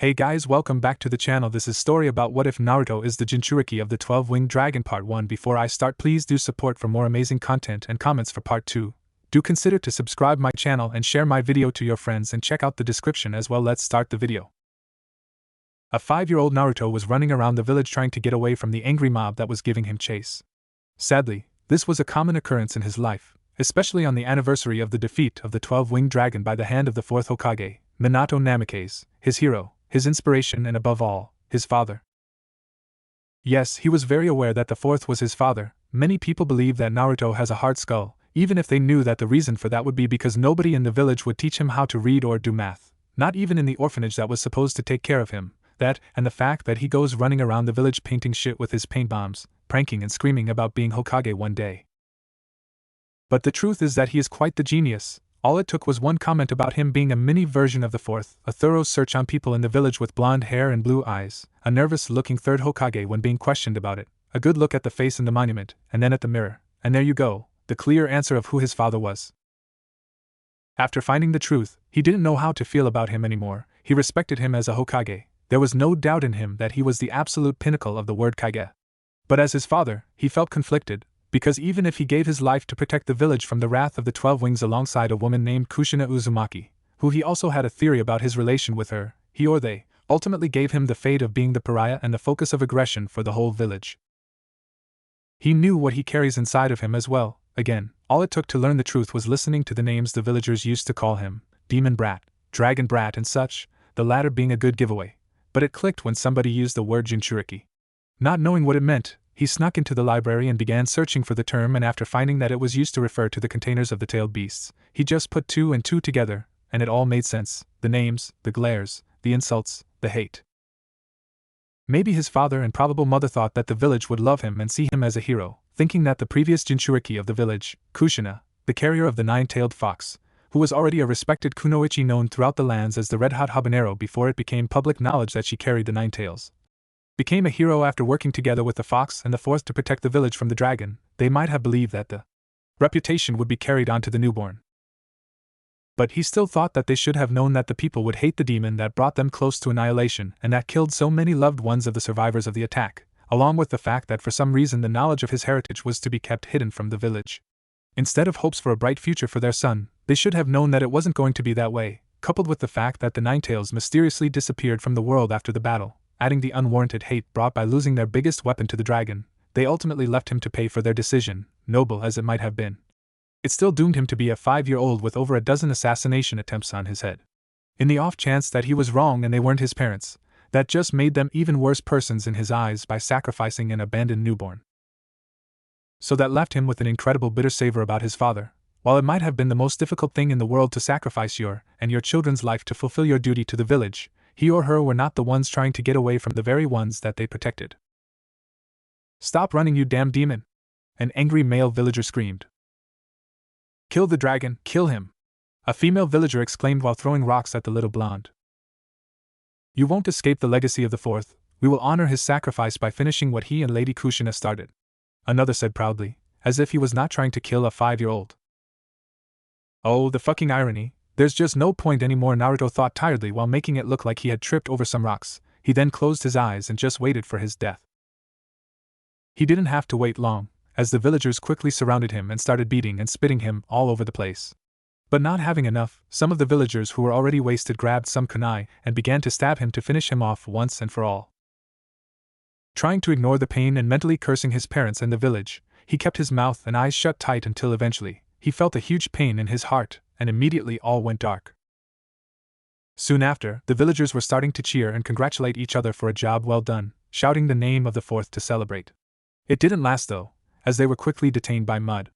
Hey guys, welcome back to the channel. This is story about what if Naruto is the Jinchuuriki of the 12-winged dragon part 1. Before I start, please do support for more amazing content and comments for part 2. Do consider to subscribe my channel and share my video to your friends and check out the description as well. Let's start the video. A 5-year-old Naruto was running around the village trying to get away from the angry mob that was giving him chase. Sadly, this was a common occurrence in his life, especially on the anniversary of the defeat of the 12-winged dragon by the hand of the 4th Hokage, Minato Namikaze, his hero, his inspiration, and above all, his father. Yes, he was very aware that the 4th was his father. Many people believe that Naruto has a hard skull, even if they knew that the reason for that would be because nobody in the village would teach him how to read or do math, not even in the orphanage that was supposed to take care of him. That, and the fact that he goes running around the village painting shit with his paint bombs, pranking and screaming about being Hokage one day. But the truth is that he is quite the genius. All it took was one comment about him being a mini version of the 4th, a thorough search on people in the village with blonde hair and blue eyes, a nervous-looking 3rd Hokage when being questioned about it, a good look at the face in the monument, and then at the mirror, and there you go, the clear answer of who his father was. After finding the truth, he didn't know how to feel about him anymore. He respected him as a Hokage. There was no doubt in him that he was the absolute pinnacle of the word Kage. But as his father, he felt conflicted, because even if he gave his life to protect the village from the wrath of the 12 wings alongside a woman named Kushina Uzumaki, who he also had a theory about his relation with her, he or they ultimately gave him the fate of being the pariah and the focus of aggression for the whole village. He knew what he carries inside of him as well. Again, all it took to learn the truth was listening to the names the villagers used to call him: Demon Brat, Dragon Brat, and such, the latter being a good giveaway. But it clicked when somebody used the word Jinchuuriki. Not knowing what it meant, he snuck into the library and began searching for the term, and after finding that it was used to refer to the containers of the tailed beasts, he just put 2 and 2 together, and it all made sense: the names, the glares, the insults, the hate. Maybe his father and probable mother thought that the village would love him and see him as a hero, thinking that the previous Jinchuuriki of the village, Kushina, the carrier of the 9-tailed fox, who was already a respected kunoichi known throughout the lands as the red-hot habanero before it became public knowledge that she carried the 9 tails, became a hero after working together with the fox and the 4th to protect the village from the dragon. They might have believed that the reputation would be carried on to the newborn. But he still thought that they should have known that the people would hate the demon that brought them close to annihilation and that killed so many loved ones of the survivors of the attack, along with the fact that for some reason the knowledge of his heritage was to be kept hidden from the village. Instead of hopes for a bright future for their son, they should have known that it wasn't going to be that way, coupled with the fact that the 9 tails mysteriously disappeared from the world after the battle, adding the unwarranted hate brought by losing their biggest weapon to the dragon. They ultimately left him to pay for their decision, noble as it might have been. It still doomed him to be a 5-year-old with over a dozen assassination attempts on his head. In the off chance that he was wrong and they weren't his parents, that just made them even worse persons in his eyes by sacrificing an abandoned newborn. So that left him with an incredible bitter savor about his father. While it might have been the most difficult thing in the world to sacrifice your and your children's life to fulfill your duty to the village, he or her were not the ones trying to get away from the very ones that they protected. "Stop running, you damn demon!" an angry male villager screamed. "Kill the dragon, kill him!" a female villager exclaimed while throwing rocks at the little blonde. "You won't escape the legacy of the 4th, we will honor his sacrifice by finishing what he and Lady Kushina started," another said proudly, as if he was not trying to kill a 5-year-old. Oh, the fucking irony. There's just no point anymore, Naruto thought tiredly while making it look like he had tripped over some rocks. He then closed his eyes and just waited for his death. He didn't have to wait long, as the villagers quickly surrounded him and started beating and spitting him all over the place. But not having enough, some of the villagers who were already wasted grabbed some kunai and began to stab him to finish him off once and for all. Trying to ignore the pain and mentally cursing his parents and the village, he kept his mouth and eyes shut tight until eventually, he felt a huge pain in his heart, and immediately all went dark. Soon after, the villagers were starting to cheer and congratulate each other for a job well done, shouting the name of the 4th to celebrate. It didn't last though, as they were quickly detained by mud.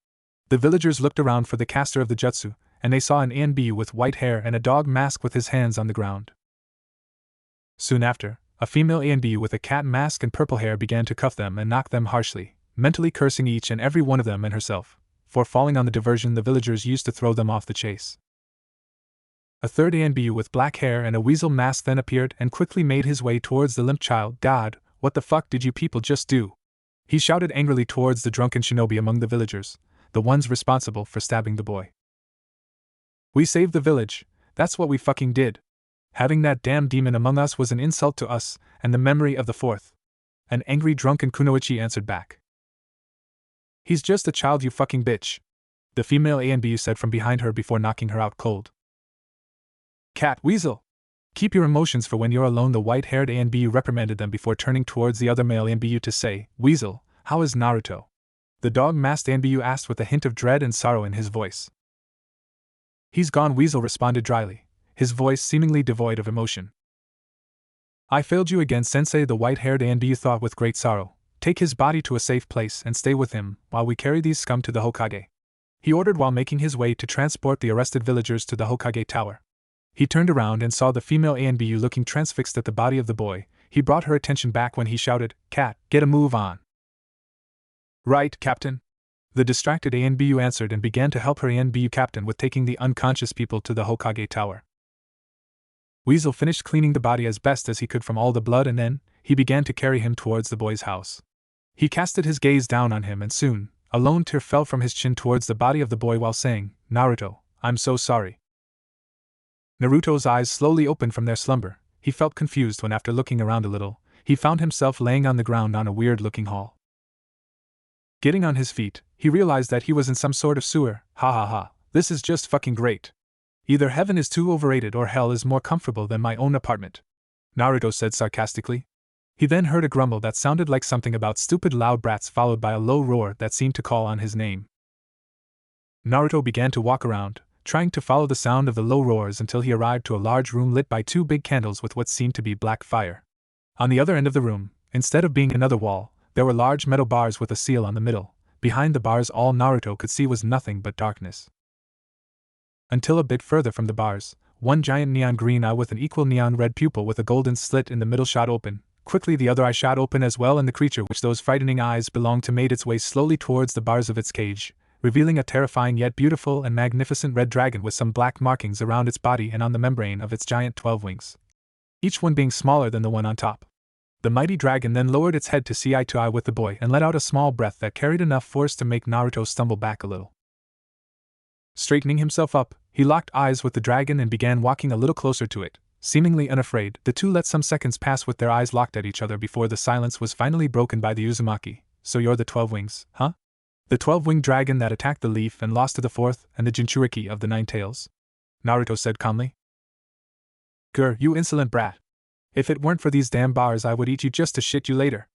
The villagers looked around for the caster of the jutsu, and they saw an A&B with white hair and a dog mask with his hands on the ground. Soon after, a female A&B with a cat mask and purple hair began to cuff them and knock them harshly, mentally cursing each and every one of them and herself for falling on the diversion the villagers used to throw them off the chase. A third A&B with black hair and a weasel mask then appeared and quickly made his way towards the limp child. "God, what the fuck did you people just do?" he shouted angrily towards the drunken shinobi among the villagers, the ones responsible for stabbing the boy. "We saved the village, that's what we fucking did," Having that damn demon among us was an insult to us, and the memory of the fourth. An angry drunken Kunoichi answered back. He's just a child, you fucking bitch, the female ANBU said from behind her before knocking her out cold. Cat Weasel! Keep your emotions for when you're alone, the white-haired ANBU reprimanded them before turning towards the other male ANBU to say, Weasel, how is Naruto? The dog-masked ANBU asked with a hint of dread and sorrow in his voice. He's gone, Weasel responded dryly, his voice seemingly devoid of emotion. I failed you again, Sensei, the white-haired ANBU thought with great sorrow. Take his body to a safe place and stay with him while we carry these scum to the Hokage, he ordered while making his way to transport the arrested villagers to the Hokage Tower. He turned around and saw the female ANBU looking transfixed at the body of the boy. He brought her attention back when he shouted, Cat, get a move on. Right, Captain. The distracted ANBU answered and began to help her ANBU captain with taking the unconscious people to the Hokage Tower. Weasel finished cleaning the body as best as he could from all the blood, and then he began to carry him towards the boy's house. He casted his gaze down on him, and soon a lone tear fell from his chin towards the body of the boy while saying, Naruto, I'm so sorry. Naruto's eyes slowly opened from their slumber. He felt confused when, after looking around a little, he found himself laying on the ground on a weird-looking hall. Getting on his feet, he realized that he was in some sort of sewer. Ha ha ha, this is just fucking great. Either heaven is too overrated or hell is more comfortable than my own apartment, Naruto said sarcastically. He then heard a grumble that sounded like something about stupid loud brats, followed by a low roar that seemed to call on his name. Naruto began to walk around, trying to follow the sound of the low roars until he arrived to a large room lit by two big candles with what seemed to be black fire. On the other end of the room, instead of being another wall, there were large metal bars with a seal on the middle. Behind the bars, all Naruto could see was nothing but darkness. Until a bit further from the bars, one giant neon green eye with an equal neon red pupil with a golden slit in the middle shot open. Quickly the other eye shot open as well, and the creature which those frightening eyes belonged to made its way slowly towards the bars of its cage, revealing a terrifying yet beautiful and magnificent red dragon with some black markings around its body and on the membrane of its giant 12 wings, each one being smaller than the one on top. The mighty dragon then lowered its head to see eye to eye with the boy and let out a small breath that carried enough force to make Naruto stumble back a little. Straightening himself up, he locked eyes with the dragon and began walking a little closer to it. Seemingly unafraid, the two let some seconds pass with their eyes locked at each other before the silence was finally broken by the Uzumaki. So you're the 12 wings, huh? The 12-winged dragon that attacked the leaf and lost to the fourth and the Jinchuuriki of the 9 tails? Naruto said calmly. Grr, you insolent brat. If it weren't for these damn bars, I would eat you just to shit you later.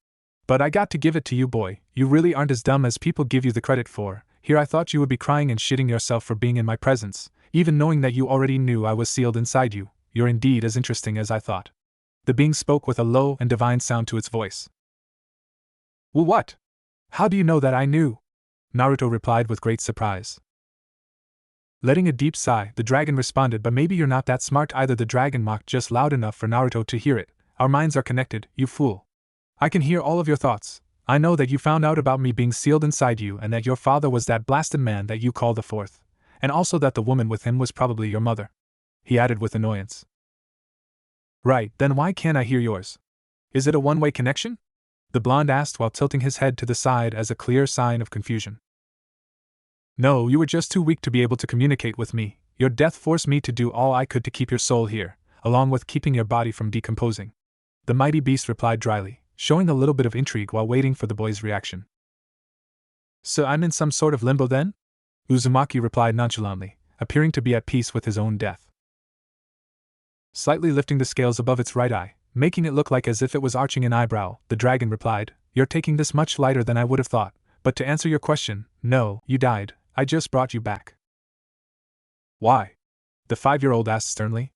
But I got to give it to you, boy, you really aren't as dumb as people give you the credit for. Here I thought you would be crying and shitting yourself for being in my presence, even knowing that you already knew I was sealed inside you. You're indeed as interesting as I thought. The being spoke with a low and divine sound to its voice. Well, what? How do you know that I knew? Naruto replied with great surprise. Letting a deep sigh, the dragon responded, but maybe you're not that smart either. The dragon mocked just loud enough for Naruto to hear it. Our minds are connected, you fool. I can hear all of your thoughts. I know that you found out about me being sealed inside you and that your father was that blasted man that you call the fourth, and also that the woman with him was probably your mother, he added with annoyance. Right, then why can't I hear yours? Is it a one-way connection? The blonde asked while tilting his head to the side as a clear sign of confusion. No, you were just too weak to be able to communicate with me. Your death forced me to do all I could to keep your soul here, along with keeping your body from decomposing, the mighty beast replied dryly, showing a little bit of intrigue while waiting for the boy's reaction. So I'm in some sort of limbo then? Uzumaki replied nonchalantly, appearing to be at peace with his own death. Slightly lifting the scales above its right eye, making it look like as if it was arching an eyebrow, the dragon replied, You're taking this much lighter than I would have thought, but to answer your question, no, you died, I just brought you back. Why? The 5-year-old asked sternly.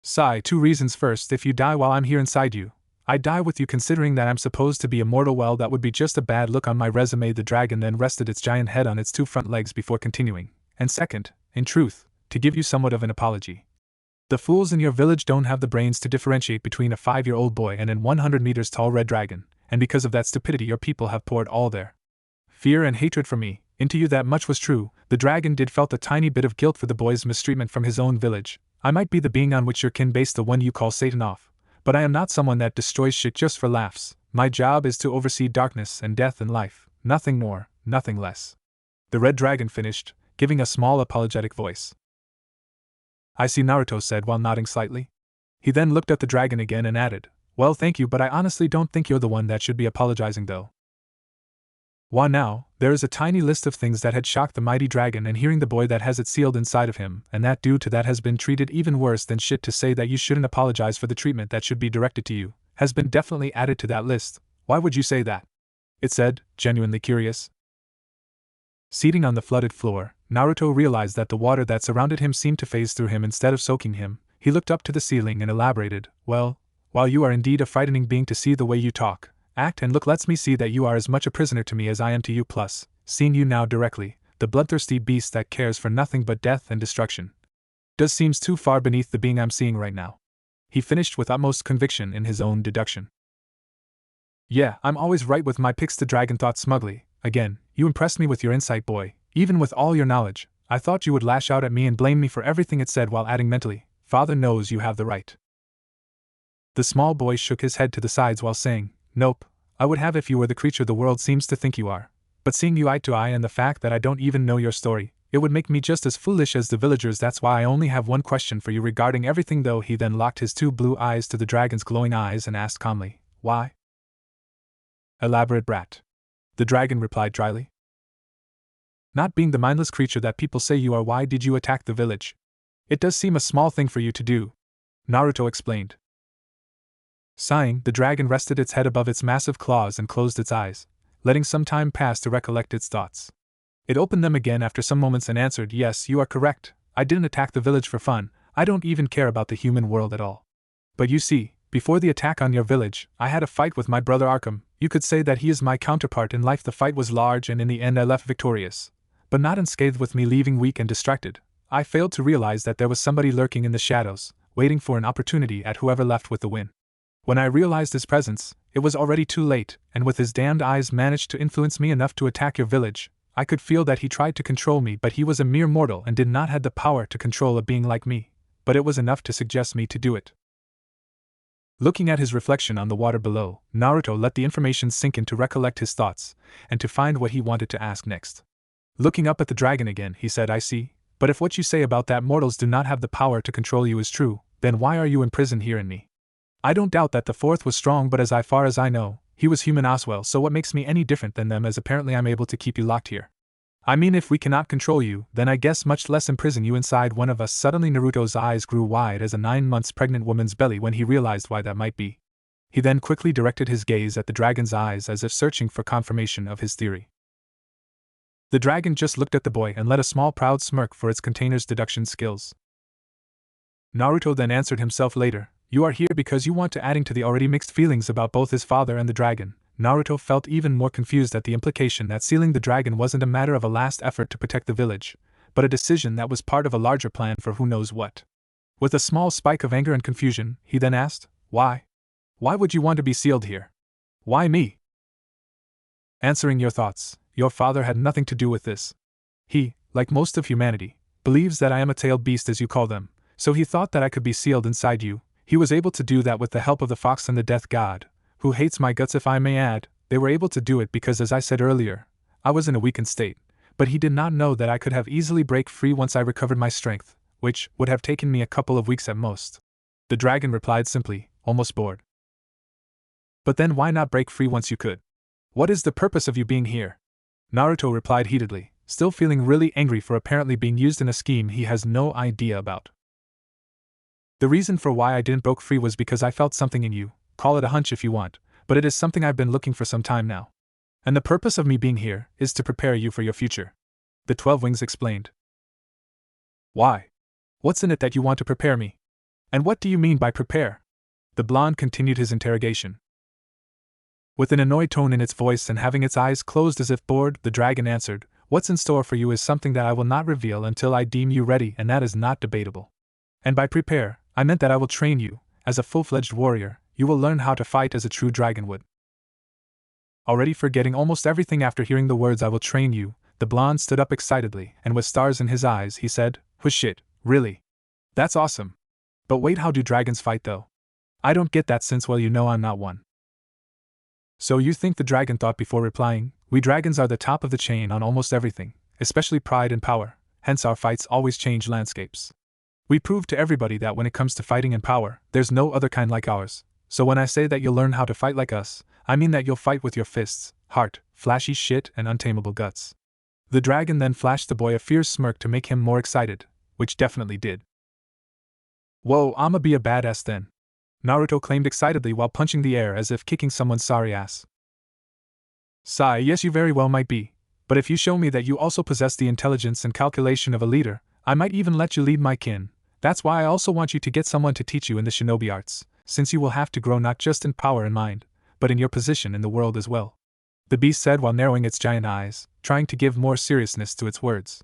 Sigh, 2 reasons. First, if you die while I'm here inside you, I die with you. Considering that I'm supposed to be immortal, well, that would be just a bad look on my resume. The dragon then rested its giant head on its 2 front legs before continuing. And second, in truth, to give you somewhat of an apology. The fools in your village don't have the brains to differentiate between a 5-year-old boy and an 100 meters tall red dragon, and because of that stupidity your people have poured all their fear and hatred for me into you. That much was true. The dragon did felt a tiny bit of guilt for the boy's mistreatment from his own village. I might be the being on which your kin base the one you call Satan off, but I am not someone that destroys shit just for laughs. My job is to oversee darkness and death in life, nothing more, nothing less. The red dragon finished, giving a small apologetic voice. I see, Naruto said while nodding slightly. He then looked at the dragon again and added, well, thank you, but I honestly don't think you're the one that should be apologizing though. Why now, there is a tiny list of things that had shocked the mighty dragon, and hearing the boy that has it sealed inside of him, and that due to that has been treated even worse than shit, to say that you shouldn't apologize for the treatment that should be directed to you, has been definitely added to that list. Why would you say that? It said, genuinely curious. Seating on the flooded floor, Naruto realized that the water that surrounded him seemed to phase through him instead of soaking him. He looked up to the ceiling and elaborated, well, while you are indeed a frightening being to see the way you talk, act and look lets me see that you are as much a prisoner to me as I am to you, plus, seeing you now directly, the bloodthirsty beast that cares for nothing but death and destruction, does seems too far beneath the being I'm seeing right now. He finished with utmost conviction in his own deduction. Yeah, I'm always right with my picks, the dragon thought smugly. Again, you impressed me with your insight, boy. Even with all your knowledge, I thought you would lash out at me and blame me for everything, it said while adding mentally, Father knows you have the right. The small boy shook his head to the sides while saying, nope, I would have if you were the creature the world seems to think you are. But seeing you eye to eye and the fact that I don't even know your story, it would make me just as foolish as the villagers. That's why I only have one question for you regarding everything though. He then locked his two blue eyes to the dragon's glowing eyes and asked calmly, why? Elaborate, brat. The dragon replied dryly. Not being the mindless creature that people say you are, why did you attack the village? It does seem a small thing for you to do, Naruto explained. Sighing, the dragon rested its head above its massive claws and closed its eyes, letting some time pass to recollect its thoughts. It opened them again after some moments and answered, yes, you are correct, I didn't attack the village for fun, I don't even care about the human world at all. But you see, before the attack on your village, I had a fight with my brother Arkham. You could say that he is my counterpart in life. The fight was large and in the end I left victorious, but not unscathed, with me leaving weak and distracted. I failed to realize that there was somebody lurking in the shadows, waiting for an opportunity at whoever left with the win. When I realized his presence, it was already too late, and with his damned eyes managed to influence me enough to attack your village. I could feel that he tried to control me, but he was a mere mortal and did not have the power to control a being like me, but it was enough to suggest me to do it. Looking at his reflection on the water below, Naruto let the information sink in to recollect his thoughts, and to find what he wanted to ask next. Looking up at the dragon again, he said, I see, but if what you say about that mortals do not have the power to control you is true, then why are you imprisoned here in me? I don't doubt that the fourth was strong, but as far as I know, he was human as well, so what makes me any different than them, as apparently I'm able to keep you locked here? I mean, if we cannot control you, then I guess much less imprison you inside one of us. Suddenly Naruto's eyes grew wide as a 9 months pregnant woman's belly when he realized why that might be. He then quickly directed his gaze at the dragon's eyes as if searching for confirmation of his theory. The dragon just looked at the boy and let a small proud smirk for its container's deduction skills. Naruto then answered himself later, you are here because you want to, adding to the already mixed feelings about both his father and the dragon. Naruto felt even more confused at the implication that sealing the dragon wasn't a matter of a last effort to protect the village, but a decision that was part of a larger plan for who knows what. With a small spike of anger and confusion, he then asked, why? Why would you want to be sealed here? Why me? Answering your thoughts, your father had nothing to do with this. He, like most of humanity, believes that I am a tailed beast as you call them, so he thought that I could be sealed inside you. He was able to do that with the help of the fox and the death god, who hates my guts if I may add. They were able to do it because, as I said earlier, I was in a weakened state, but he did not know that I could have easily break free once I recovered my strength, which would have taken me a couple of weeks at most. The dragon replied simply, almost bored. But then why not break free once you could? What is the purpose of you being here? Naruto replied heatedly, still feeling really angry for apparently being used in a scheme he has no idea about. The reason for why I didn't break free was because I felt something in you. Call it a hunch if you want, but it is something I've been looking for some time now. And the purpose of me being here is to prepare you for your future. The 12 Wings explained. Why? What's in it that you want to prepare me? And what do you mean by prepare? The blonde continued his interrogation. With an annoyed tone in its voice and having its eyes closed as if bored, the dragon answered, what's in store for you is something that I will not reveal until I deem you ready, and that is not debatable. And by prepare, I meant that I will train you, as a full-fledged warrior. You will learn how to fight as a true dragon would. Already forgetting almost everything after hearing the words I will train you, the blonde stood up excitedly, and with stars in his eyes he said, "Whoosh shit, really? That's awesome. But wait, how do dragons fight though? I don't get that since, well, you know I'm not one." So you think, the dragon thought before replying, we dragons are the top of the chain on almost everything, especially pride and power, hence our fights always change landscapes. We proved to everybody that when it comes to fighting and power, there's no other kind like ours. So when I say that you'll learn how to fight like us, I mean that you'll fight with your fists, heart, flashy shit, and untamable guts. The dragon then flashed the boy a fierce smirk to make him more excited, which definitely did. Whoa, I'ma be a badass then, Naruto claimed excitedly while punching the air as if kicking someone's sorry ass. Sigh, yes you very well might be, but if you show me that you also possess the intelligence and calculation of a leader, I might even let you lead my kin. That's why I also want you to get someone to teach you in the shinobi arts, since you will have to grow not just in power and mind, but in your position in the world as well, the beast said while narrowing its giant eyes, trying to give more seriousness to its words.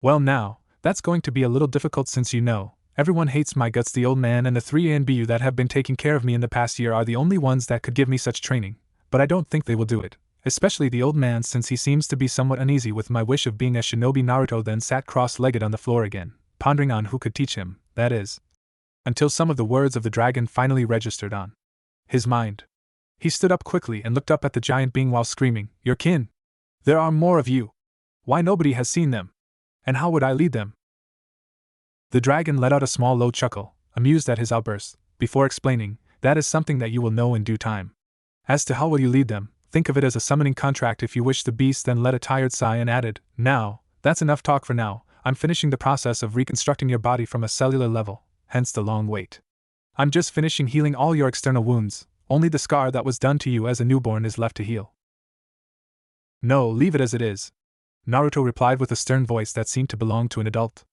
Well now, that's going to be a little difficult since you know, everyone hates my guts. The old man and the 3 ANBU that have been taking care of me in the past year are the only ones that could give me such training, but I don't think they will do it, especially the old man since he seems to be somewhat uneasy with my wish of being a shinobi. Naruto then sat cross-legged on the floor again, pondering on who could teach him, that is, until some of the words of the dragon finally registered on his mind. He stood up quickly and looked up at the giant being while screaming, "Your kin! There are more of you! Why nobody has seen them? And how would I lead them?" The dragon let out a small low chuckle, amused at his outburst, before explaining, "That is something that you will know in due time. As to how will you lead them, think of it as a summoning contract if you wish." The beast then let a tired sigh and added, "Now, that's enough talk for now. I'm finishing the process of reconstructing your body from a cellular level, hence the long wait. I'm just finishing healing all your external wounds, only the scar that was done to you as a newborn is left to heal." "No, leave it as it is," Naruto replied with a stern voice that seemed to belong to an adult.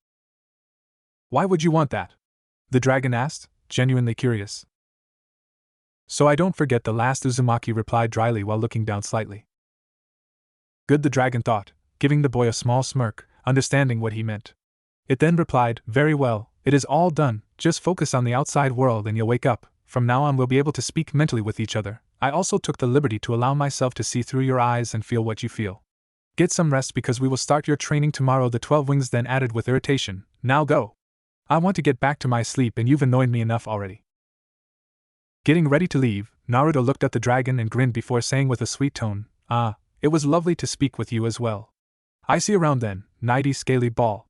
"Why would you want that?" the dragon asked, genuinely curious. "So I don't forget the last," Uzumaki replied dryly while looking down slightly. "Good," the dragon thought, giving the boy a small smirk, understanding what he meant. It then replied, "Very well, it is all done, just focus on the outside world and you'll wake up. From now on we'll be able to speak mentally with each other. I also took the liberty to allow myself to see through your eyes and feel what you feel. Get some rest because we will start your training tomorrow." The 12 wings then added with irritation, "Now go. I want to get back to my sleep and you've annoyed me enough already." Getting ready to leave, Naruto looked at the dragon and grinned before saying with a sweet tone, "Ah, it was lovely to speak with you as well. I see you around then, nighty scaly ball."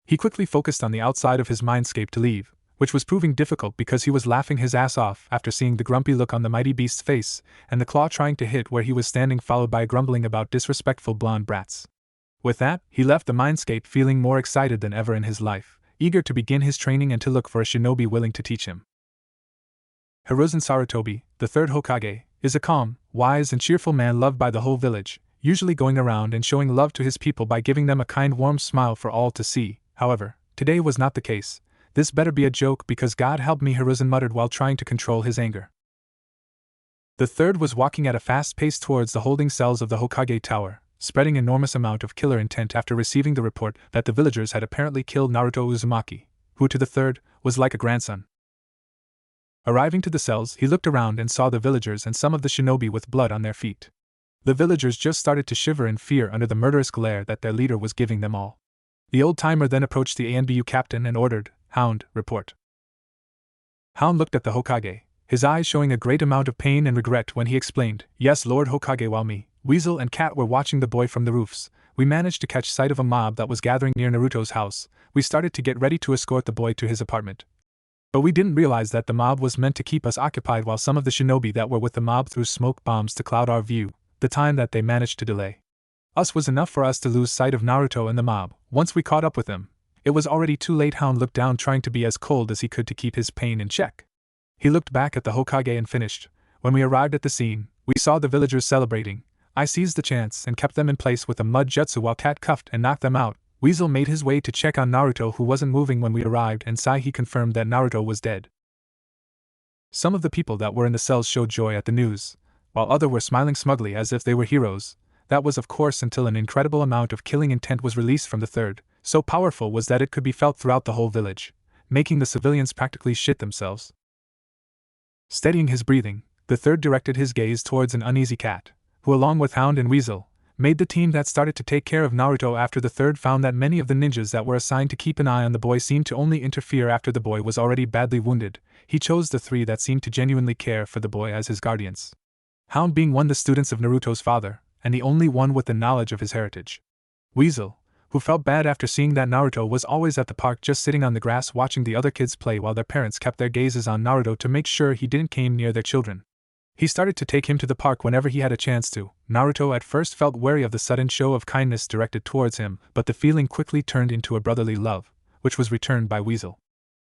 He quickly focused on the outside of his mindscape to leave, which was proving difficult because he was laughing his ass off after seeing the grumpy look on the mighty beast's face, and the claw trying to hit where he was standing, followed by grumbling about disrespectful blonde brats. With that, he left the mindscape feeling more excited than ever in his life, eager to begin his training and to look for a shinobi willing to teach him. Hiruzen Sarutobi, the 3rd Hokage, is a calm, wise and cheerful man loved by the whole village, usually going around and showing love to his people by giving them a kind warm smile for all to see. However, today was not the case. "This better be a joke because God help me," Hiruzen muttered while trying to control his anger. The 3rd was walking at a fast pace towards the holding cells of the Hokage Tower, spreading enormous amount of killer intent after receiving the report that the villagers had apparently killed Naruto Uzumaki, who to the 3rd was like a grandson. Arriving to the cells, he looked around and saw the villagers and some of the shinobi with blood on their feet. The villagers just started to shiver in fear under the murderous glare that their leader was giving them all. The old-timer then approached the ANBU captain and ordered, "Hound, report." Hound looked at the Hokage, his eyes showing a great amount of pain and regret when he explained, "Yes, Lord Hokage, while me, Weasel and Cat were watching the boy from the roofs, we managed to catch sight of a mob that was gathering near Naruto's house. We started to get ready to escort the boy to his apartment. But we didn't realize that the mob was meant to keep us occupied while some of the shinobi that were with the mob threw smoke bombs to cloud our view. The time that they managed to delay us was enough for us to lose sight of Naruto and the mob. Once we caught up with them, it was already too late." Hound looked down, trying to be as cold as he could to keep his pain in check. He looked back at the Hokage and finished, "When we arrived at the scene, we saw the villagers celebrating. I seized the chance and kept them in place with a mud jutsu while Cat cuffed and knocked them out. Weasel made his way to check on Naruto, who wasn't moving when we arrived, and Sai he confirmed that Naruto was dead." Some of the people that were in the cells showed joy at the news, while others were smiling smugly as if they were heroes. That was of course until an incredible amount of killing intent was released from the 3rd, so powerful was that it could be felt throughout the whole village, making the civilians practically shit themselves. Steadying his breathing, the 3rd directed his gaze towards an uneasy Cat, who along with Hound and Weasel, made the team that started to take care of Naruto. After the 3rd found that many of the ninjas that were assigned to keep an eye on the boy seemed to only interfere after the boy was already badly wounded, he chose the 3 that seemed to genuinely care for the boy as his guardians. Hound being one of the students of Naruto's father, and the only one with the knowledge of his heritage. Weasel, who felt bad after seeing that Naruto was always at the park just sitting on the grass watching the other kids play while their parents kept their gazes on Naruto to make sure he didn't come near their children. He started to take him to the park whenever he had a chance to. Naruto at first felt wary of the sudden show of kindness directed towards him, but the feeling quickly turned into a brotherly love, which was returned by Weasel.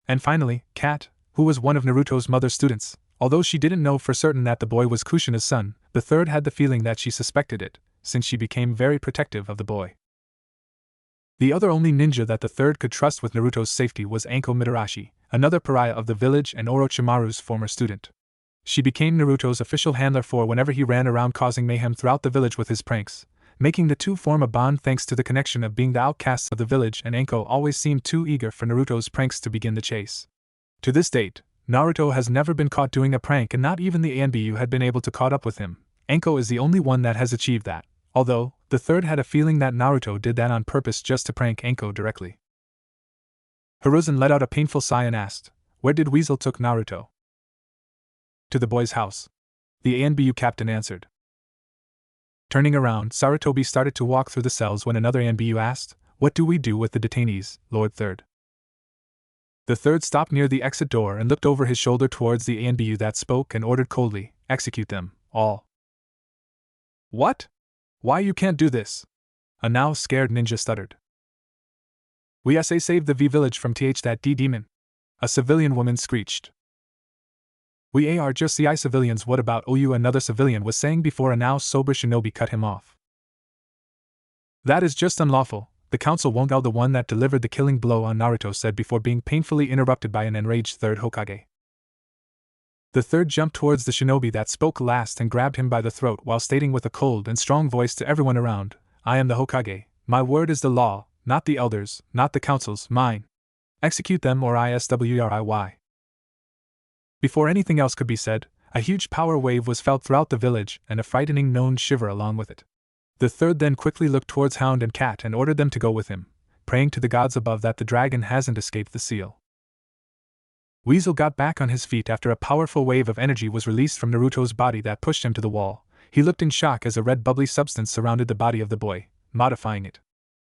And finally, Kat, who was one of Naruto's mother's students. Although she didn't know for certain that the boy was Kushina's son, the third had the feeling that she suspected it, since she became very protective of the boy. The other only ninja that the third could trust with Naruto's safety was Anko Mitarashi, another pariah of the village and Orochimaru's former student. She became Naruto's official handler for whenever he ran around causing mayhem throughout the village with his pranks, making the two form a bond thanks to the connection of being the outcasts of the village, and Anko always seemed too eager for Naruto's pranks to begin the chase. To this date, Naruto has never been caught doing a prank, and not even the ANBU had been able to caught up with him. Anko is the only one that has achieved that, although the third had a feeling that Naruto did that on purpose just to prank Anko directly. Hiruzen let out a painful sigh and asked, "Where did Weasel took Naruto?" "To the boy's house," the ANBU captain answered. Turning around, Sarutobi started to walk through the cells when another ANBU asked, "What do we do with the detainees, Lord Third?" The third stopped near the exit door and looked over his shoulder towards the ANBU that spoke and ordered coldly, "Execute them, all." "What? Why you can't do this?" a now scared ninja stuttered. "We say save the V village from that D demon," a civilian woman screeched. "We are just the civilians, what about OU?" another civilian was saying before a now sober shinobi cut him off. "That is just unlawful. The council won't allow." The one that delivered the killing blow on Naruto said before being painfully interrupted by an enraged third Hokage. The third jumped towards the shinobi that spoke last and grabbed him by the throat while stating with a cold and strong voice to everyone around, "I am the Hokage. My word is the law, not the elders, not the council's, mine. Execute them or ISWRIY." Before anything else could be said, a huge power wave was felt throughout the village and a frightening known shiver along with it. The third then quickly looked towards Hound and Cat and ordered them to go with him, praying to the gods above that the dragon hasn't escaped the seal. Weasel got back on his feet after a powerful wave of energy was released from Naruto's body that pushed him to the wall. He looked in shock as a red bubbly substance surrounded the body of the boy, modifying it.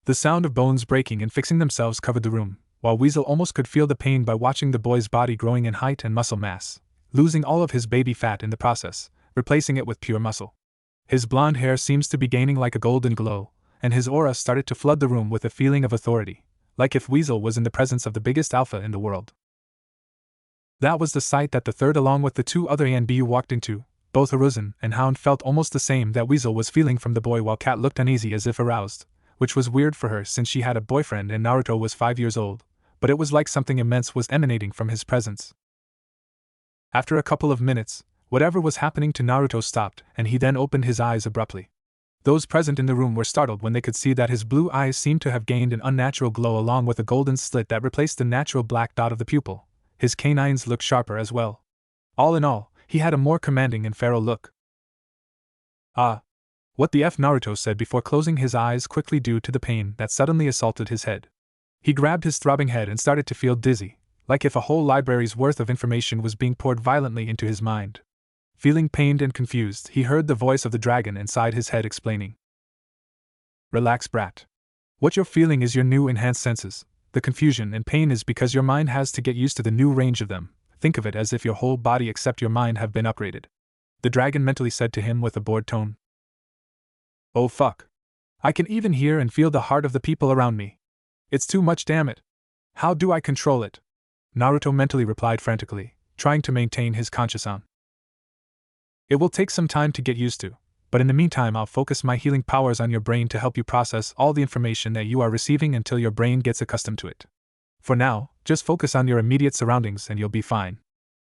The sound of bones breaking and fixing themselves covered the room, while Weasel almost could feel the pain by watching the boy's body growing in height and muscle mass, losing all of his baby fat in the process, replacing it with pure muscle. His blonde hair seems to be gaining like a golden glow, and his aura started to flood the room with a feeling of authority, like if Weasel was in the presence of the biggest alpha in the world. That was the sight that the third along with the two other ANBU walked into. Both Hiruzen and Hound felt almost the same that Weasel was feeling from the boy, while Cat looked uneasy as if aroused, which was weird for her since she had a boyfriend and Naruto was 5 years old, but it was like something immense was emanating from his presence. After a couple of minutes, whatever was happening to Naruto stopped, and he then opened his eyes abruptly. Those present in the room were startled when they could see that his blue eyes seemed to have gained an unnatural glow along with a golden slit that replaced the natural black dot of the pupil. His canines looked sharper as well. All in all, he had a more commanding and feral look. "Ah! What the F?" Naruto said before closing his eyes quickly due to the pain that suddenly assaulted his head. He grabbed his throbbing head and started to feel dizzy, like if a whole library's worth of information was being poured violently into his mind. Feeling pained and confused, he heard the voice of the dragon inside his head explaining. "Relax, brat. What you're feeling is your new enhanced senses. The confusion and pain is because your mind has to get used to the new range of them. Think of it as if your whole body except your mind have been upgraded," the dragon mentally said to him with a bored tone. "Oh fuck. I can even hear and feel the heart of the people around me. It's too much, damn it. How do I control it?" Naruto mentally replied frantically, trying to maintain his consciousness. "It will take some time to get used to, but in the meantime I'll focus my healing powers on your brain to help you process all the information that you are receiving until your brain gets accustomed to it. For now, just focus on your immediate surroundings and you'll be fine,"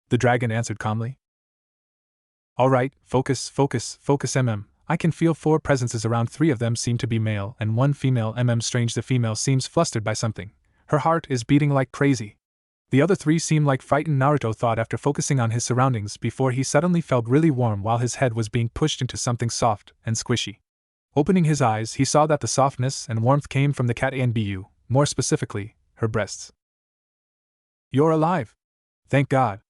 the dragon answered calmly. "Alright, focus, I can feel 4 presences around, 3 of them seem to be male and 1 female. Strange, the female seems flustered by something. Her heart is beating like crazy. The other 3 seem like frightened," Naruto thought after focusing on his surroundings before he suddenly felt really warm while his head was being pushed into something soft and squishy. Opening his eyes, he saw that the softness and warmth came from the cat ANBU, more specifically, her breasts. "You're alive! Thank God,"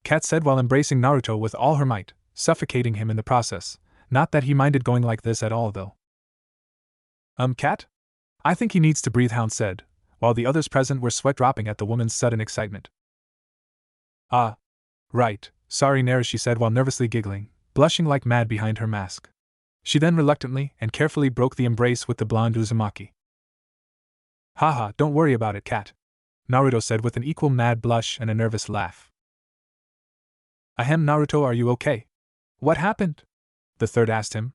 Kat said while embracing Naruto with all her might, suffocating him in the process. Not that he minded going like this at all though. Kat? I think he needs to breathe, Hound said, while the others present were sweat dropping at the woman's sudden excitement. Ah. Right, sorry Naruto said while nervously giggling, blushing like mad behind her mask. She then reluctantly and carefully broke the embrace with the blonde Uzumaki. Haha, don't worry about it, cat, Naruto said with an equal mad blush and a nervous laugh. Ahem, Naruto, are you okay? What happened? The third asked him.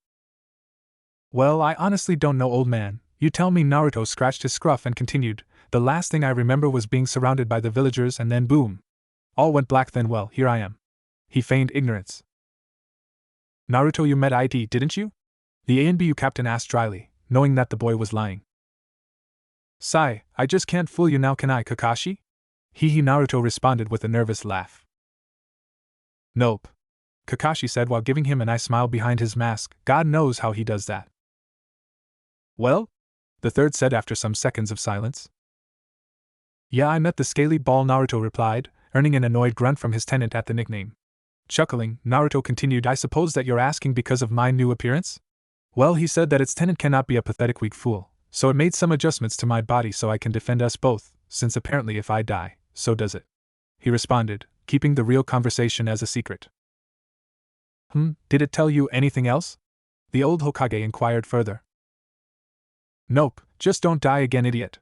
Well, I honestly don't know, old man. You tell me. Naruto scratched his scruff and continued. The last thing I remember was being surrounded by the villagers and then boom. All went black, then well, here I am. He feigned ignorance. Naruto, you met IT, didn't you? The ANBU captain asked dryly, knowing that the boy was lying. Sigh, I just can't fool you now, can I, Kakashi? Hee, Naruto responded with a nervous laugh. Nope, Kakashi said while giving him an eye smile behind his mask. God knows how he does that. Well? The third said after some seconds of silence. Yeah, I met the scaly ball, Naruto replied, earning an annoyed grunt from his tenant at the nickname. Chuckling, Naruto continued, I suppose that you're asking because of my new appearance? Well, he said that its tenant cannot be a pathetic weak fool, so it made some adjustments to my body so I can defend us both, since apparently if I die, so does it. He responded, keeping the real conversation as a secret. Did it tell you anything else? The old Hokage inquired further. Nope, just don't die again, idiot,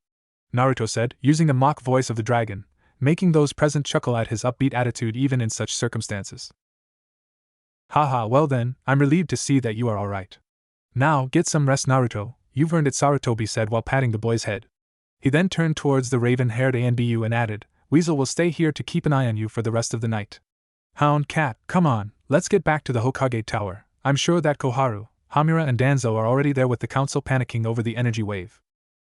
Naruto said, using the mock voice of the dragon, making those present chuckle at his upbeat attitude even in such circumstances. Haha, well then, I'm relieved to see that you are alright. Now, get some rest, Naruto, you've earned it, Sarutobi said while patting the boy's head. He then turned towards the raven-haired ANBU and added, Weasel will stay here to keep an eye on you for the rest of the night. Hound, cat, come on, let's get back to the Hokage Tower. I'm sure that Koharu, Hamura and Danzo are already there with the council panicking over the energy wave.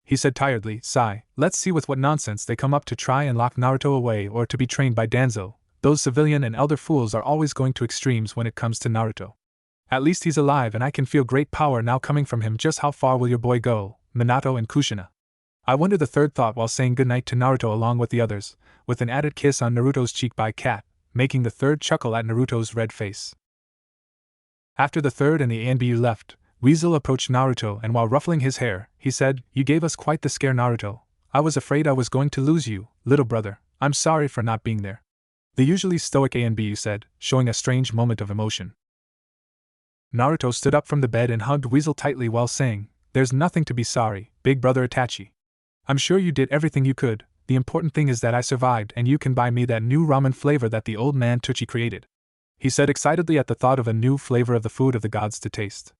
He said tiredly, sigh, let's see with what nonsense they come up to try and lock Naruto away or to be trained by Danzo. Those civilian and elder fools are always going to extremes when it comes to Naruto. At least he's alive and I can feel great power now coming from him. Just how far will your boy go, Minato and Kushina? I wonder, the third thought while saying goodnight to Naruto along with the others, with an added kiss on Naruto's cheek by Cat, making the third chuckle at Naruto's red face. After the third and the ANBU left, Weasel approached Naruto and while ruffling his hair, he said, You gave us quite the scare, Naruto. I was afraid I was going to lose you, little brother. I'm sorry for not being there. The usually stoic ANBU said, showing a strange moment of emotion. Naruto stood up from the bed and hugged Weasel tightly while saying, There's nothing to be sorry, big brother Itachi. I'm sure you did everything you could. The important thing is that I survived and you can buy me that new ramen flavor that the old man Tucci created. He said excitedly at the thought of a new flavor of the food of the gods to taste.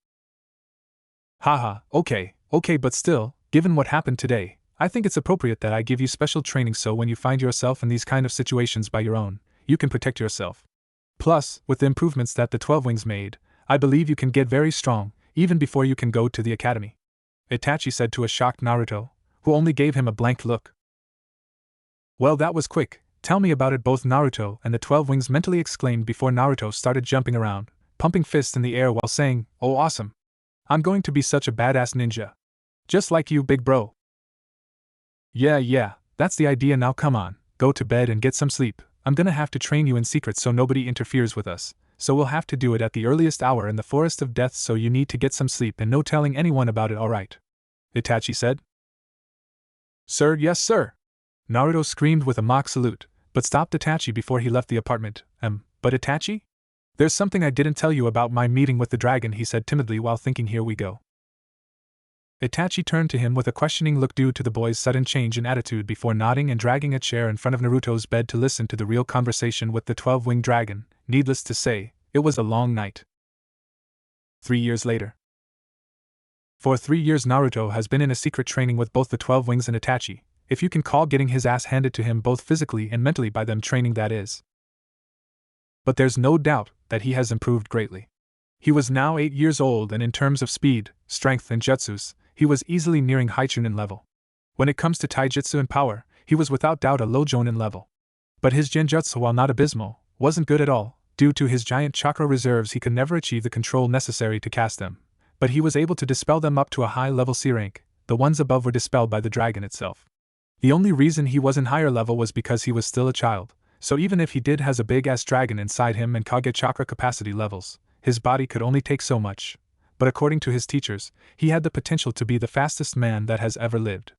Haha, okay, but still, given what happened today, I think it's appropriate that I give you special training so when you find yourself in these kind of situations by your own, you can protect yourself. Plus, with the improvements that the 12 Wings made, I believe you can get very strong, even before you can go to the academy. Itachi said to a shocked Naruto, who only gave him a blank look. Well, that was quick. Tell me about it, both Naruto and the 12 Wings mentally exclaimed before Naruto started jumping around, pumping fists in the air while saying, Oh awesome! I'm going to be such a badass ninja. Just like you, big bro. Yeah, that's the idea. Now come on, go to bed and get some sleep. I'm gonna have to train you in secret so nobody interferes with us, so we'll have to do it at the earliest hour in the Forest of Death, so you need to get some sleep and no telling anyone about it, alright? Itachi said. Sir, yes sir! Naruto screamed with a mock salute, but stopped Itachi before he left the apartment. But Itachi? There's something I didn't tell you about my meeting with the dragon, he said timidly while thinking. Here we go. Itachi turned to him with a questioning look due to the boy's sudden change in attitude before nodding and dragging a chair in front of Naruto's bed to listen to the real conversation with the 12-winged dragon. Needless to say, it was a long night. 3 years later. For 3 years Naruto has been in a secret training with both the 12 Wings and Itachi, if you can call getting his ass handed to him both physically and mentally by them training, that is. But there's no doubt that he has improved greatly. He was now 8 years old and in terms of speed, strength and jutsus, he was easily nearing high Chunin level. When it comes to taijutsu and power, he was without doubt a low Jonin level. But his genjutsu, while not abysmal, wasn't good at all. Due to his giant chakra reserves he could never achieve the control necessary to cast them, but he was able to dispel them up to a high level C rank. The ones above were dispelled by the dragon itself. The only reason he was in higher level was because he was still a child, so even if he did has a big ass dragon inside him and Kage chakra capacity levels, his body could only take so much. but according to his teachers, he had the potential to be the fastest man that has ever lived.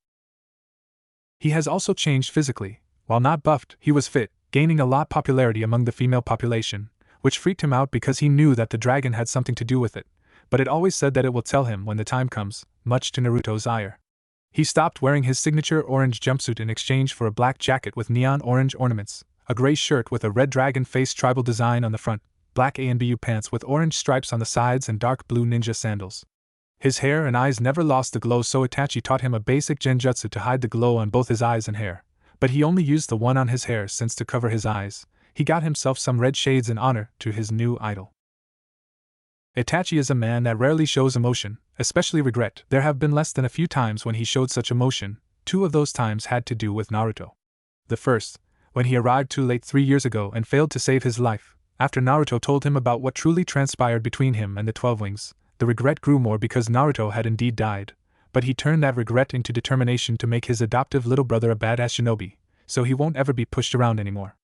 He has also changed physically. While not buffed, he was fit, gaining a lot popularity among the female population, which freaked him out because he knew that the dragon had something to do with it, but it always said that it will tell him when the time comes, much to Naruto's ire. He stopped wearing his signature orange jumpsuit in exchange for a black jacket with neon orange ornaments, a gray shirt with a red dragon face tribal design on the front, black A&BU pants with orange stripes on the sides and dark blue ninja sandals. His hair and eyes never lost the glow, so Itachi taught him a basic genjutsu to hide the glow on both his eyes and hair, but he only used the one on his hair since to cover his eyes, he got himself some red shades in honor to his new idol. Itachi is a man that rarely shows emotion, especially regret. There have been less than a few times when he showed such emotion. 2 of those times had to do with Naruto. The first, when he arrived too late 3 years ago and failed to save his life, after Naruto told him about what truly transpired between him and the 12 Wings. The regret grew more because Naruto had indeed died, but he turned that regret into determination to make his adoptive little brother a badass shinobi, so he won't ever be pushed around anymore.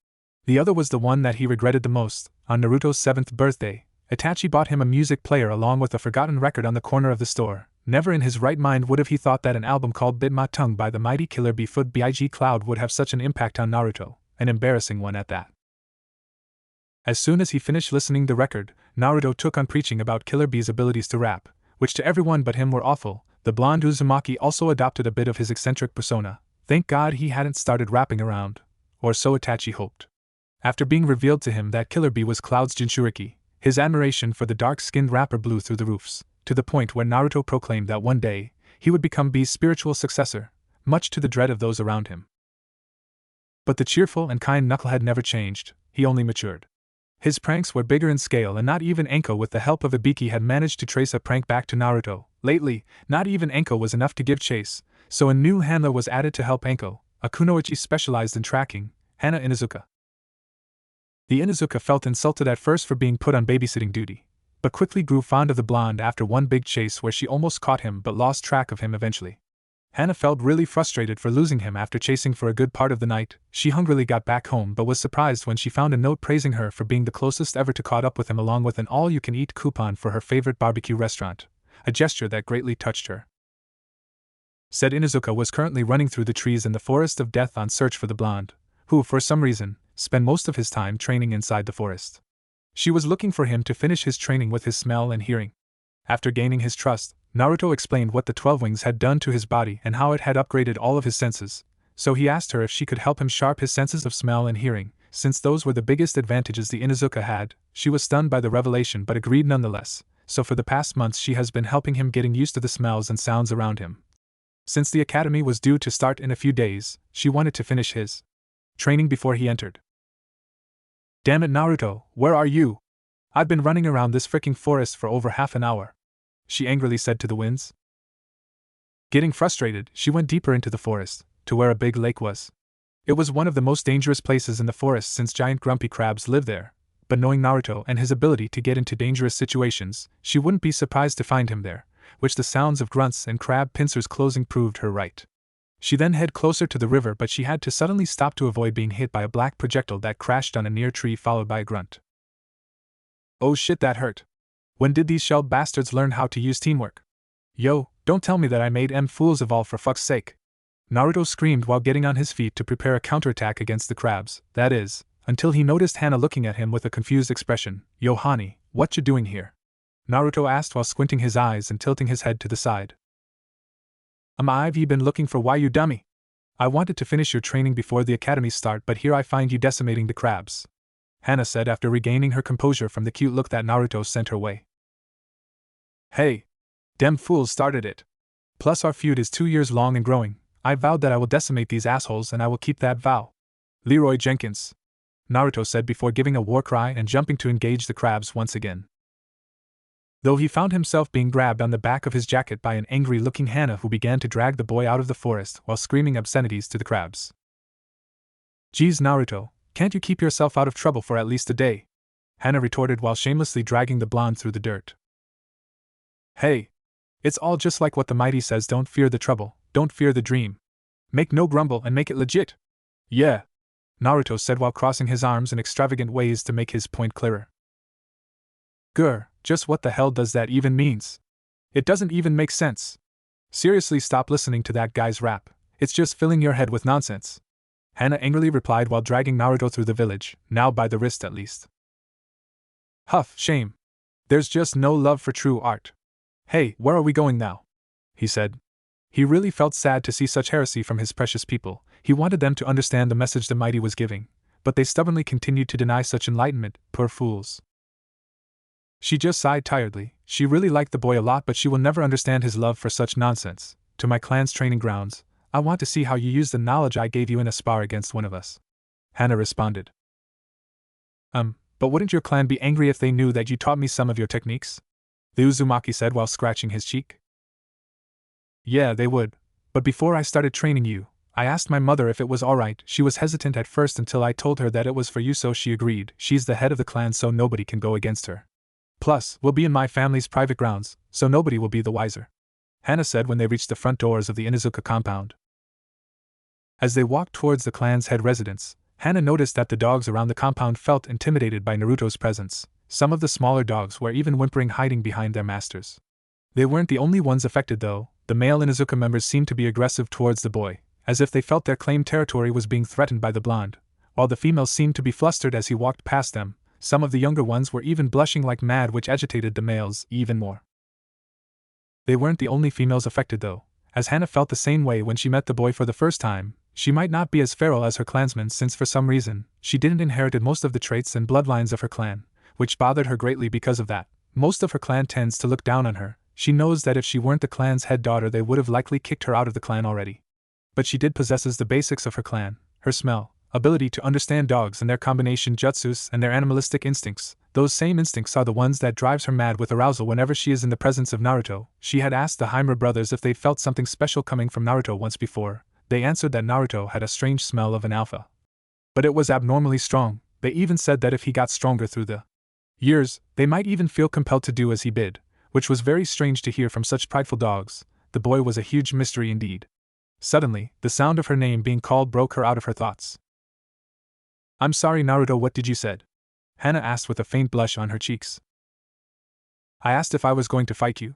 The other was the one that he regretted the most. On Naruto's 7th birthday, Itachi bought him a music player along with a forgotten record on the corner of the store. Never in his right mind would have he thought that an album called Bit My Tongue by the mighty Killer Bee Foot Big Cloud would have such an impact on Naruto, an embarrassing one at that. As soon as he finished listening the record, Naruto took on preaching about Killer Bee's abilities to rap, which to everyone but him were awful. The blonde Uzumaki also adopted a bit of his eccentric persona. Thank God he hadn't started rapping around, or so Itachi hoped. After being revealed to him that Killer Bee was Cloud's Jinchuuriki, his admiration for the dark-skinned rapper blew through the roofs, to the point where Naruto proclaimed that one day, he would become Bee's spiritual successor, much to the dread of those around him. But the cheerful and kind knucklehead never changed, he only matured. His pranks were bigger in scale, and not even Enko with the help of Ibiki had managed to trace a prank back to Naruto. Lately, not even Enko was enough to give chase, so a new handler was added to help Enko, a kunoichi specialized in tracking, Hana Inuzuka. The Inuzuka felt insulted at first for being put on babysitting duty, but quickly grew fond of the blonde after one big chase where she almost caught him but lost track of him eventually. Hana felt really frustrated for losing him after chasing for a good part of the night. She hungrily got back home but was surprised when she found a note praising her for being the closest ever to caught up with him, along with an all-you-can-eat coupon for her favorite barbecue restaurant, a gesture that greatly touched her. Said Inuzuka was currently running through the trees in the forest of death on search for the blonde, who, for some reason, spent most of his time training inside the forest. She was looking for him to finish his training with his smell and hearing. After gaining his trust, Naruto explained what the 12 Wings had done to his body and how it had upgraded all of his senses, so he asked her if she could help him sharp his senses of smell and hearing, since those were the biggest advantages the Inuzuka had. She was stunned by the revelation but agreed nonetheless, so for the past months she has been helping him getting used to the smells and sounds around him. Since the academy was due to start in a few days, she wanted to finish his training before he entered. Damn it, Naruto, where are you? I've been running around this fricking forest for over half an hour, she angrily said to the winds. Getting frustrated, she went deeper into the forest, to where a big lake was. It was one of the most dangerous places in the forest since giant grumpy crabs live there, but knowing Naruto and his ability to get into dangerous situations, she wouldn't be surprised to find him there, which the sounds of grunts and crab pincers closing proved her right. She then headed closer to the river, but she had to suddenly stop to avoid being hit by a black projectile that crashed on a near tree followed by a grunt. Oh shit, that hurt. When did these shelled bastards learn how to use teamwork? Yo, don't tell me that I made fools of all, for fuck's sake. Naruto screamed while getting on his feet to prepare a counterattack against the crabs, that is, until he noticed Hana looking at him with a confused expression. Yo Hani, what you doing here? Naruto asked while squinting his eyes and tilting his head to the side. I've been looking for why, you dummy. I wanted to finish your training before the academy start, but here I find you decimating the crabs, Hana said after regaining her composure from the cute look that Naruto sent her way. Hey! Dem fools started it. Plus our feud is 2 years long and growing. I vowed that I will decimate these assholes and I will keep that vow. Leroy Jenkins, Naruto said before giving a war cry and jumping to engage the crabs once again. Though he found himself being grabbed on the back of his jacket by an angry-looking Hana who began to drag the boy out of the forest while screaming obscenities to the crabs. Geez, Naruto, can't you keep yourself out of trouble for at least a day? Hana retorted while shamelessly dragging the blonde through the dirt. Hey! It's all just like what the mighty says, don't fear the trouble, don't fear the dream. Make no grumble and make it legit. Yeah, Naruto said while crossing his arms in extravagant ways to make his point clearer. Grr, just what the hell does that even means? It doesn't even make sense. Seriously, stop listening to that guy's rap. It's just filling your head with nonsense. Hana angrily replied while dragging Naruto through the village, now by the wrist at least. Huff, shame. There's just no love for true art. Hey, where are we going now? He said. He really felt sad to see such heresy from his precious people. He wanted them to understand the message the mighty was giving, but they stubbornly continued to deny such enlightenment, poor fools. She just sighed tiredly. She really liked the boy a lot, but she will never understand his love for such nonsense. To my clan's training grounds, I want to see how you use the knowledge I gave you in a spar against one of us. Hana responded. But wouldn't your clan be angry if they knew that you taught me some of your techniques? The Uzumaki said while scratching his cheek. Yeah, they would. But before I started training you, I asked my mother if it was alright. She was hesitant at first until I told her that it was for you, so she agreed. She's the head of the clan, so nobody can go against her. Plus, we'll be in my family's private grounds, so nobody will be the wiser. Hana said when they reached the front doors of the Inuzuka compound. As they walked towards the clan's head residence, Hana noticed that the dogs around the compound felt intimidated by Naruto's presence. Some of the smaller dogs were even whimpering, hiding behind their masters. They weren't the only ones affected though. The male Inuzuka members seemed to be aggressive towards the boy, as if they felt their claimed territory was being threatened by the blonde, while the females seemed to be flustered as he walked past them. Some of the younger ones were even blushing like mad, which agitated the males even more. They weren't the only females affected though, as Hana felt the same way when she met the boy for the first time. She might not be as feral as her clansmen since for some reason, she didn't inherit most of the traits and bloodlines of her clan, which bothered her greatly. Because of that, most of her clan tends to look down on her. She knows that if she weren't the clan's head daughter, they would have likely kicked her out of the clan already. But she did possesses the basics of her clan, her smell, ability to understand dogs and their combination jutsus and their animalistic instincts. Those same instincts are the ones that drives her mad with arousal whenever she is in the presence of Naruto. She had asked the Himura brothers if they felt something special coming from Naruto once before. They answered that Naruto had a strange smell of an alpha. But it was abnormally strong. They even said that if he got stronger through the years, they might even feel compelled to do as he bid, which was very strange to hear from such prideful dogs. The boy was a huge mystery indeed. Suddenly, the sound of her name being called broke her out of her thoughts. I'm sorry, Naruto, what did you said? Hana asked with a faint blush on her cheeks. I asked if I was going to fight you,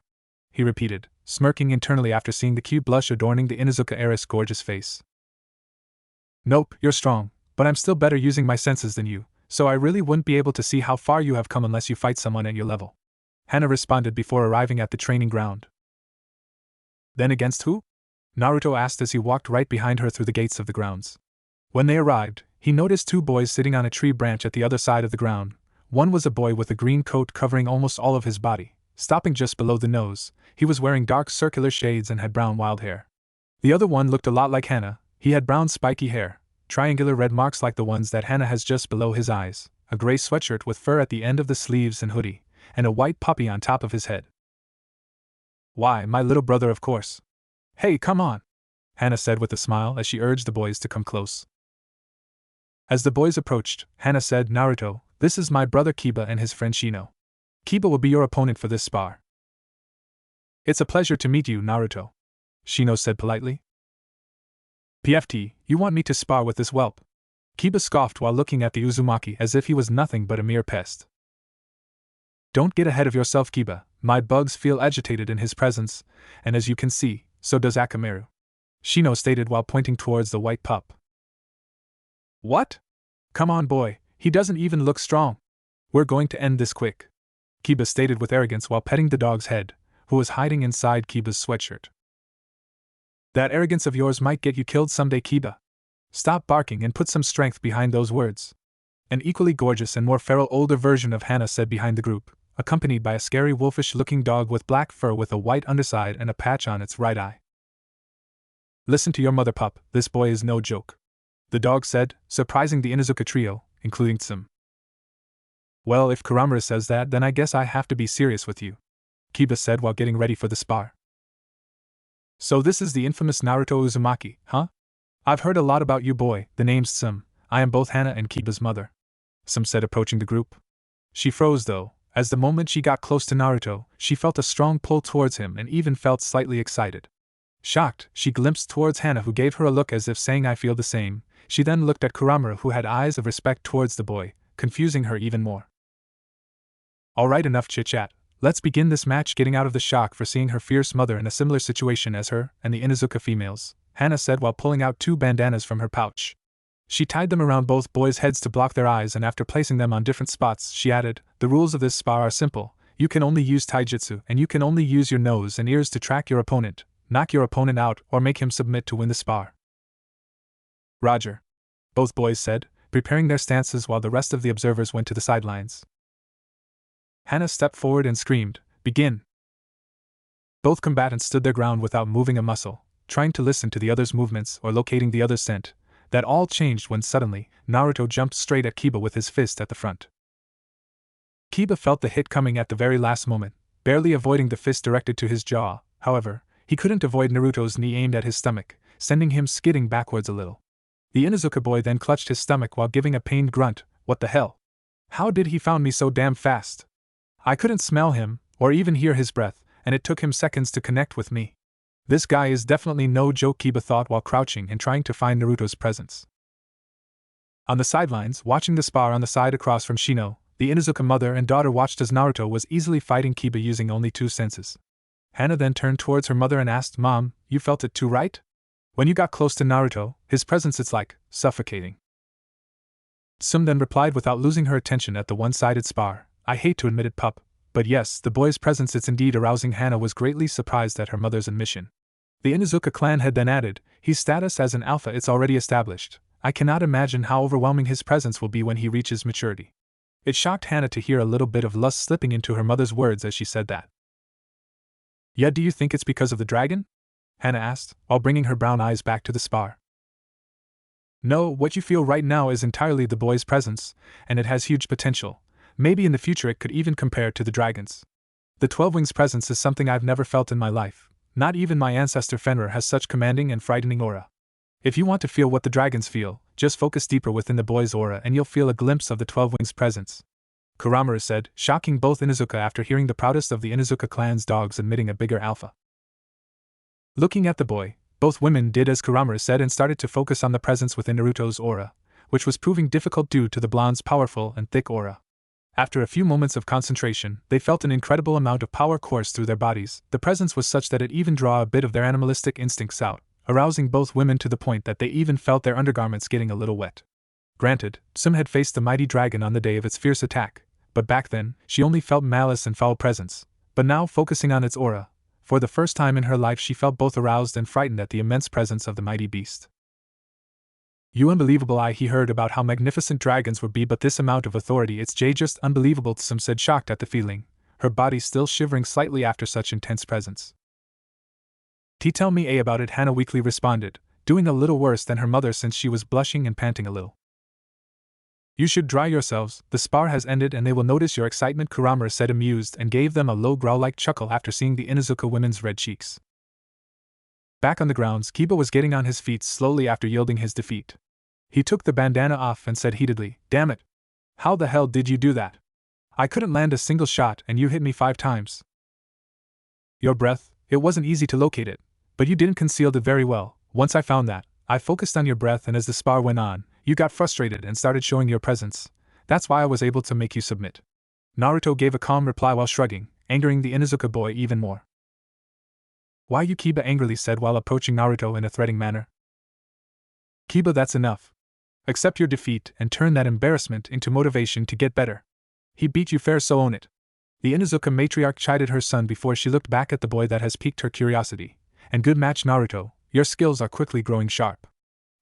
he repeated, smirking internally after seeing the cute blush adorning the Inuzuka heiress' gorgeous face. Nope, you're strong, but I'm still better using my senses than you, so I really wouldn't be able to see how far you have come unless you fight someone at your level. Hana responded before arriving at the training ground. Then against who? Naruto asked as he walked right behind her through the gates of the grounds. When they arrived, he noticed two boys sitting on a tree branch at the other side of the ground. One was a boy with a green coat covering almost all of his body, stopping just below the nose. He was wearing dark circular shades and had brown wild hair. The other one looked a lot like Hana. He had brown spiky hair, triangular red marks like the ones that Hana has just below his eyes, a gray sweatshirt with fur at the end of the sleeves and hoodie, and a white puppy on top of his head. Why, my little brother, of course. Hey, come on, Hana said with a smile as she urged the boys to come close. As the boys approached, Hana said, Naruto, this is my brother Kiba and his friend Shino. Kiba will be your opponent for this spar. It's a pleasure to meet you, Naruto, Shino said politely. PFT, you want me to spar with this whelp? Kiba scoffed while looking at the Uzumaki as if he was nothing but a mere pest. Don't get ahead of yourself, Kiba. My bugs feel agitated in his presence, and as you can see, so does Akamaru, Shino stated while pointing towards the white pup. What? Come on, boy, he doesn't even look strong. We're going to end this quick, Kiba stated with arrogance while petting the dog's head, who was hiding inside Kiba's sweatshirt. That arrogance of yours might get you killed someday, Kiba. Stop barking and put some strength behind those words. An equally gorgeous and more feral older version of Hana said behind the group, accompanied by a scary wolfish-looking dog with black fur with a white underside and a patch on its right eye. Listen to your mother, pup, this boy is no joke, the dog said, surprising the Inuzuka trio, including Tsum. Well, if Kuramura says that, then I guess I have to be serious with you, Kiba said while getting ready for the spar. So this is the infamous Naruto Uzumaki, huh? I've heard a lot about you, boy. The name's Tsum. I am both Hana and Kiba's mother, Tsum said, approaching the group. She froze though, as the moment she got close to Naruto, she felt a strong pull towards him and even felt slightly excited. Shocked, she glimpsed towards Hana, who gave her a look as if saying I feel the same. She then looked at Kuramura, who had eyes of respect towards the boy, confusing her even more. Alright, enough chit-chat, Let's begin this match. Getting out of the shock for seeing her fierce mother in a similar situation as her and the Inuzuka females, Hana said while pulling out 2 bandanas from her pouch. She tied them around both boys' heads to block their eyes, and after placing them on different spots, she added, "The rules of this spar are simple. You can only use taijutsu, and you can only use your nose and ears to track your opponent, knock your opponent out, or make him submit to win the spar." "Roger," both boys said, preparing their stances while the rest of the observers went to the sidelines. Hana stepped forward and screamed, "Begin!" Both combatants stood their ground without moving a muscle, trying to listen to the other's movements or locating the other's scent. That all changed when suddenly, Naruto jumped straight at Kiba with his fist at the front. Kiba felt the hit coming at the very last moment, barely avoiding the fist directed to his jaw. However, he couldn't avoid Naruto's knee aimed at his stomach, sending him skidding backwards a little. The Inuzuka boy then clutched his stomach while giving a pained grunt. "What the hell? How did he found me so damn fast? I couldn't smell him, or even hear his breath, and it took him seconds to connect with me. This guy is definitely no joke," Kiba thought while crouching and trying to find Naruto's presence. On the sidelines, watching the spar on the side across from Shino, the Inuzuka mother and daughter watched as Naruto was easily fighting Kiba using only 2 senses. Hana then turned towards her mother and asked, "Mom, you felt it too, right? When you got close to Naruto, his presence, it's like suffocating." Sum then replied without losing her attention at the one-sided spar, "I hate to admit it, pup, but yes, the boy's presence it's indeed arousing." Hana was greatly surprised at her mother's admission. The Inuzuka clan had then added, "His status as an alpha it's already established. I cannot imagine how overwhelming his presence will be when he reaches maturity." It shocked Hana to hear a little bit of lust slipping into her mother's words as she said that. "Yeah, do you think it's because of the dragon?" Hana asked, while bringing her brown eyes back to the spar. "No, what you feel right now is entirely the boy's presence, and it has huge potential. Maybe in the future it could even compare to the dragon's. The 12 Wings presence is something I've never felt in my life. Not even my ancestor Fenrir has such commanding and frightening aura. If you want to feel what the dragons feel, just focus deeper within the boy's aura and you'll feel a glimpse of the 12 Wings presence," Kuramaru said, shocking both Inuzuka after hearing the proudest of the Inuzuka clan's dogs admitting a bigger alpha. Looking at the boy, both women did as Kuramaru said and started to focus on the presence within Naruto's aura, which was proving difficult due to the blonde's powerful and thick aura. After a few moments of concentration, they felt an incredible amount of power course through their bodies. The presence was such that it even drew a bit of their animalistic instincts out, arousing both women to the point that they even felt their undergarments getting a little wet. Granted, Sum had faced the mighty dragon on the day of its fierce attack, but back then, she only felt malice and foul presence. But now, focusing on its aura, for the first time in her life she felt both aroused and frightened at the immense presence of the mighty beast. "You unbelievable, he heard about how magnificent dragons would be, but this amount of authority, it's just unbelievable," Sum said, shocked at the feeling, her body still shivering slightly after such intense presence. "Tell me about it," Hana weakly responded, doing a little worse than her mother since she was blushing and panting a little. "You should dry yourselves, the spar has ended and they will notice your excitement," Kuramaru said, amused, and gave them a low growl-like chuckle after seeing the Inuzuka women's red cheeks. Back on the grounds, Kiba was getting on his feet slowly after yielding his defeat. He took the bandana off and said heatedly, "Damn it! How the hell did you do that? I couldn't land a single shot and you hit me 5 times. Your breath, it wasn't easy to locate it, but you didn't conceal it very well. Once I found that, I focused on your breath, and as the spar went on, you got frustrated and started showing your presence. That's why I was able to make you submit." Naruto gave a calm reply while shrugging, angering the Inuzuka boy even more. "Why you?" Kiba angrily said while approaching Naruto in a threatening manner. "Kiba, that's enough. Accept your defeat and turn that embarrassment into motivation to get better. He beat you fair, so own it." The Inuzuka matriarch chided her son before she looked back at the boy that has piqued her curiosity. "And good match, Naruto, your skills are quickly growing sharp,"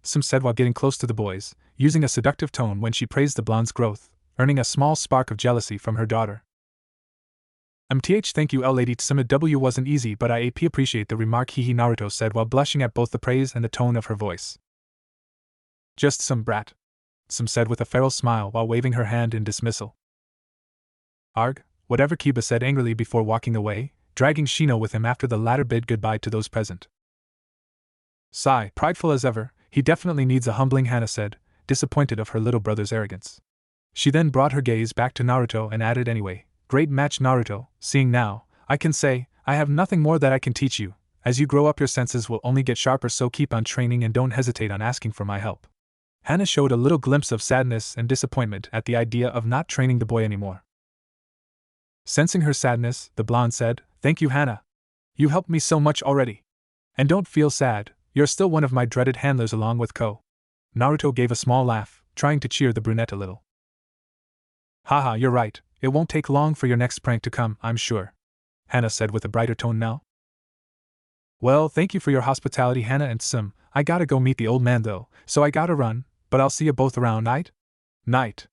Sum said while getting close to the boys, using a seductive tone when she praised the blonde's growth, earning a small spark of jealousy from her daughter. Thank you, Lady Tsuma W wasn't easy, but I appreciate the remark," Naruto said while blushing at both the praise and the tone of her voice. "Just some brat," Sum said with a feral smile while waving her hand in dismissal. "Arg, whatever," Kiba said angrily before walking away, dragging Shino with him after the latter bid goodbye to those present. Sigh, prideful as ever, he definitely needs a humbling, Hana said, disappointed of her little brother's arrogance. She then brought her gaze back to Naruto and added, "Anyway, great match, Naruto. Seeing now, I can say, I have nothing more that I can teach you. As you grow up, your senses will only get sharper, so keep on training and don't hesitate on asking for my help." Hana showed a little glimpse of sadness and disappointment at the idea of not training the boy anymore. Sensing her sadness, the blonde said, "Thank you, Hana. You helped me so much already. And don't feel sad, you're still one of my dreaded handlers along with Ko." Naruto gave a small laugh, trying to cheer the brunette a little. "Haha, you're right, it won't take long for your next prank to come, I'm sure," Hana said with a brighter tone now. "Well, thank you for your hospitality, Hana and Sim. I gotta go meet the old man though, so I gotta run, but I'll see you both around, night?" "Night."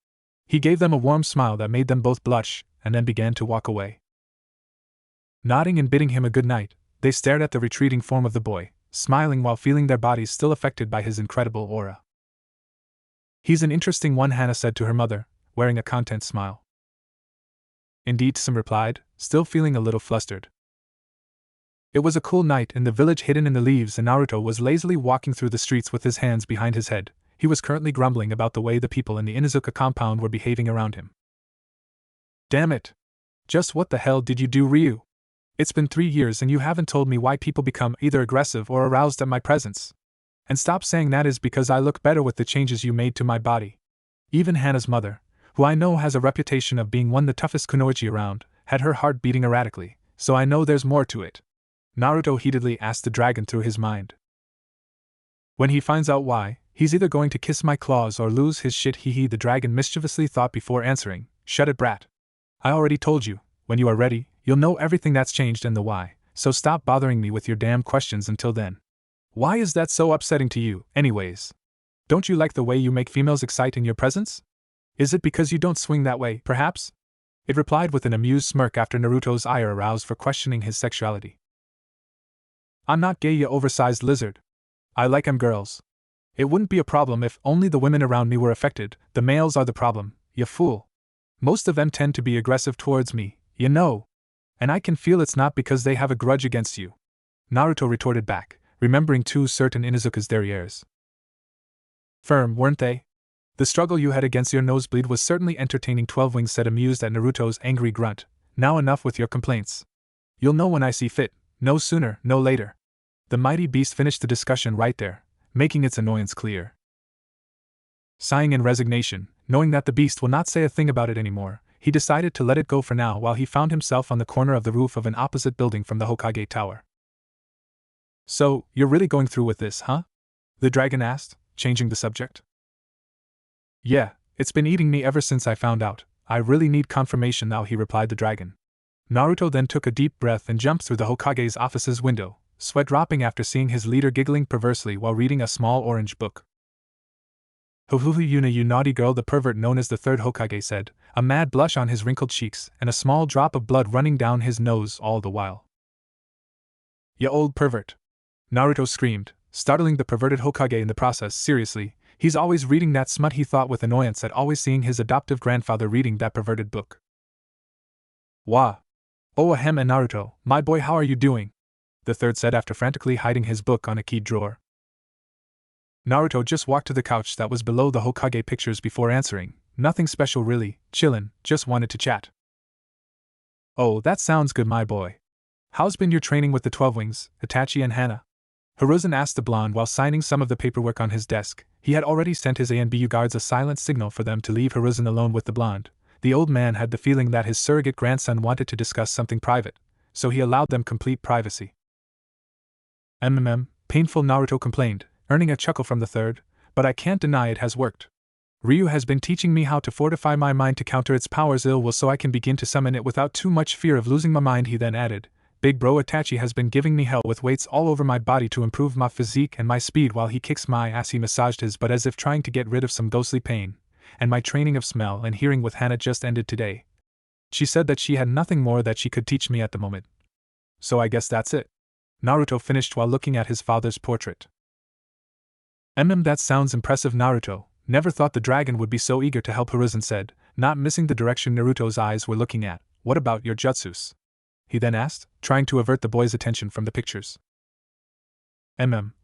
He gave them a warm smile that made them both blush, and then began to walk away. Nodding and bidding him a good night, they stared at the retreating form of the boy, smiling while feeling their bodies still affected by his incredible aura. "He's an interesting one," Hana said to her mother, wearing a content smile. "Indeed," Sim replied, still feeling a little flustered. It was a cool night in the village hidden in the leaves, and Naruto was lazily walking through the streets with his hands behind his head. He was currently grumbling about the way the people in the Inuzuka compound were behaving around him. "Damn it! Just what the hell did you do, Ryu? It's been 3 years and you haven't told me why people become either aggressive or aroused at my presence. And stop saying that is because I look better with the changes you made to my body." Even Hana's mother, who I know has a reputation of being one of the toughest kunoichi around, had her heart beating erratically, so I know there's more to it. Naruto heatedly asked the dragon through his mind. "When he finds out why, he's either going to kiss my claws or lose his shit, hee hee," the dragon mischievously thought before answering. "Shut it, brat. I already told you, when you are ready, you'll know everything that's changed and the why, so stop bothering me with your damn questions until then." "Why is that so upsetting to you, anyways? Don't you like the way you make females excite in your presence? Is it because you don't swing that way, perhaps?" It replied with an amused smirk after Naruto's ire aroused for questioning his sexuality. "I'm not gay, you oversized lizard. I like 'em girls. It wouldn't be a problem if only the women around me were affected, the males are the problem, you fool. Most of them tend to be aggressive towards me, you know. And I can feel it's not because they have a grudge against you," Naruto retorted back, remembering two certain Inuzuka's derrieres. "Firm, weren't they? The struggle you had against your nosebleed was certainly entertaining," 12 Wings said, amused at Naruto's angry grunt. "Now enough with your complaints. You'll know when I see fit, no sooner, no later." The mighty beast finished the discussion right there, making its annoyance clear. Sighing in resignation, knowing that the beast will not say a thing about it anymore, he decided to let it go for now while he found himself on the corner of the roof of an opposite building from the Hokage Tower. "So, you're really going through with this, huh?" the dragon asked, changing the subject. "Yeah, it's been eating me ever since I found out. I really need confirmation now," he replied the dragon. Naruto then took a deep breath and jumped through the Hokage's office's window, sweat dropping after seeing his leader giggling perversely while reading a small orange book. "Huhuhu, Yuna, you naughty girl," the pervert known as the third Hokage said, a mad blush on his wrinkled cheeks and a small drop of blood running down his nose all the while. "Ya old pervert!" Naruto screamed, startling the perverted Hokage in the process. "Seriously, he's always reading that smut," he thought with annoyance at always seeing his adoptive grandfather reading that perverted book. "Wah! Oh ahem, and Naruto, my boy, how are you doing?" the third said after frantically hiding his book on a keyed drawer. Naruto just walked to the couch that was below the Hokage pictures before answering. "Nothing special really, chillin', just wanted to chat." "Oh, that sounds good, my boy. How's been your training with the 12 Wings, Itachi and Hana?" Hiruzen asked the blonde while signing some of the paperwork on his desk. He had already sent his A and BU guards a silent signal for them to leave Hiruzen alone with the blonde. The old man had the feeling that his surrogate grandson wanted to discuss something private, so he allowed them complete privacy. Painful, Naruto complained, earning a chuckle from the third, "but I can't deny it has worked. Ryu has been teaching me how to fortify my mind to counter its power's ill will so I can begin to summon it without too much fear of losing my mind," he then added. "Big bro Itachi has been giving me hell with weights all over my body to improve my physique and my speed while he kicks my ass." He massaged his butt as if trying to get rid of some ghostly pain. "And my training of smell and hearing with Hana just ended today. She said that she had nothing more that she could teach me at the moment. So I guess that's it." Naruto finished while looking at his father's portrait. That sounds impressive, Naruto. Never thought the dragon would be so eager to help," Hiruzen said, not missing the direction Naruto's eyes were looking at. "What about your jutsus?" he then asked, trying to avert the boy's attention from the pictures.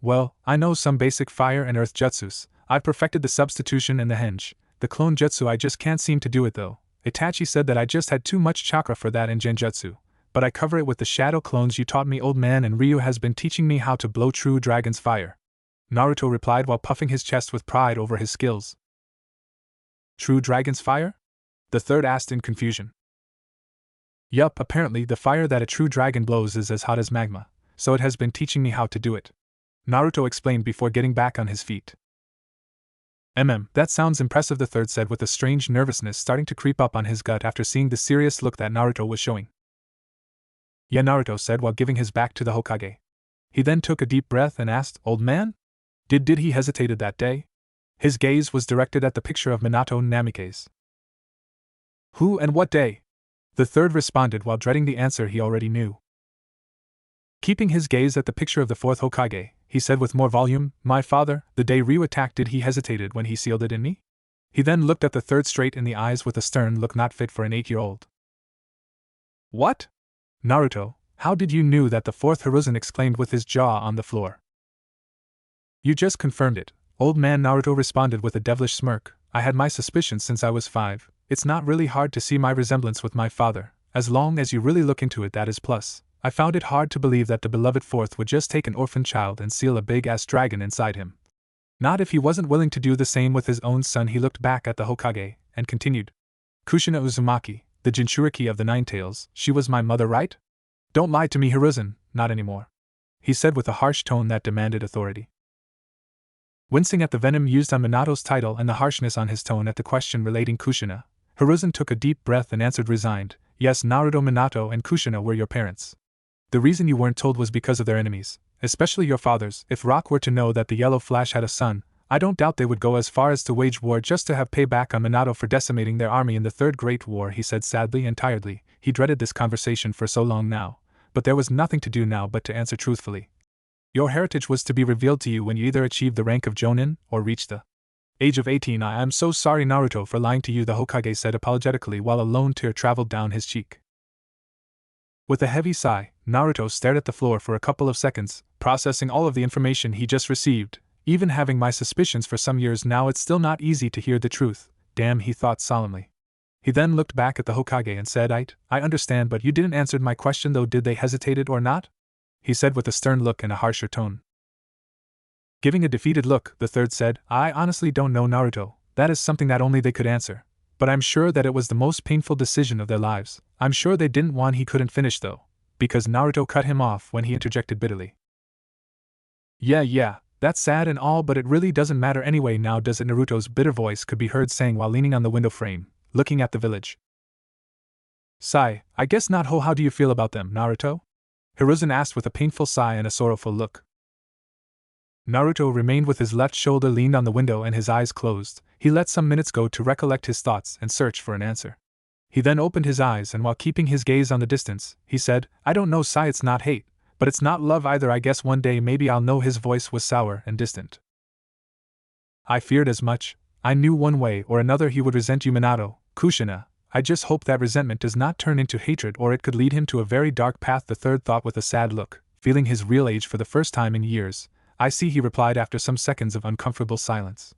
Well, I know some basic fire and earth jutsus. I've perfected the substitution and the henge. The clone jutsu I just can't seem to do it though. Itachi said that I just had too much chakra for that in genjutsu. But I cover it with the shadow clones you taught me, old man, and Ryu has been teaching me how to blow true dragon's fire," Naruto replied while puffing his chest with pride over his skills. "True dragon's fire?" the third asked in confusion. Yup, apparently the fire that a true dragon blows is as hot as magma, so it has been teaching me how to do it. Naruto explained before getting back on his feet. That sounds impressive, the third said with a strange nervousness starting to creep up on his gut after seeing the serious look that Naruto was showing. Yeah, Naruto said while giving his back to the Hokage. He then took a deep breath and asked, Old man? Did he hesitated that day? His gaze was directed at the picture of Minato Namikaze. Who and what day? The third responded while dreading the answer he already knew. Keeping his gaze at the picture of the fourth Hokage, he said with more volume, My father, the day Ryu attacked, did he hesitated when he sealed it in me? He then looked at the third straight in the eyes with a stern look not fit for an 8-year-old. What? Naruto, how did you knew that? The fourth Hiruzen exclaimed with his jaw on the floor. You just confirmed it, old man, Naruto responded with a devilish smirk. I had my suspicions since I was 5. It's not really hard to see my resemblance with my father, as long as you really look into it, that is plus. I found it hard to believe that the beloved fourth would just take an orphan child and seal a big-ass dragon inside him. Not if he wasn't willing to do the same with his own son. He looked back at the Hokage, and continued. Kushina Uzumaki, the Jinchuuriki of the Nine Tails, she was my mother, right? Don't lie to me, Hiruzen, not anymore. He said with a harsh tone that demanded authority. Wincing at the venom used on Minato's title and the harshness on his tone at the question relating Kushina, Hiruzen took a deep breath and answered resigned, Yes, Naruto, Minato and Kushina were your parents. The reason you weren't told was because of their enemies, especially your father's. If Rock were to know that the Yellow Flash had a son, I don't doubt they would go as far as to wage war just to have payback on Minato for decimating their army in the Third Great War, he said sadly and tiredly. He dreaded this conversation for so long now, but there was nothing to do now but to answer truthfully. Your heritage was to be revealed to you when you either achieved the rank of Jonin or reached the age of 18. I am so sorry, Naruto, for lying to you, the Hokage said apologetically while a lone tear traveled down his cheek. With a heavy sigh, Naruto stared at the floor for a couple of seconds, processing all of the information he just received. Even having my suspicions for some years now, it's still not easy to hear the truth. Damn, he thought solemnly. He then looked back at the Hokage and said, I understand, but you didn't answer my question though. Did they hesitated or not? He said with a stern look and a harsher tone. Giving a defeated look, the third said, I honestly don't know, Naruto. That is something that only they could answer. But I'm sure that it was the most painful decision of their lives. I'm sure they didn't want. He couldn't finish though, because Naruto cut him off when he interjected bitterly. Yeah, that's sad and all, but it really doesn't matter anyway now, does it? Naruto's bitter voice could be heard saying while leaning on the window frame, looking at the village. Sigh, I guess not. How do you feel about them, Naruto? Hiruzen asked with a painful sigh and a sorrowful look. Naruto remained with his left shoulder leaned on the window and his eyes closed. He let some minutes go to recollect his thoughts and search for an answer. He then opened his eyes and while keeping his gaze on the distance, he said, I don't know, Sai, it's not hate, but it's not love either. I guess one day maybe I'll know. His voice was sour and distant. I feared as much. I knew one way or another he would resent you, Minato, Kushina. I just hope that resentment does not turn into hatred or it could lead him to a very dark path, the third thought with a sad look, feeling his real age for the first time in years. I see, he replied after some seconds of uncomfortable silence.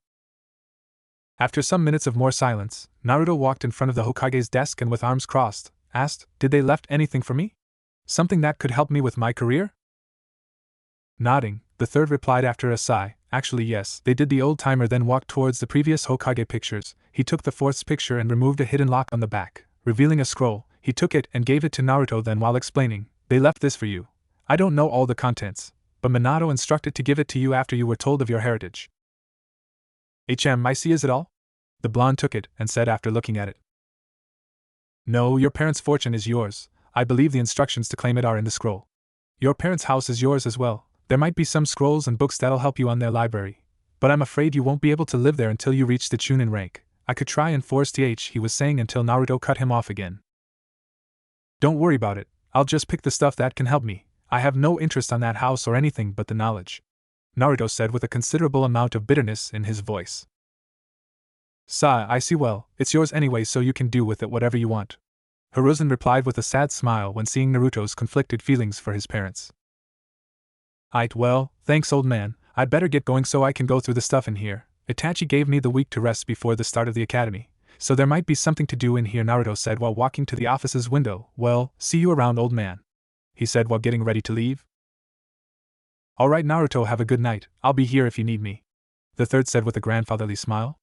After some minutes of more silence, Naruto walked in front of the Hokage's desk and with arms crossed, asked, Did they left anything for me? Something that could help me with my career? Nodding, the third replied after a sigh, Actually yes, they did. The old-timer then walked towards the previous Hokage pictures. He took the fourth's picture and removed a hidden lock on the back, revealing a scroll. He took it and gave it to Naruto, then while explaining, They left this for you. I don't know all the contents, but Minato instructed to give it to you after you were told of your heritage. I see, is it all? The blonde took it and said after looking at it. No, your parents' fortune is yours. I believe the instructions to claim it are in the scroll. Your parents' house is yours as well. There might be some scrolls and books that'll help you on their library, but I'm afraid you won't be able to live there until you reach the Chunin rank. I could try and force he was saying until Naruto cut him off again. Don't worry about it, I'll just pick the stuff that can help me. I have no interest on that house or anything but the knowledge, Naruto said with a considerable amount of bitterness in his voice. I see. Well, it's yours anyway, so you can do with it whatever you want, Hiruzen replied with a sad smile when seeing Naruto's conflicted feelings for his parents. Well, thanks old man, I'd better get going so I can go through the stuff in here. Itachi gave me the week to rest before the start of the academy, so there might be something to do in here, Naruto said while walking to the office's window. Well, see you around, old man, he said while getting ready to leave. Alright Naruto, have a good night, I'll be here if you need me, the third said with a grandfatherly smile.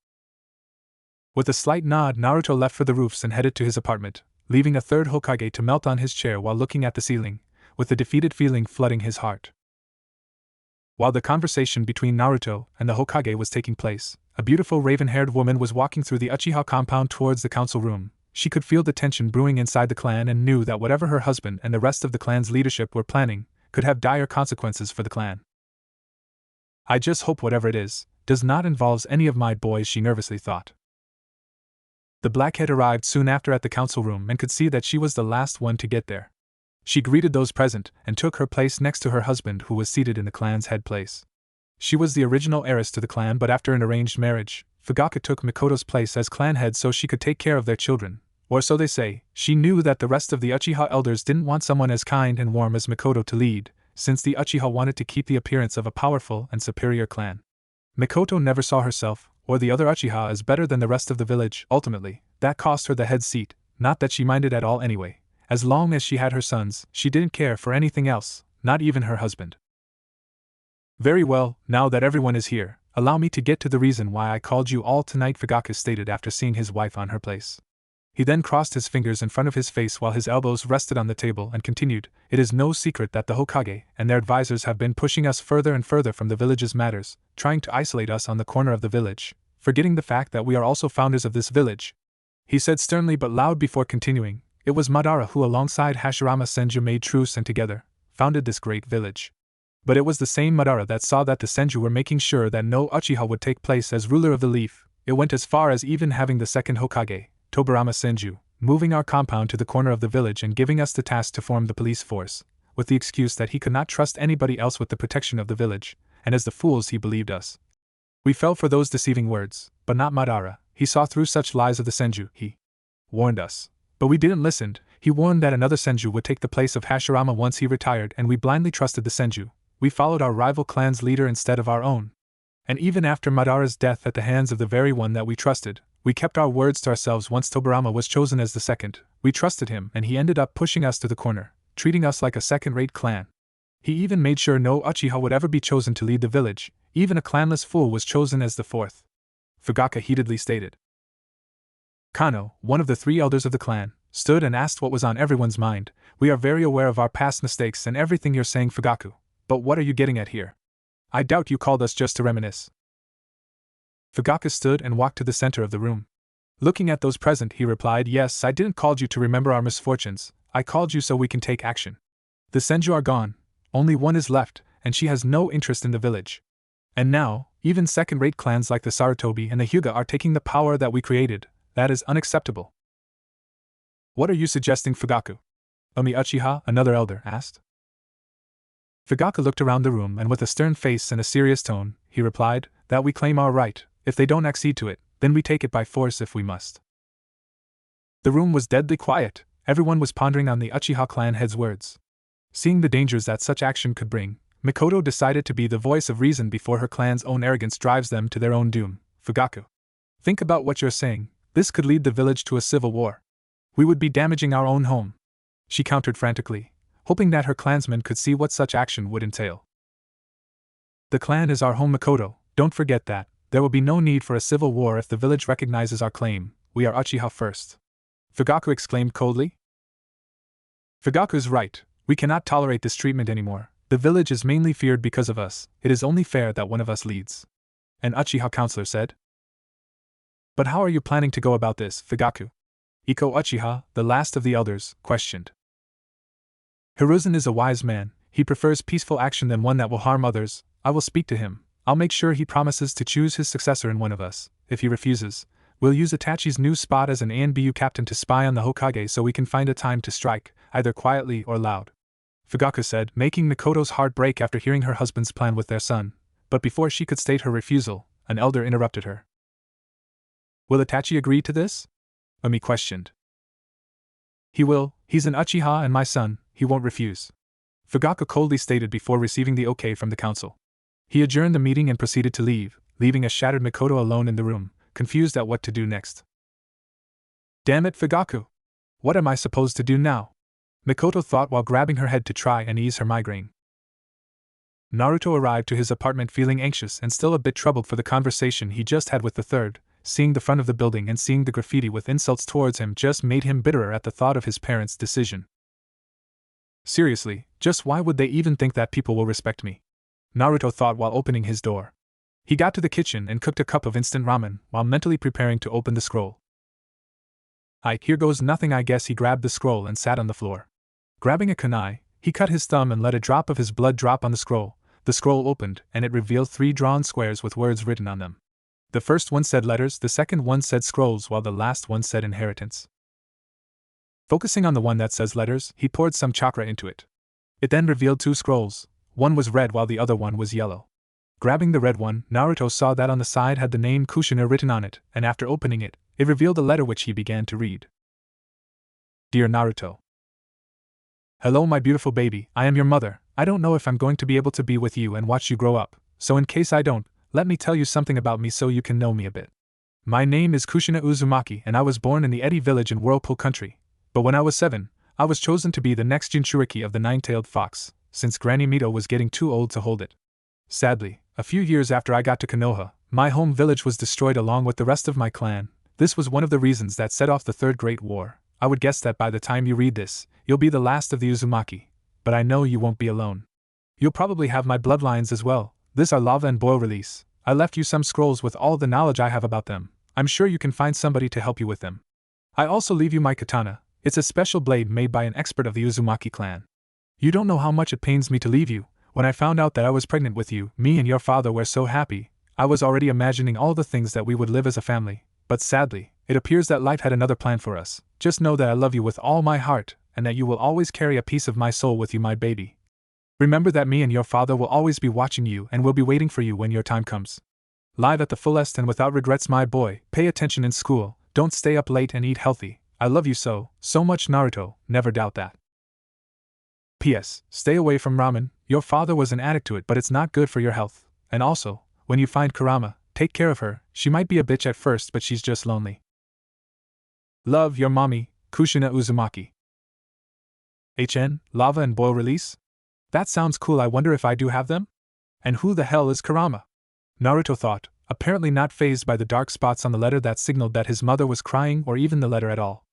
With a slight nod, Naruto left for the roofs and headed to his apartment. leaving a third Hokage to melt on his chair while looking at the ceiling, with the defeated feeling flooding his heart. While the conversation between Naruto and the Hokage was taking place, a beautiful raven-haired woman was walking through the Uchiha compound towards the council room. She could feel the tension brewing inside the clan and knew that whatever her husband and the rest of the clan's leadership were planning could have dire consequences for the clan. I just hope whatever it is does not involve any of my boys, she nervously thought. The blackhead arrived soon after at the council room and could see that she was the last one to get there. She greeted those present and took her place next to her husband, who was seated in the clan's head place. She was the original heiress to the clan, but after an arranged marriage, Fugaku took Mikoto's place as clan head so she could take care of their children, or so they say. She knew that the rest of the Uchiha elders didn't want someone as kind and warm as Mikoto to lead, since the Uchiha wanted to keep the appearance of a powerful and superior clan. Mikoto never saw herself, or the other Uchiha, as better than the rest of the village. Ultimately, that cost her the head seat, not that she minded at all anyway. As long as she had her sons, she didn't care for anything else, not even her husband. Very well, now that everyone is here, allow me to get to the reason why I called you all tonight, Fugaku stated after seeing his wife on her place. He then crossed his fingers in front of his face while his elbows rested on the table and continued, "It is no secret that the Hokage and their advisors have been pushing us further and further from the village's matters, trying to isolate us on the corner of the village, forgetting the fact that we are also founders of this village," he said sternly but loud before continuing. It was Madara who alongside Hashirama Senju made truce and together founded this great village. But it was the same Madara that saw that the Senju were making sure that no Uchiha would take place as ruler of the Leaf. It went as far as even having the second Hokage, Tobirama Senju, moving our compound to the corner of the village and giving us the task to form the police force, with the excuse that he could not trust anybody else with the protection of the village, and as the fools he believed us. We fell for those deceiving words, but not Madara. He saw through such lies of the Senju. He warned us. But we didn't listen. He warned that another Senju would take the place of Hashirama once he retired, and we blindly trusted the Senju. We followed our rival clan's leader instead of our own. And even after Madara's death at the hands of the very one that we trusted, we kept our words to ourselves. Once Tobirama was chosen as the second, we trusted him, and he ended up pushing us to the corner, treating us like a second-rate clan. He even made sure no Uchiha would ever be chosen to lead the village. Even a clanless fool was chosen as the fourth, Fugaku heatedly stated. Kano, one of the three elders of the clan, stood and asked what was on everyone's mind. "We are very aware of our past mistakes and everything you're saying, Fugaku, but what are you getting at here? I doubt you called us just to reminisce." Fugaku stood and walked to the center of the room. Looking at those present, he replied, "Yes, I didn't call you to remember our misfortunes, I called you so we can take action. The Senju are gone, only one is left, and she has no interest in the village. And now, even second-rate clans like the Sarutobi and the Hyuga are taking the power that we created. That is unacceptable." "What are you suggesting, Fugaku?" Omi Uchiha, another elder, asked. Fugaku looked around the room and with a stern face and a serious tone, he replied, "That we claim our right. If they don't accede to it, then we take it by force if we must." The room was deadly quiet. Everyone was pondering on the Uchiha clan head's words. Seeing the dangers that such action could bring, Mikoto decided to be the voice of reason before her clan's own arrogance drives them to their own doom. "Fugaku, think about what you're saying. This could lead the village to a civil war. We would be damaging our own home," she countered frantically, hoping that her clansmen could see what such action would entail. "The clan is our home, Mikoto. Don't forget that. There will be no need for a civil war if the village recognizes our claim. We are Uchiha first," Fugaku exclaimed coldly. "Fugaku's right. We cannot tolerate this treatment anymore. The village is mainly feared because of us. It is only fair that one of us leads," an Uchiha counselor said. "But how are you planning to go about this, Fugaku?" Iko Uchiha, the last of the elders, questioned. "Hiruzen is a wise man. He prefers peaceful action than one that will harm others. I will speak to him. I'll make sure he promises to choose his successor in one of us. If he refuses, we'll use Itachi's new spot as an ANBU captain to spy on the Hokage so we can find a time to strike, either quietly or loud," Fugaku said, making Mikoto's heart break after hearing her husband's plan with their son. But before she could state her refusal, an elder interrupted her. "Will Itachi agree to this?" Omi questioned. "He will. He's an Uchiha and my son. He won't refuse," Fugaku coldly stated before receiving the okay from the council. He adjourned the meeting and proceeded to leave, leaving a shattered Mikoto alone in the room, confused at what to do next. "Damn it, Fugaku! What am I supposed to do now?" Mikoto thought while grabbing her head to try and ease her migraine. Naruto arrived to his apartment feeling anxious and still a bit troubled for the conversation he just had with the third, seeing the front of the building and seeing the graffiti with insults towards him just made him bitterer at the thought of his parents' decision. Seriously, just why would they even think that people will respect me? Naruto thought while opening his door. He got to the kitchen and cooked a cup of instant ramen while mentally preparing to open the scroll. Here goes nothing. I guess. He grabbed the scroll and sat on the floor. Grabbing a kunai, he cut his thumb and let a drop of his blood drop on the scroll. The scroll opened and it revealed 3 drawn squares with words written on them. The first one said letters, the second one said scrolls, while the last one said inheritance. Focusing on the one that says letters, he poured some chakra into it. It then revealed 2 scrolls. One was red while the other one was yellow. Grabbing the red one, Naruto saw that on the side had the name Kushina written on it, and after opening it, it revealed a letter which he began to read. Dear Naruto. Hello my beautiful baby, I am your mother. I don't know if I'm going to be able to be with you and watch you grow up, so in case I don't, let me tell you something about me so you can know me a bit. My name is Kushina Uzumaki and I was born in the Edi village in Whirlpool country, but when I was 7, I was chosen to be the next Jinchuuriki of the 9-tailed fox, since Granny Mito was getting too old to hold it. Sadly, a few years after I got to Konoha, my home village was destroyed along with the rest of my clan. This was one of the reasons that set off the Third Great War. I would guess that by the time you read this, you'll be the last of the Uzumaki. But I know you won't be alone. You'll probably have my bloodlines as well. This are lava and boil release. I left you some scrolls with all the knowledge I have about them. I'm sure you can find somebody to help you with them. I also leave you my katana. It's a special blade made by an expert of the Uzumaki clan. You don't know how much it pains me to leave you. When I found out that I was pregnant with you, me and your father were so happy. I was already imagining all the things that we would live as a family. But sadly, it appears that life had another plan for us. Just know that I love you with all my heart, and that you will always carry a piece of my soul with you, my baby. Remember that me and your father will always be watching you and will be waiting for you when your time comes. Live at the fullest and without regrets, my boy. Pay attention in school, don't stay up late and eat healthy. I love you so much, Naruto, never doubt that. P.S. Stay away from ramen. Your father was an addict to it, but it's not good for your health. And also, when you find Kurama, take care of her. She might be a bitch at first, but she's just lonely. Love, your mommy, Kushina Uzumaki. HN, lava and boil release? That sounds cool. I wonder if I do have them? And who the hell is Kurama? Naruto thought, apparently not fazed by the dark spots on the letter that signaled that his mother was crying or even the letter at all.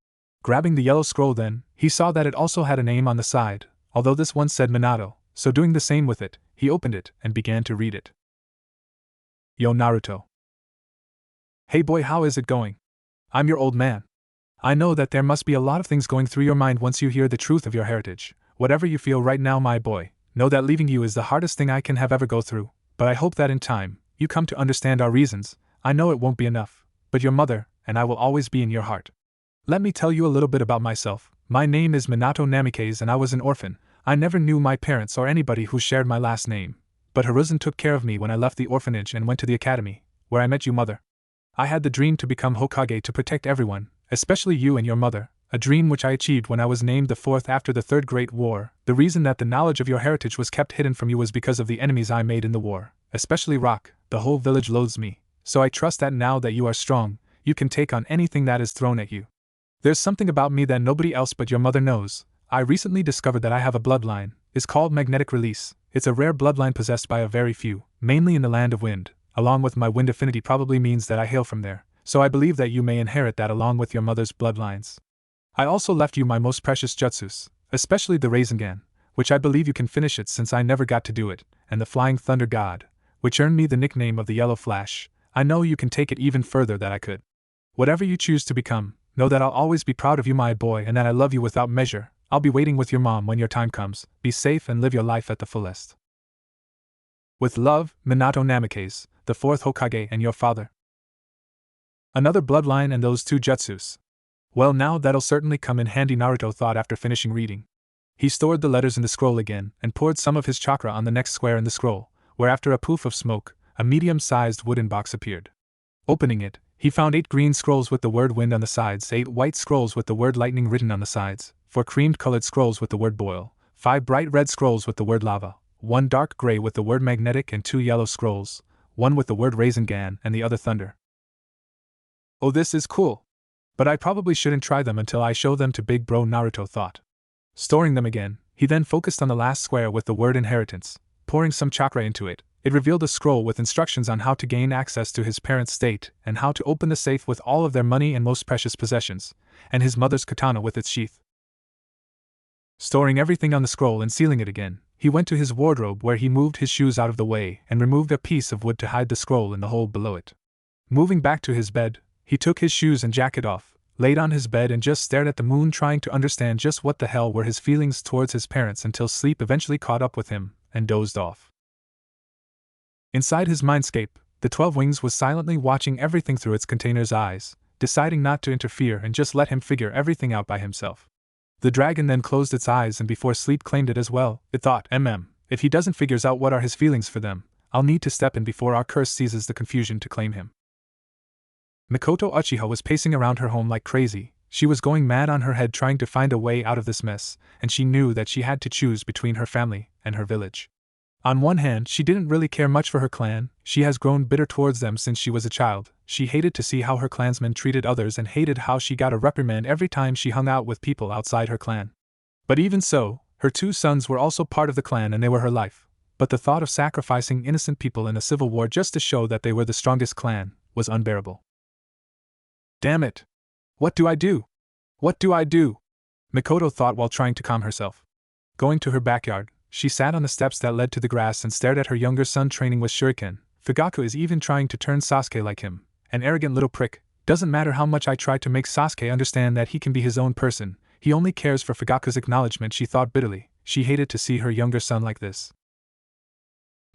Grabbing the yellow scroll then, he saw that it also had a name on the side, although this one said Minato, so doing the same with it, he opened it and began to read it. Yo Naruto. Hey boy, how is it going? I'm your old man. I know that there must be a lot of things going through your mind once you hear the truth of your heritage. Whatever you feel right now, my boy, know that leaving you is the hardest thing I can have ever go through, but I hope that in time, you come to understand our reasons. I know it won't be enough, but your mother and I will always be in your heart. Let me tell you a little bit about myself. My name is Minato Namikaze and I was an orphan. I never knew my parents or anybody who shared my last name, but Hiruzen took care of me when I left the orphanage and went to the academy, where I met you, mother. I had the dream to become Hokage to protect everyone, especially you and your mother, a dream which I achieved when I was named the 4th after the Third Great War. The reason that the knowledge of your heritage was kept hidden from you was because of the enemies I made in the war, especially Rock. The whole village loathes me, so I trust that now that you are strong, you can take on anything that is thrown at you. There's something about me that nobody else but your mother knows. I recently discovered that I have a bloodline. It's called magnetic release. It's a rare bloodline possessed by a very few, mainly in the land of wind. Along with my wind affinity probably means that I hail from there, so I believe that you may inherit that along with your mother's bloodlines. I also left you my most precious jutsus, especially the Rasengan, which I believe you can finish it since I never got to do it, and the Flying Thunder God, which earned me the nickname of the Yellow Flash. I know you can take it even further than I could. Whatever you choose to become, know that I'll always be proud of you, my boy, and that I love you without measure. I'll be waiting with your mom when your time comes. Be safe and live your life at the fullest. With love, Minato Namikaze, the 4th Hokage and your father. Another bloodline and those 2 jutsus. Well, now that'll certainly come in handy, Naruto thought after finishing reading. He stored the letters in the scroll again and poured some of his chakra on the next square in the scroll, where after a poof of smoke, a medium-sized wooden box appeared. Opening it, he found 8 green scrolls with the word wind on the sides, 8 white scrolls with the word lightning written on the sides, 4 cream-colored scrolls with the word boil, 5 bright red scrolls with the word lava, 1 dark gray with the word magnetic and 2 yellow scrolls, 1 with the word Rasengan and the other thunder. Oh, this is cool. But I probably shouldn't try them until I show them to Big Bro, Naruto thought. Storing them again, he then focused on the last square with the word inheritance, pouring some chakra into it, It revealed a scroll with instructions on how to gain access to his parents' estate and how to open the safe with all of their money and most precious possessions, and his mother's katana with its sheath. Storing everything on the scroll and sealing it again, he went to his wardrobe where he moved his shoes out of the way and removed a piece of wood to hide the scroll in the hole below it. Moving back to his bed, he took his shoes and jacket off, laid on his bed and just stared at the moon, trying to understand just what the hell were his feelings towards his parents, until sleep eventually caught up with him and dozed off. Inside his mindscape, the 12 Wings was silently watching everything through its container's eyes, deciding not to interfere and just let him figure everything out by himself. The dragon then closed its eyes and before sleep claimed it as well. It thought, if he doesn't figures out what are his feelings for them, I'll need to step in before our curse seizes the confusion to claim him. Mikoto Uchiha was pacing around her home like crazy. She was going mad on her head trying to find a way out of this mess, and she knew that she had to choose between her family and her village. On one hand, she didn't really care much for her clan. She has grown bitter towards them since she was a child. She hated to see how her clansmen treated others and hated how she got a reprimand every time she hung out with people outside her clan. But even so, her 2 sons were also part of the clan and they were her life. But the thought of sacrificing innocent people in a civil war just to show that they were the strongest clan was unbearable. Damn it! What do I do? What do I do? Mikoto thought while trying to calm herself. Going to her backyard, she sat on the steps that led to the grass and stared at her younger son training with shuriken. Fugaku is even trying to turn Sasuke like him. An arrogant little prick. Doesn't matter how much I try to make Sasuke understand that he can be his own person, he only cares for Fugaku's acknowledgement, she thought bitterly. She hated to see her younger son like this.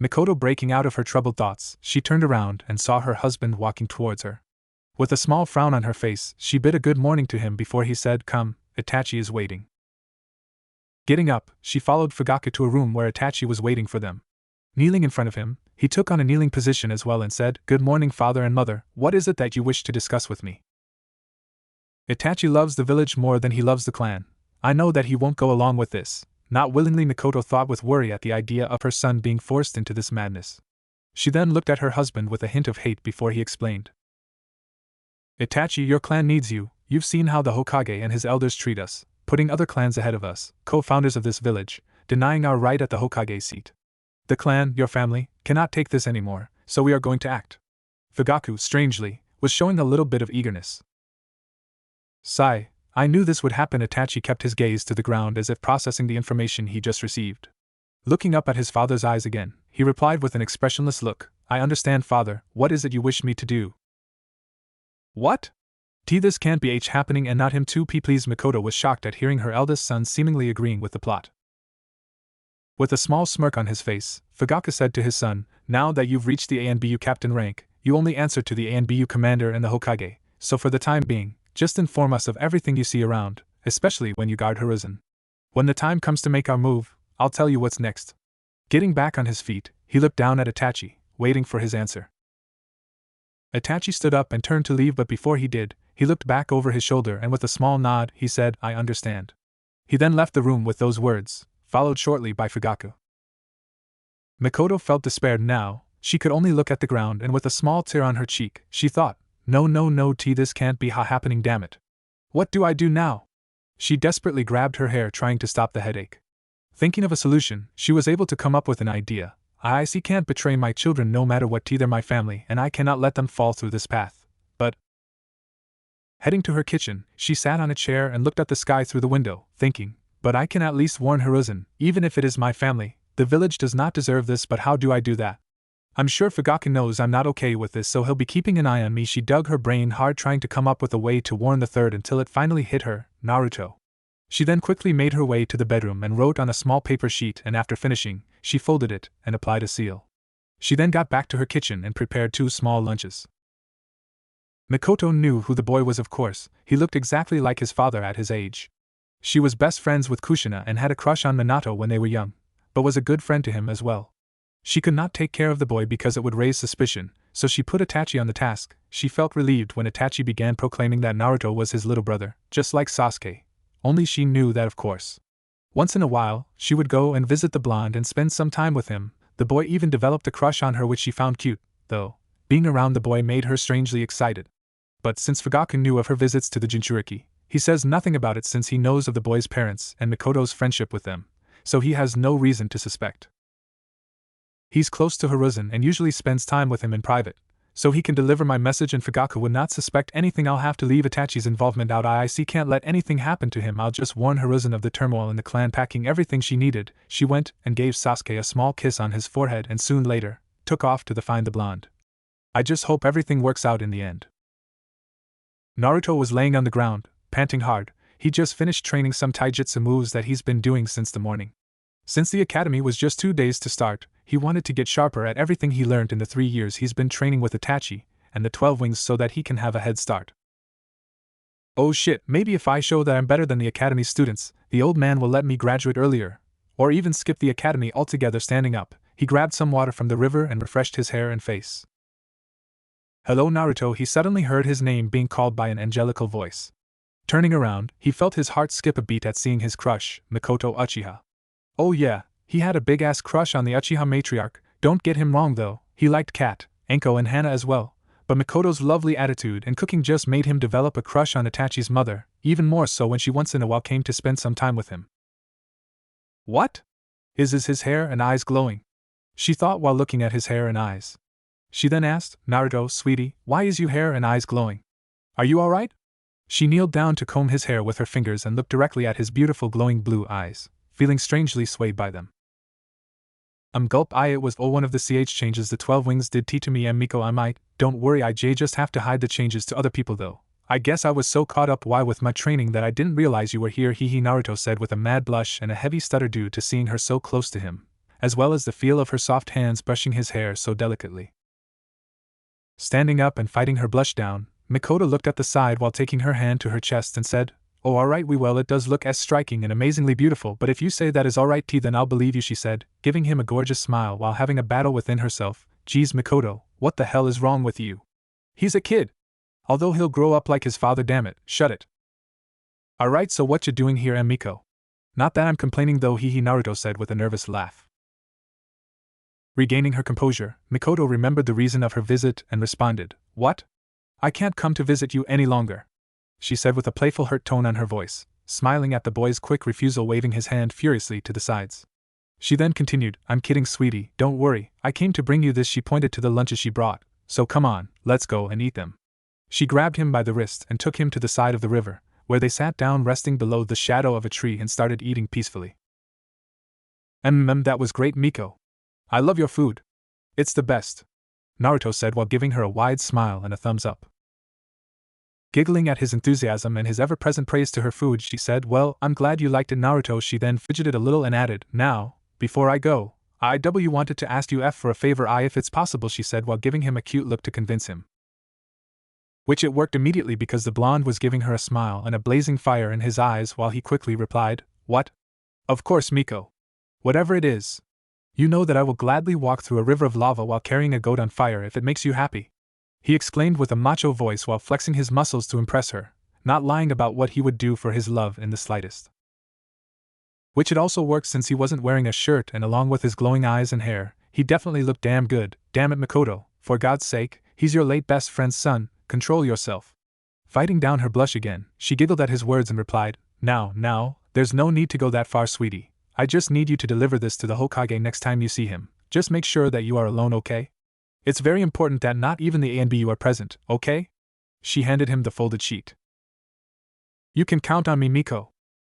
Mikoto breaking out of her troubled thoughts, she turned around and saw her husband walking towards her. With a small frown on her face, she bid a good morning to him before he said, "Come, Itachi is waiting." Getting up, she followed Fugaku to a room where Itachi was waiting for them. Kneeling in front of him, he took on a kneeling position as well and said, "Good morning, father and mother. What is it that you wish to discuss with me?" Itachi loves the village more than he loves the clan. I know that he won't go along with this. Not willingly, Mikoto thought with worry at the idea of her son being forced into this madness. She then looked at her husband with a hint of hate before he explained. "Itachi, your clan needs you. You've seen how the Hokage and his elders treat us, putting other clans ahead of us, co-founders of this village, denying our right at the Hokage seat. The clan, your family, cannot take this anymore, so we are going to act." Fugaku, strangely, was showing a little bit of eagerness. Sigh, I knew this would happen. Itachi kept his gaze to the ground as if processing the information he just received. Looking up at his father's eyes again, he replied with an expressionless look, "I understand, father. What is it you wish me to do?" "What? This can't be happening and not him too, please." Mikoto was shocked at hearing her eldest son seemingly agreeing with the plot. With a small smirk on his face, Fugaku said to his son, "Now that you've reached the ANBU captain rank, you only answer to the ANBU commander and the Hokage, so for the time being, just inform us of everything you see around, especially when you guard Hiruzen. When the time comes to make our move, I'll tell you what's next." Getting back on his feet, he looked down at Itachi, waiting for his answer. Itachi stood up and turned to leave, but before he did, he looked back over his shoulder and with a small nod, he said, "I understand." He then left the room with those words, followed shortly by Fugaku. Mikoto felt despaired now. She could only look at the ground, and with a small tear on her cheek, she thought, No, this can't be happening, damn it. What do I do now? She desperately grabbed her hair trying to stop the headache. Thinking of a solution, she was able to come up with an idea. I can't betray my children no matter what, they're my family and I cannot let them fall through this path. But heading to her kitchen, she sat on a chair and looked at the sky through the window, thinking, but I can at least warn Hiruzen, even if it is my family. The village does not deserve this, but how do I do that? I'm sure Fugaku knows I'm not okay with this, so he'll be keeping an eye on me. She dug her brain hard trying to come up with a way to warn the third until it finally hit her, Naruto. She then quickly made her way to the bedroom and wrote on a small paper sheet, and after finishing, she folded it and applied a seal. She then got back to her kitchen and prepared 2 small lunches. Mikoto knew who the boy was, of course. He looked exactly like his father at his age. She was best friends with Kushina and had a crush on Minato when they were young, but was a good friend to him as well. She could not take care of the boy because it would raise suspicion, so she put Itachi on the task. She felt relieved when Itachi began proclaiming that Naruto was his little brother, just like Sasuke. Only she knew that, of course, once in a while, she would go and visit the blonde and spend some time with him. The boy even developed a crush on her, which she found cute, though being around the boy made her strangely excited. But since Fugaku knew of her visits to the Jinchuuriki, he says nothing about it since he knows of the boy's parents and Mikoto's friendship with them, so he has no reason to suspect. He's close to Hiruzen and usually spends time with him in private, so he can deliver my message and Fugaku would not suspect anything. I'll have to leave Itachi's involvement out. IIC can't let anything happen to him. I'll just warn Hiruzen of the turmoil in the clan. Packing everything she needed, she went and gave Sasuke a small kiss on his forehead and soon later, took off to find the blonde. I just hope everything works out in the end. Naruto was laying on the ground, panting hard. He just finished training some taijutsu moves that he's been doing since the morning. Since the academy was just 2 days to start, he wanted to get sharper at everything he learned in the 3 years he's been training with Itachi and the 12 wings so that he can have a head start. Oh shit, maybe if I show that I'm better than the academy students, the old man will let me graduate earlier, or even skip the academy altogether. Standing up, he grabbed some water from the river and refreshed his hair and face. Hello Naruto, he suddenly heard his name being called by an angelical voice. Turning around, he felt his heart skip a beat at seeing his crush, Mikoto Uchiha. Oh yeah, he had a big-ass crush on the Uchiha matriarch. Don't get him wrong though, he liked Kat, Anko and Hana as well, but Mikoto's lovely attitude and cooking just made him develop a crush on Itachi's mother, even more so when she once in a while came to spend some time with him. What? Is his hair and eyes glowing? She thought while looking at his hair and eyes. She then asked, Naruto, sweetie, why is your hair and eyes glowing? Are you alright? She kneeled down to comb his hair with her fingers and looked directly at his beautiful glowing blue eyes, feeling strangely swayed by them. Gulp. It was one of the CH changes the 12 wings did to me and Miko. I might, don't worry, I just have to hide the changes to other people though. I guess I was so caught up with my training that I didn't realize you were here. He Naruto said with a mad blush and a heavy stutter due to seeing her so close to him, as well as the feel of her soft hands brushing his hair so delicately. Standing up and fighting her blush down, Mikoto looked at the side while taking her hand to her chest and said, Oh alright, well it does look as striking and amazingly beautiful, but if you say that is alright then I'll believe you, she said, giving him a gorgeous smile while having a battle within herself. Geez Mikoto, what the hell is wrong with you? He's a kid. Although he'll grow up like his father, damn it, shut it. Alright, so what you doing here, Miko? Not that I'm complaining though, Naruto said with a nervous laugh. Regaining her composure, Mikoto remembered the reason of her visit and responded, What? I can't come to visit you any longer, she said with a playful hurt tone on her voice, smiling at the boy's quick refusal, waving his hand furiously to the sides. She then continued, I'm kidding sweetie, don't worry, I came to bring you this. She pointed to the lunches she brought, so come on, let's go and eat them. She grabbed him by the wrist and took him to the side of the river, where they sat down resting below the shadow of a tree and started eating peacefully. That was great, Miko. I love your food. It's the best, Naruto said while giving her a wide smile and a thumbs up. Giggling at his enthusiasm and his ever-present praise to her food, she said, Well, I'm glad you liked it, Naruto. She then fidgeted a little and added, Now, before I go, I wanted to ask you for a favor, if it's possible, she said while giving him a cute look to convince him. Which it worked immediately because the blonde was giving her a smile and a blazing fire in his eyes while he quickly replied, What? Of course, Miko. Whatever it is. You know that I will gladly walk through a river of lava while carrying a goat on fire if it makes you happy, he exclaimed with a macho voice while flexing his muscles to impress her, not lying about what he would do for his love in the slightest. Which it also worked since he wasn't wearing a shirt, and along with his glowing eyes and hair, he definitely looked damn good. Damn it, Mikoto, for God's sake, he's your late best friend's son, control yourself. Fighting down her blush again, she giggled at his words and replied, Now, there's no need to go that far, sweetie. I just need you to deliver this to the Hokage next time you see him. Just make sure that you are alone, okay? It's very important that not even the A and B you are present, okay? She handed him the folded sheet. You can count on me, Miko.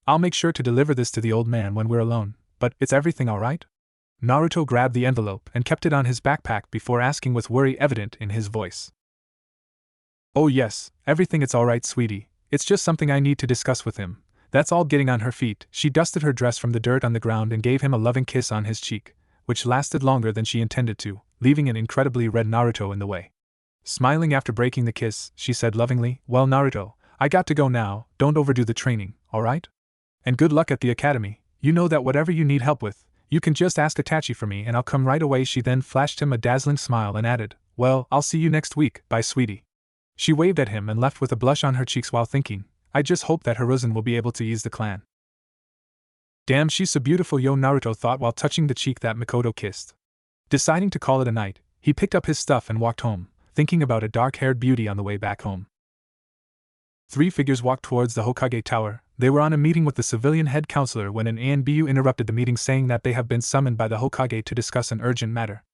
I'll make sure to deliver this to the old man when we're alone, but it's everything alright? Naruto grabbed the envelope and kept it on his backpack before asking with worry evident in his voice. Oh yes, everything it's alright, sweetie. It's just something I need to discuss with him. That's all. Getting on her feet, she dusted her dress from the dirt on the ground and gave him a loving kiss on his cheek, which lasted longer than she intended to, leaving an incredibly red Naruto in the way. Smiling after breaking the kiss, she said lovingly, Well, Naruto, I got to go now, don't overdo the training, alright? And good luck at the academy. You know that whatever you need help with, you can just ask Itachi for me and I'll come right away. She then flashed him a dazzling smile and added, Well, I'll see you next week, bye sweetie. She waved at him and left with a blush on her cheeks while thinking, I just hope that Hiruzen will be able to ease the clan. Damn, she's so beautiful, yo, Naruto thought while touching the cheek that Mikoto kissed. Deciding to call it a night, he picked up his stuff and walked home, thinking about a dark-haired beauty on the way back home. 3 figures walked towards the Hokage Tower, They were on a meeting with the civilian head counselor when an ANBU interrupted the meeting saying that they have been summoned by the Hokage to discuss an urgent matter.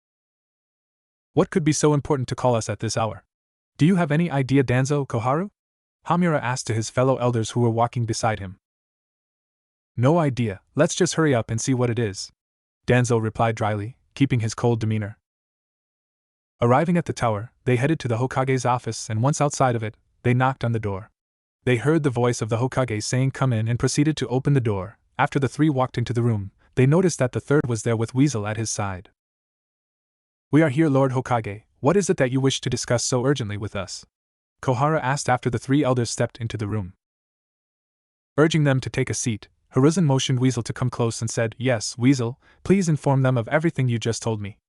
What could be so important to call us at this hour? Do you have any idea, Danzo Koharu? Hamura asked to his fellow elders who were walking beside him. No idea, let's just hurry up and see what it is, Danzo replied dryly, keeping his cold demeanor. Arriving at the tower, they headed to the Hokage's office, and once outside of it, they knocked on the door. They heard the voice of the Hokage saying come in and proceeded to open the door. After the three walked into the room, they noticed that the third was there with Weasel at his side. We are here, Lord Hokage. What is it that you wish to discuss so urgently with us? Kohara asked after the three elders stepped into the room. Urging them to take a seat, Hiruzen motioned Weasel to come close and said, Yes, Weasel, please inform them of everything you just told me.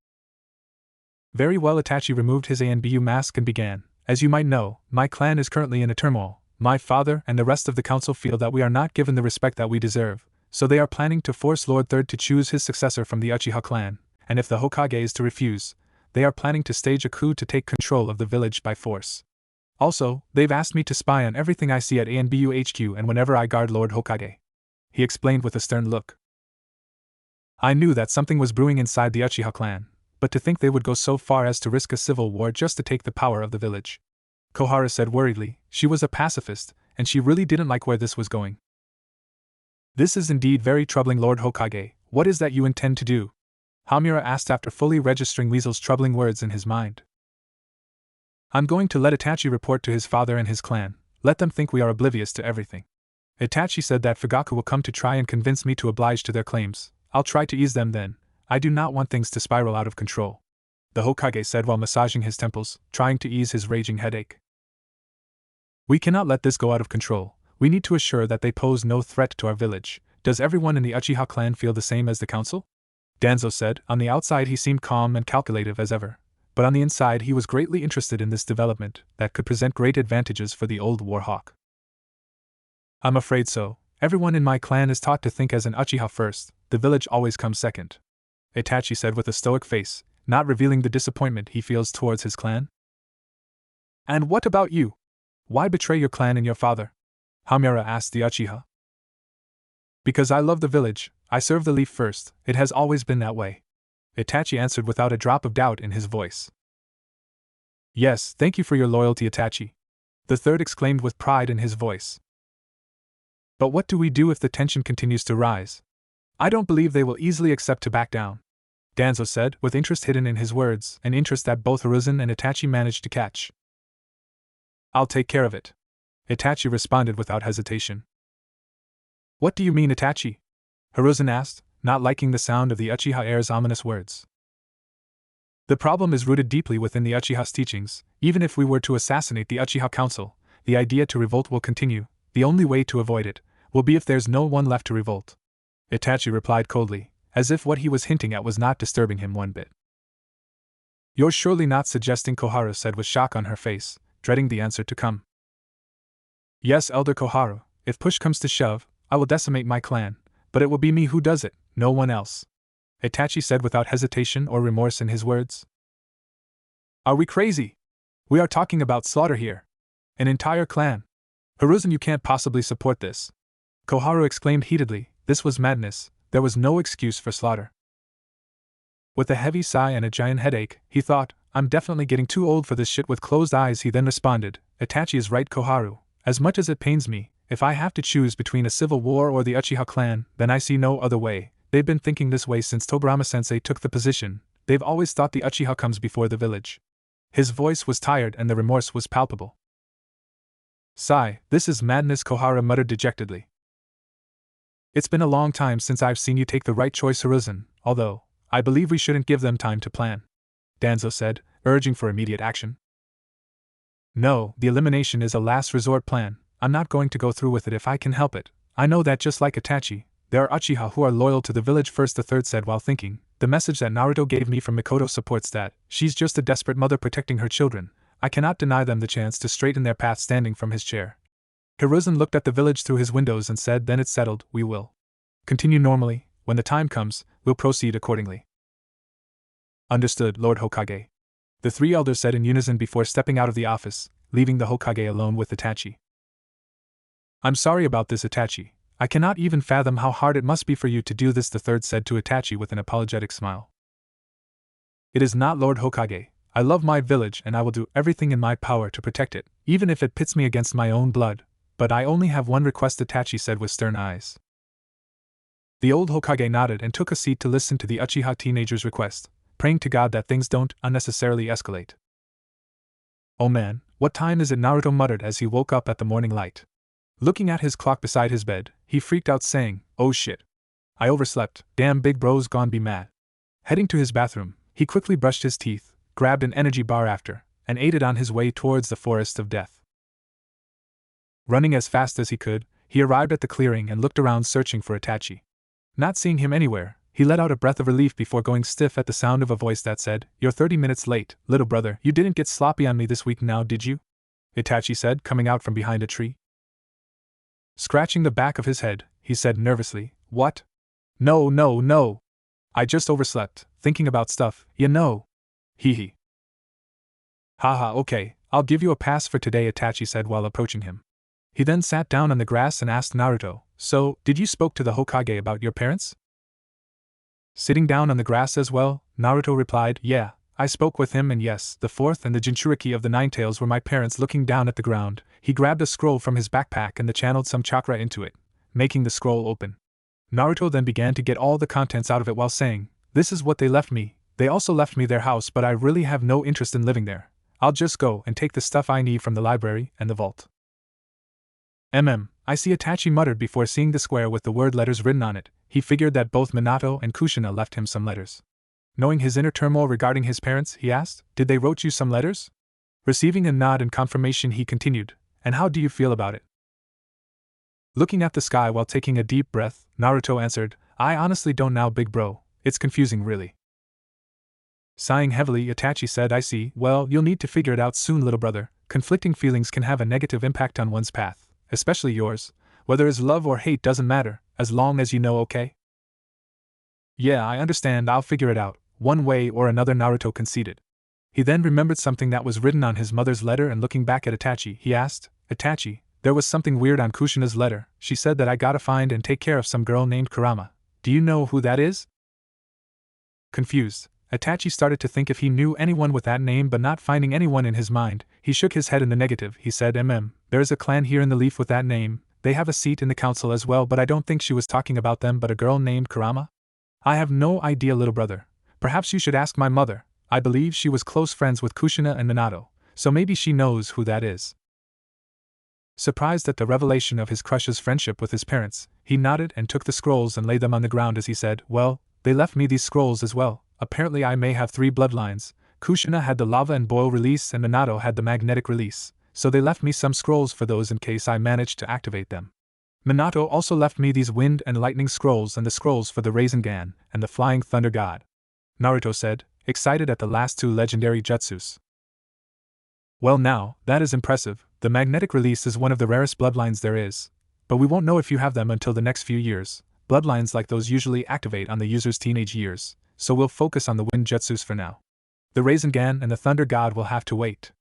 Very well. Itachi removed his ANBU mask and began. As you might know, my clan is currently in a turmoil. My father and the rest of the council feel that we are not given the respect that we deserve, so they are planning to force Lord Third to choose his successor from the Uchiha clan, and if the Hokage is to refuse, they are planning to stage a coup to take control of the village by force. Also, they've asked me to spy on everything I see at ANBU HQ and whenever I guard Lord Hokage. He explained with a stern look. I knew that something was brewing inside the Uchiha clan, but to think they would go so far as to risk a civil war just to take the power of the village. Kohara said worriedly. She was a pacifist, and she really didn't like where this was going. This is indeed very troubling, Lord Hokage. What is that you intend to do? Hamura asked after fully registering Weasel's troubling words in his mind. I'm going to let Itachi report to his father and his clan. Let them think we are oblivious to everything. Itachi said that Fugaku will come to try and convince me to oblige to their claims. I'll try to ease them then. I do not want things to spiral out of control, the Hokage said while massaging his temples, trying to ease his raging headache. We cannot let this go out of control. We need to assure that they pose no threat to our village. Does everyone in the Uchiha clan feel the same as the council? Danzo said. On the outside he seemed calm and calculative as ever, but on the inside he was greatly interested in this development that could present great advantages for the old warhawk. I'm afraid so. Everyone in my clan is taught to think as an Uchiha first, the village always comes second, Itachi said with a stoic face, not revealing the disappointment he feels towards his clan. And what about you? Why betray your clan and your father? Hamura asked the Uchiha. Because I love the village, I serve the leaf first, it has always been that way, Itachi answered without a drop of doubt in his voice. Yes, thank you for your loyalty, Itachi, the third exclaimed with pride in his voice. But what do we do if the tension continues to rise? I don't believe they will easily accept to back down, Danzo said, with interest hidden in his words, an interest that both Hiruzen and Itachi managed to catch. I'll take care of it, Itachi responded without hesitation. What do you mean, Itachi? Hiruzen asked, not liking the sound of the Uchiha heir's ominous words. The problem is rooted deeply within the Uchiha's teachings. Even if we were to assassinate the Uchiha Council, the idea to revolt will continue. The only way to avoid it will be if there's no one left to revolt, Itachi replied coldly, as if what he was hinting at was not disturbing him one bit. You're surely not suggesting, Koharu said with shock on her face, dreading the answer to come. Yes, Elder Koharu, if push comes to shove, I will decimate my clan, but it will be me who does it, no one else, Itachi said without hesitation or remorse in his words. Are we crazy? We are talking about slaughter here. An entire clan. Hiruzen, you can't possibly support this, Koharu exclaimed heatedly. This was madness. There was no excuse for slaughter. With a heavy sigh and a giant headache, he thought, I'm definitely getting too old for this shit. With closed eyes he then responded, Itachi is right, Koharu. As much as it pains me, if I have to choose between a civil war or the Uchiha clan, then I see no other way. They've been thinking this way since Tobirama-sensei took the position. They've always thought the Uchiha comes before the village. His voice was tired and the remorse was palpable. Sigh, this is madness, Koharu muttered dejectedly. It's been a long time since I've seen you take the right choice, Hiruzen, although, I believe we shouldn't give them time to plan, Danzo said, urging for immediate action. No, the elimination is a last resort plan. I'm not going to go through with it if I can help it. I know that just like Itachi, there are Uchiha who are loyal to the village first, the third said while thinking. The message that Naruto gave me from Mikoto supports that. She's just a desperate mother protecting her children. I cannot deny them the chance to straighten their path. Standing from his chair, Hiruzen looked at the village through his windows and said, then it's settled, we will continue normally. When the time comes, we'll proceed accordingly. Understood, Lord Hokage, the three elders said in unison before stepping out of the office, leaving the Hokage alone with Itachi. I'm sorry about this, Itachi. I cannot even fathom how hard it must be for you to do this, the third said to Itachi with an apologetic smile. It is not, Lord Hokage. I love my village and I will do everything in my power to protect it, even if it pits me against my own blood. But I only have one request, Itachi said with stern eyes. The old Hokage nodded and took a seat to listen to the Uchiha teenager's request, praying to God that things don't unnecessarily escalate. Oh man, what time is it? Naruto muttered as he woke up at the morning light. Looking at his clock beside his bed, he freaked out saying, "Oh shit. I overslept, damn big bro's gone be mad." Heading to his bathroom, he quickly brushed his teeth, grabbed an energy bar after, and ate it on his way towards the forest of death. Running as fast as he could, he arrived at the clearing and looked around searching for Itachi. Not seeing him anywhere, he let out a breath of relief before going stiff at the sound of a voice that said, "You're 30 minutes late, little brother. You didn't get sloppy on me this week now, did you?" Itachi said, coming out from behind a tree. Scratching the back of his head, he said nervously, "What? No. I just overslept, thinking about stuff, you know. Hee hee." "Haha, okay, I'll give you a pass for today," Itachi said while approaching him. He then sat down on the grass and asked Naruto, "So, did you spoke to the Hokage about your parents?" Sitting down on the grass as well, Naruto replied, "Yeah, I spoke with him and yes, the fourth and the Jinchuuriki of the Nine Tails were my parents." Looking down at the ground, he grabbed a scroll from his backpack and channeled some chakra into it, making the scroll open. Naruto then began to get all the contents out of it while saying, "This is what they left me. They also left me their house, but I really have no interest in living there. I'll just go and take the stuff I need from the library and the vault." I see, Itachi muttered before seeing the square with the word letters written on it. He figured that both Minato and Kushina left him some letters. Knowing his inner turmoil regarding his parents, he asked, "Did they wrote you some letters?" Receiving a nod in confirmation, he continued, "And how do you feel about it?" Looking at the sky while taking a deep breath, Naruto answered, "I honestly don't know, big bro. It's confusing, really." Sighing heavily, Itachi said, "I see. Well, you'll need to figure it out soon, little brother. Conflicting feelings can have a negative impact on one's path, especially yours. Whether it's love or hate doesn't matter, as long as you know, okay?" "Yeah, I understand, I'll figure it out, one way or another," Naruto conceded. He then remembered something that was written on his mother's letter and looking back at Itachi, he asked, "Itachi, there was something weird on Kushina's letter. She said that I gotta find and take care of some girl named Kurama. Do you know who that is?" Confused, Itachi started to think if he knew anyone with that name, but not finding anyone in his mind, he shook his head in the negative. He said, There is a clan here in the Leaf with that name. They have a seat in the council as well, but I don't think she was talking about them but a girl named Kurama. I have no idea, little brother. Perhaps you should ask my mother. I believe she was close friends with Kushina and Minato, so maybe she knows who that is." Surprised at the revelation of his crush's friendship with his parents, he nodded and took the scrolls and laid them on the ground as he said, "Well, they left me these scrolls as well. Apparently I may have 3 bloodlines. Kushina had the lava and boil release and Minato had the magnetic release, so they left me some scrolls for those in case I managed to activate them. Minato also left me these wind and lightning scrolls and the scrolls for the Rasengan and the flying thunder god," Naruto said, excited at the last 2 legendary jutsus. "Well now, that is impressive. The magnetic release is one of the rarest bloodlines there is, but we won't know if you have them until the next few years. Bloodlines like those usually activate on the user's teenage years, so we'll focus on the wind jutsus for now. The Rasengan and the thunder god will have to wait.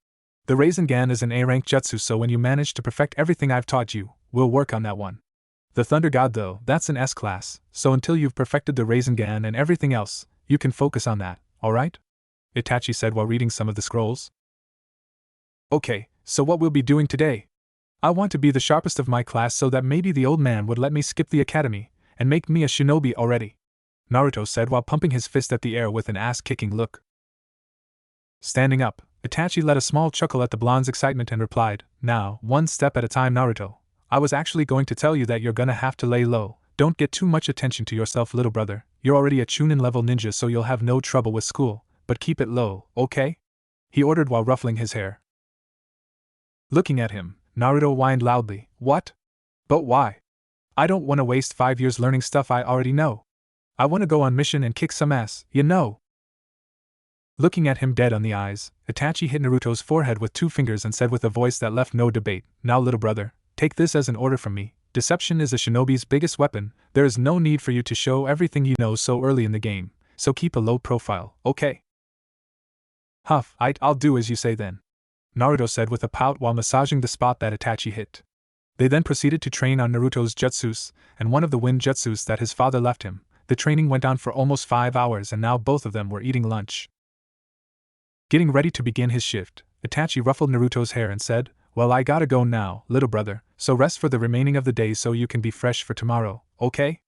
The Rasengan is an A-rank jutsu, so when you manage to perfect everything I've taught you, we'll work on that one. The thunder god though, that's an S-class, so until you've perfected the Rasengan and everything else, you can focus on that, alright?" Itachi said while reading some of the scrolls. "Okay, so what we'll be doing today? I want to be the sharpest of my class so that maybe the old man would let me skip the academy and make me a shinobi already," Naruto said while pumping his fist at the air with an ass-kicking look. Standing up, Itachi let a small chuckle at the blonde's excitement and replied, "Now, one step at a time, Naruto. I was actually going to tell you that you're gonna have to lay low. Don't get too much attention to yourself, little brother. You're already a Chunin level ninja, so you'll have no trouble with school, but keep it low, okay?" he ordered while ruffling his hair. Looking at him, Naruto whined loudly, "What? But why? I don't want to waste 5 years learning stuff I already know. I want to go on mission and kick some ass, you know." Looking at him dead on the eyes, Itachi hit Naruto's forehead with 2 fingers and said with a voice that left no debate, "Now, little brother, take this as an order from me. Deception is a shinobi's biggest weapon. There is no need for you to show everything you know so early in the game, so keep a low profile, okay?" "Huff, I'll do as you say then," Naruto said with a pout while massaging the spot that Itachi hit. They then proceeded to train on Naruto's jutsus, and one of the wind jutsus that his father left him. The training went on for almost 5 hours and now both of them were eating lunch. Getting ready to begin his shift, Itachi ruffled Naruto's hair and said, "Well, I gotta go now, little brother, so rest for the remaining of the day so you can be fresh for tomorrow, okay?"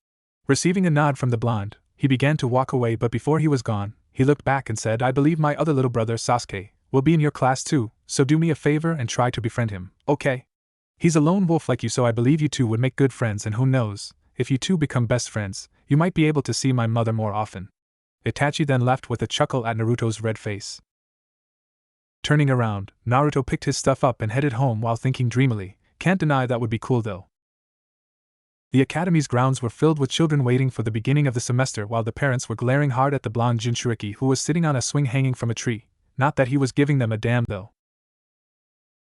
Receiving a nod from the blonde, he began to walk away, but before he was gone, he looked back and said, "I believe my other little brother Sasuke will be in your class too, so do me a favor and try to befriend him, okay? He's a lone wolf like you, so I believe you two would make good friends, and who knows, if you two become best friends, you might be able to see my mother more often." Itachi then left with a chuckle at Naruto's red face. Turning around, Naruto picked his stuff up and headed home while thinking dreamily, "Can't deny that would be cool though." The academy's grounds were filled with children waiting for the beginning of the semester while the parents were glaring hard at the blonde Jinchuuriki who was sitting on a swing hanging from a tree. Not that he was giving them a damn though.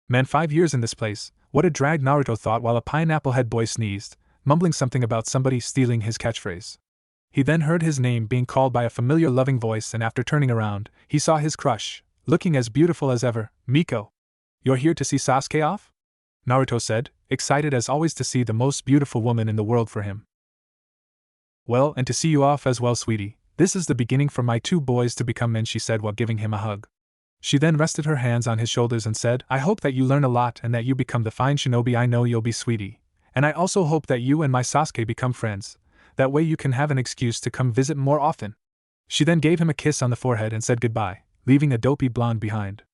Man, 5 years in this place, what a drag, Naruto thought while a pineapple head boy sneezed, mumbling something about somebody stealing his catchphrase. He then heard his name being called by a familiar loving voice, and after turning around, he saw his crush, looking as beautiful as ever. "Miko, you're here to see Sasuke off?" Naruto said, excited as always to see the most beautiful woman in the world for him. "Well, and to see you off as well, sweetie. This is the beginning for my 2 boys to become men," she said while giving him a hug. She then rested her hands on his shoulders and said, "I hope that you learn a lot and that you become the fine shinobi I know you'll be, sweetie. And I also hope that you and my Sasuke become friends. That way you can have an excuse to come visit more often." She then gave him a kiss on the forehead and said goodbye, leaving a dopey blonde behind.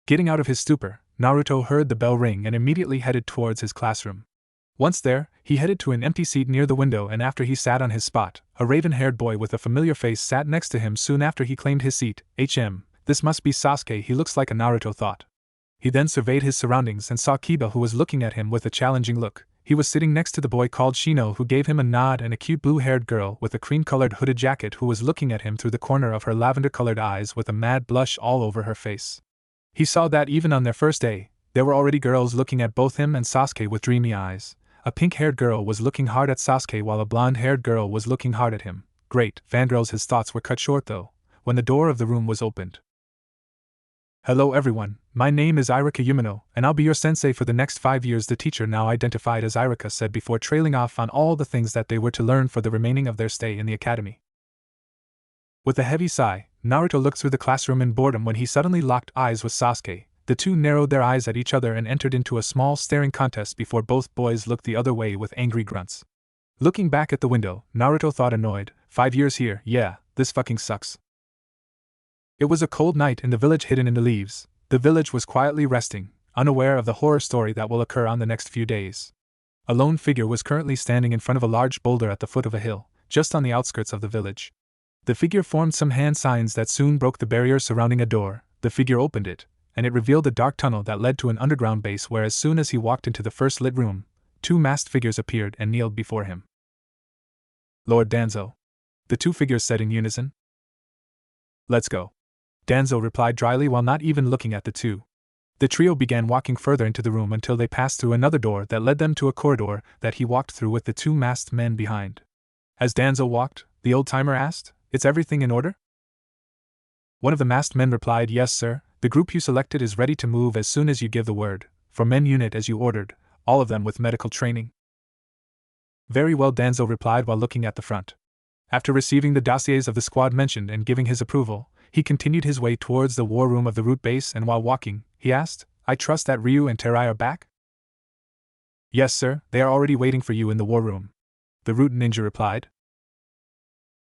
Getting out of his stupor, Naruto heard the bell ring and immediately headed towards his classroom. Once there, he headed to an empty seat near the window, and after he sat on his spot, a raven-haired boy with a familiar face sat next to him soon after he claimed his seat. This must be Sasuke, he looks like a, Naruto thought. He then surveyed his surroundings and saw Kiba, who was looking at him with a challenging look. He was sitting next to the boy called Shino, who gave him a nod, and a cute blue-haired girl with a cream-colored hooded jacket who was looking at him through the corner of her lavender-colored eyes with a mad blush all over her face. He saw that even on their first day, there were already girls looking at both him and Sasuke with dreamy eyes. A pink-haired girl was looking hard at Sasuke while a blonde-haired girl was looking hard at him. Great, fangirls. His thoughts were cut short though, when the door of the room was opened. "Hello everyone, my name is Irika Yumino, and I'll be your sensei for the next 5 years," the teacher, now identified as Irika, said before trailing off on all the things that they were to learn for the remaining of their stay in the academy. With a heavy sigh, Naruto looked through the classroom in boredom when he suddenly locked eyes with Sasuke. The two narrowed their eyes at each other and entered into a small staring contest before both boys looked the other way with angry grunts. Looking back at the window, Naruto thought annoyed, 5 years here, yeah, this fucking sucks. It was a cold night in the village hidden in the leaves. The village was quietly resting, unaware of the horror story that will occur on the next few days. A lone figure was currently standing in front of a large boulder at the foot of a hill, just on the outskirts of the village. The figure formed some hand signs that soon broke the barrier surrounding a door. The figure opened it, and it revealed a dark tunnel that led to an underground base where, as soon as he walked into the first lit room, 2 masked figures appeared and kneeled before him. "Lord Danzo," the 2 figures said in unison. "Let's go," Danzo replied dryly while not even looking at the 2. The trio began walking further into the room until they passed through another door that led them to a corridor that he walked through with the 2 masked men behind. As Danzo walked, the old-timer asked, "Is everything in order?" One of the masked men replied, "Yes, sir. The group you selected is ready to move as soon as you give the word. For men unit as you ordered, all of them with medical training." "Very well," Danzo replied while looking at the front. After receiving the dossiers of the squad mentioned and giving his approval, he continued his way towards the war room of the root base, and while walking, he asked, "I trust that Ryu and Terai are back?" "Yes, sir, they are already waiting for you in the war room," the root ninja replied.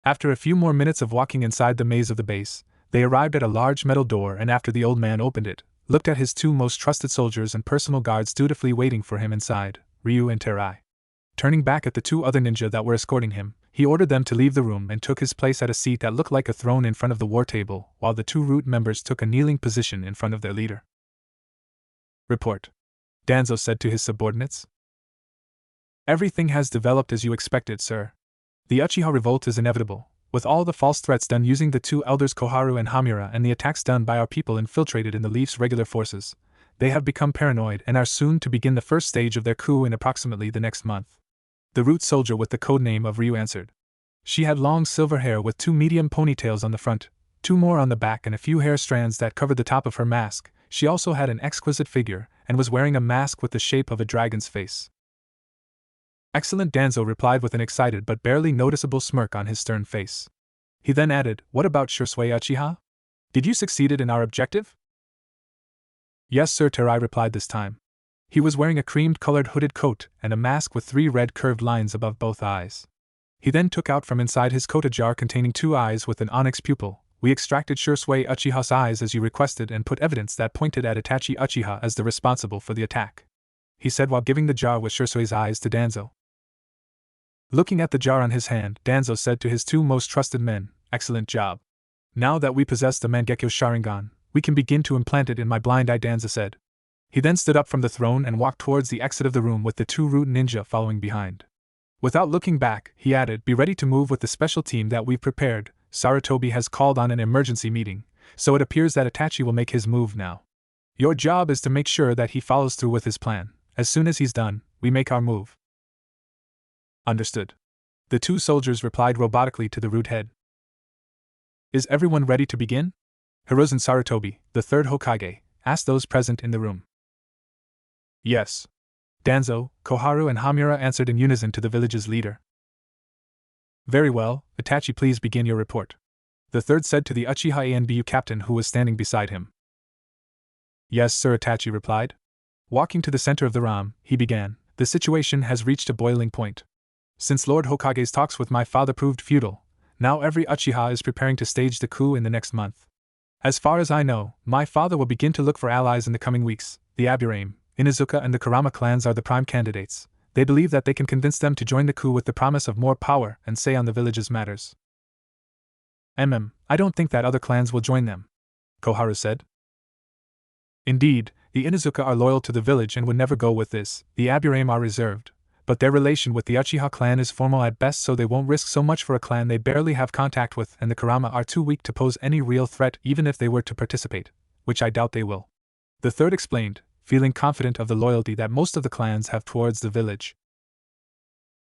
After a few more minutes of walking inside the maze of the base, they arrived at a large metal door, and after the old man opened it, looked at his 2 most trusted soldiers and personal guards dutifully waiting for him inside, Ryu and Terai. Turning back at the 2 other ninja that were escorting him, he ordered them to leave the room and took his place at a seat that looked like a throne in front of the war table, while the 2 root members took a kneeling position in front of their leader. "Report," Danzo said to his subordinates. "Everything has developed as you expected, sir. The Uchiha revolt is inevitable, with all the false threats done using the 2 elders Koharu and Hamura and the attacks done by our people infiltrated in the Leaf's regular forces. They have become paranoid and are soon to begin the first stage of their coup in approximately the next month." The root soldier with the codename of Ryu answered. She had long silver hair with 2 medium ponytails on the front, 2 more on the back, and a few hair strands that covered the top of her mask. She also had an exquisite figure, and was wearing a mask with the shape of a dragon's face. Excellent, Danzo replied with an excited but barely noticeable smirk on his stern face. He then added, what about Shisui Uchiha? Did you succeed in our objective? Yes, sir, Terai replied this time. He was wearing a cream-colored hooded coat and a mask with 3 red curved lines above both eyes. He then took out from inside his coat a jar containing 2 eyes with an onyx pupil. We extracted Shisui Uchiha's eyes as you requested and put evidence that pointed at Itachi Uchiha as the responsible for the attack, he said while giving the jar with Shisui's eyes to Danzo. Looking at the jar on his hand, Danzo said to his 2 most trusted men, excellent job. Now that we possess the Mangekyo Sharingan, we can begin to implant it in my blind eye, Danzo said. He then stood up from the throne and walked towards the exit of the room with the 2 root ninja following behind. Without looking back, he added, be ready to move with the special team that we've prepared. Sarutobi has called on an emergency meeting, so it appears that Itachi will make his move now. Your job is to make sure that he follows through with his plan. As soon as he's done, we make our move. Understood. The 2 soldiers replied robotically to the root head. Is everyone ready to begin? Hiruzen Sarutobi, the 3rd Hokage, asked those present in the room. Yes. Danzo, Koharu and Hamura answered in unison to the village's leader. Very well, Itachi, please begin your report. The 3rd said to the Uchiha Anbu captain who was standing beside him. Yes, sir, Itachi replied. Walking to the center of the room, he began, the situation has reached a boiling point. Since Lord Hokage's talks with my father proved futile, now every Uchiha is preparing to stage the coup in the next month. As far as I know, my father will begin to look for allies in the coming weeks. The Aburame, Inuzuka and the Kurama clans are the prime candidates. They believe that they can convince them to join the coup with the promise of more power and say on the village's matters. I don't think that other clans will join them, Koharu said. Indeed, the Inuzuka are loyal to the village and would never go with this. The Aburame are reserved, but their relation with the Uchiha clan is formal at best, so they won't risk so much for a clan they barely have contact with, and the Kurama are too weak to pose any real threat even if they were to participate, which I doubt they will. The 3rd explained, feeling confident of the loyalty that most of the clans have towards the village.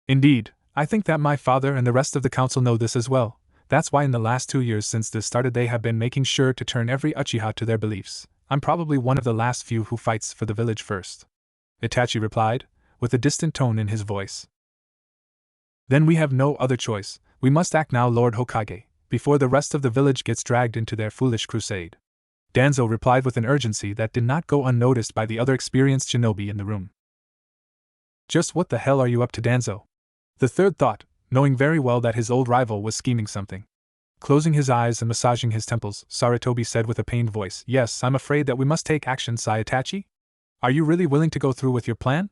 Indeed, I think that my father and the rest of the council know this as well. That's why in the last 2 years since this started they have been making sure to turn every Uchiha to their beliefs. I'm probably one of the last few who fights for the village first, Itachi replied, with a distant tone in his voice. Then we have no other choice, we must act now, Lord Hokage, before the rest of the village gets dragged into their foolish crusade. Danzo replied with an urgency that did not go unnoticed by the other experienced shinobi in the room. Just what the hell are you up to, Danzo? The 3rd thought, knowing very well that his old rival was scheming something. Closing his eyes and massaging his temples, Sarutobi said with a pained voice, yes, I'm afraid that we must take action, Itachi. Are you really willing to go through with your plan?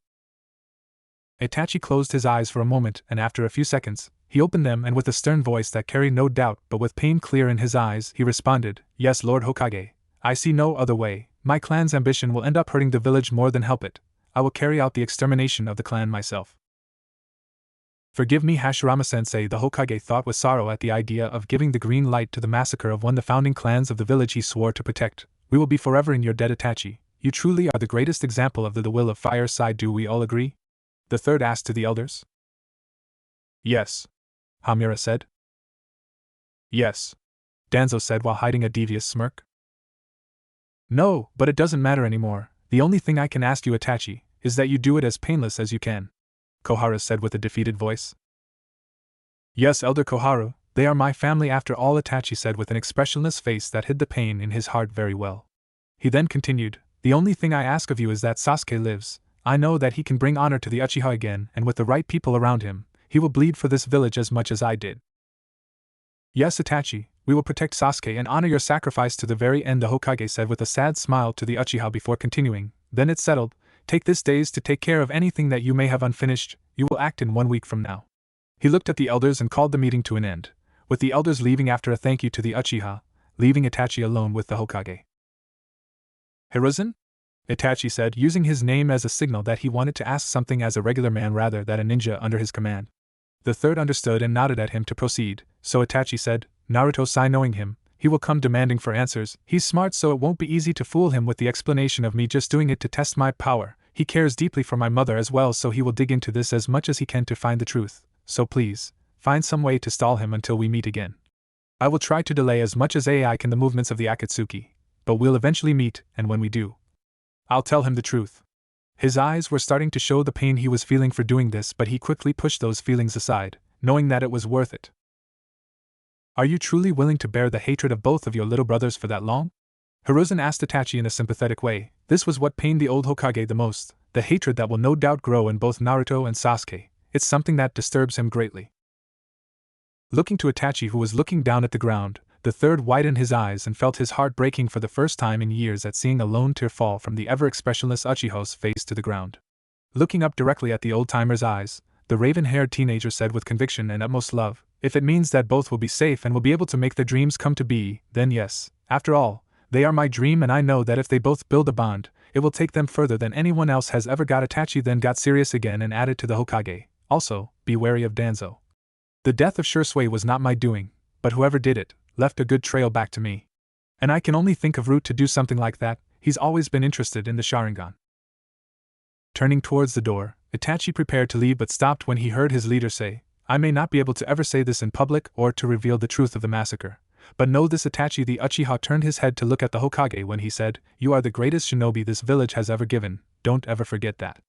Itachi closed his eyes for a moment, and after a few seconds, he opened them and with a stern voice that carried no doubt but with pain clear in his eyes, he responded, yes, Lord Hokage, I see no other way. My clan's ambition will end up hurting the village more than help it. I will carry out the extermination of the clan myself. Forgive me, Hashirama-sensei, the Hokage thought with sorrow at the idea of giving the green light to the massacre of one of the founding clans of the village he swore to protect. We will be forever in your debt, Itachi. You truly are the greatest example of the will of fire side, do we all agree? The 3rd asked to the elders. Yes, Hamura said. Yes, Danzo said while hiding a devious smirk. No, but it doesn't matter anymore. The only thing I can ask you, Itachi, is that you do it as painless as you can, Koharu said with a defeated voice. Yes, Elder Koharu, they are my family after all, Itachi said with an expressionless face that hid the pain in his heart very well. He then continued, the only thing I ask of you is that Sasuke lives. I know that he can bring honor to the Uchiha again, and with the right people around him, he will bleed for this village as much as I did. Yes, Itachi, we will protect Sasuke and honor your sacrifice to the very end, the Hokage said with a sad smile to the Uchiha before continuing, then it's settled. Take this days to take care of anything that you may have unfinished. You will act in 1 week from now. He looked at the elders and called the meeting to an end, with the elders leaving after a thank you to the Uchiha, leaving Itachi alone with the Hokage. Hiruzen? Itachi said, using his name as a signal that he wanted to ask something as a regular man rather than a ninja under his command. The 3rd understood and nodded at him to proceed, so Itachi said, Naruto-sai, knowing him, he will come demanding for answers. He's smart, so it won't be easy to fool him with the explanation of me just doing it to test my power. He cares deeply for my mother as well, so he will dig into this as much as he can to find the truth. So please, find some way to stall him until we meet again. I will try to delay as much as I can the movements of the Akatsuki, but we'll eventually meet, and when we do, I'll tell him the truth. His eyes were starting to show the pain he was feeling for doing this, but he quickly pushed those feelings aside, knowing that it was worth it. Are you truly willing to bear the hatred of both of your little brothers for that long? Hiruzen asked Itachi in a sympathetic way. This was what pained the old Hokage the most, the hatred that will no doubt grow in both Naruto and Sasuke. It's something that disturbs him greatly. Looking to Itachi, who was looking down at the ground, the third widened his eyes and felt his heart breaking for the first time in years at seeing a lone tear fall from the ever-expressionless Uchiha's face to the ground. Looking up directly at the old-timer's eyes, the raven-haired teenager said with conviction and utmost love, "If it means that both will be safe and will be able to make their dreams come to be, then yes. After all, they are my dream, and I know that if they both build a bond, it will take them further than anyone else has ever got." Itachi then got serious again and added to the Hokage, "Also, be wary of Danzo. The death of Shursui was not my doing, but whoever did it, left a good trail back to me. And I can only think of Root to do something like that. He's always been interested in the Sharingan." Turning towards the door, Itachi prepared to leave but stopped when he heard his leader say, "I may not be able to ever say this in public or to reveal the truth of the massacre, but know this." Itachi the Uchiha turned his head to look at the Hokage when he said, "You are the greatest shinobi this village has ever given, don't ever forget that."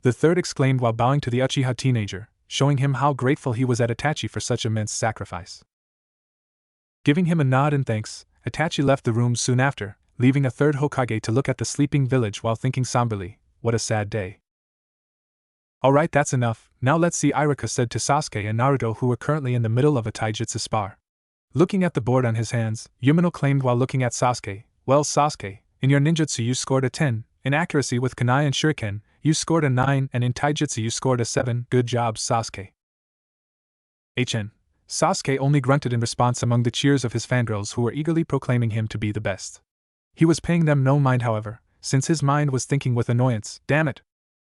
The third exclaimed while bowing to the Uchiha teenager, showing him how grateful he was at Itachi for such immense sacrifice. Giving him a nod in thanks, Itachi left the room soon after, leaving a third Hokage to look at the sleeping village while thinking somberly, what a sad day. "Alright, that's enough, now let's see," Iruka said to Sasuke and Naruto, who were currently in the middle of a taijutsu spar. Looking at the board on his hands, Yumino claimed while looking at Sasuke, "Well, Sasuke, in your ninjutsu you scored a 10, in accuracy with kunai and shuriken, you scored a 9, and in taijutsu you scored a 7, good job, Sasuke." Sasuke only grunted in response among the cheers of his fangirls who were eagerly proclaiming him to be the best. He was paying them no mind, however, since his mind was thinking with annoyance, "Damn it!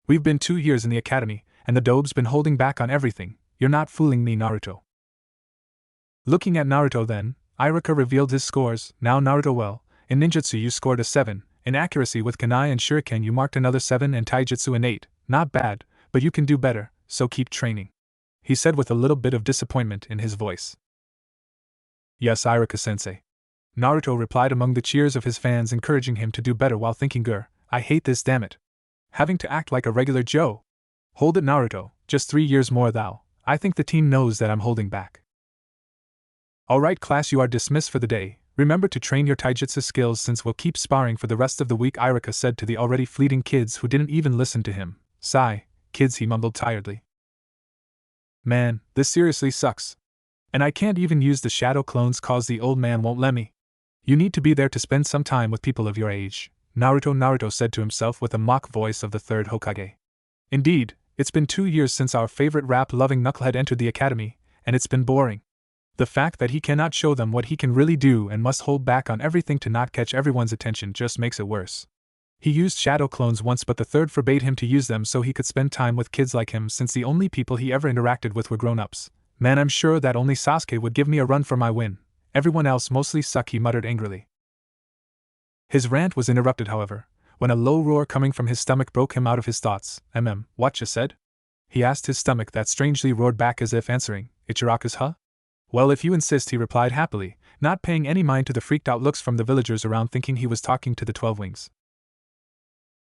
We've been 2 years in the academy, and the dobe's been holding back on everything. You're not fooling me, Naruto." Looking at Naruto then, Iruka revealed his scores. "Now Naruto, well, in ninjutsu you scored a 7, in accuracy with kunai and shuriken you marked another 7, and taijutsu an 8, not bad, but you can do better, so keep training," he said with a little bit of disappointment in his voice. "Yes, Iruka-sensei," Naruto replied among the cheers of his fans, encouraging him to do better while thinking, "I hate this, damn it. Having to act like a regular Joe. Hold it, Naruto, just 3 years more thou. I think the team knows that I'm holding back." "Alright class, you are dismissed for the day. Remember to train your taijutsu skills since we'll keep sparring for the rest of the week," Iruka said to the already fleeting kids who didn't even listen to him. "Sigh, kids," he mumbled tiredly. "Man, this seriously sucks. And I can't even use the shadow clones cause the old man won't let me. You need to be there to spend some time with people of your age," Naruto said to himself with a mock voice of the third Hokage. "Indeed, it's been 2 years since our favorite rap-loving knucklehead entered the academy, and it's been boring. The fact that he cannot show them what he can really do and must hold back on everything to not catch everyone's attention just makes it worse. He used shadow clones once, but the third forbade him to use them so he could spend time with kids like him, since the only people he ever interacted with were grown-ups. Man, I'm sure that only Sasuke would give me a run for my win. Everyone else mostly suck," he muttered angrily. His rant was interrupted, however, when a low roar coming from his stomach broke him out of his thoughts. What you said?" he asked his stomach, that strangely roared back as if answering, "Ichiraku's, huh?" "Well, if you insist," he replied happily, not paying any mind to the freaked-out looks from the villagers around, thinking he was talking to the 12 Wings.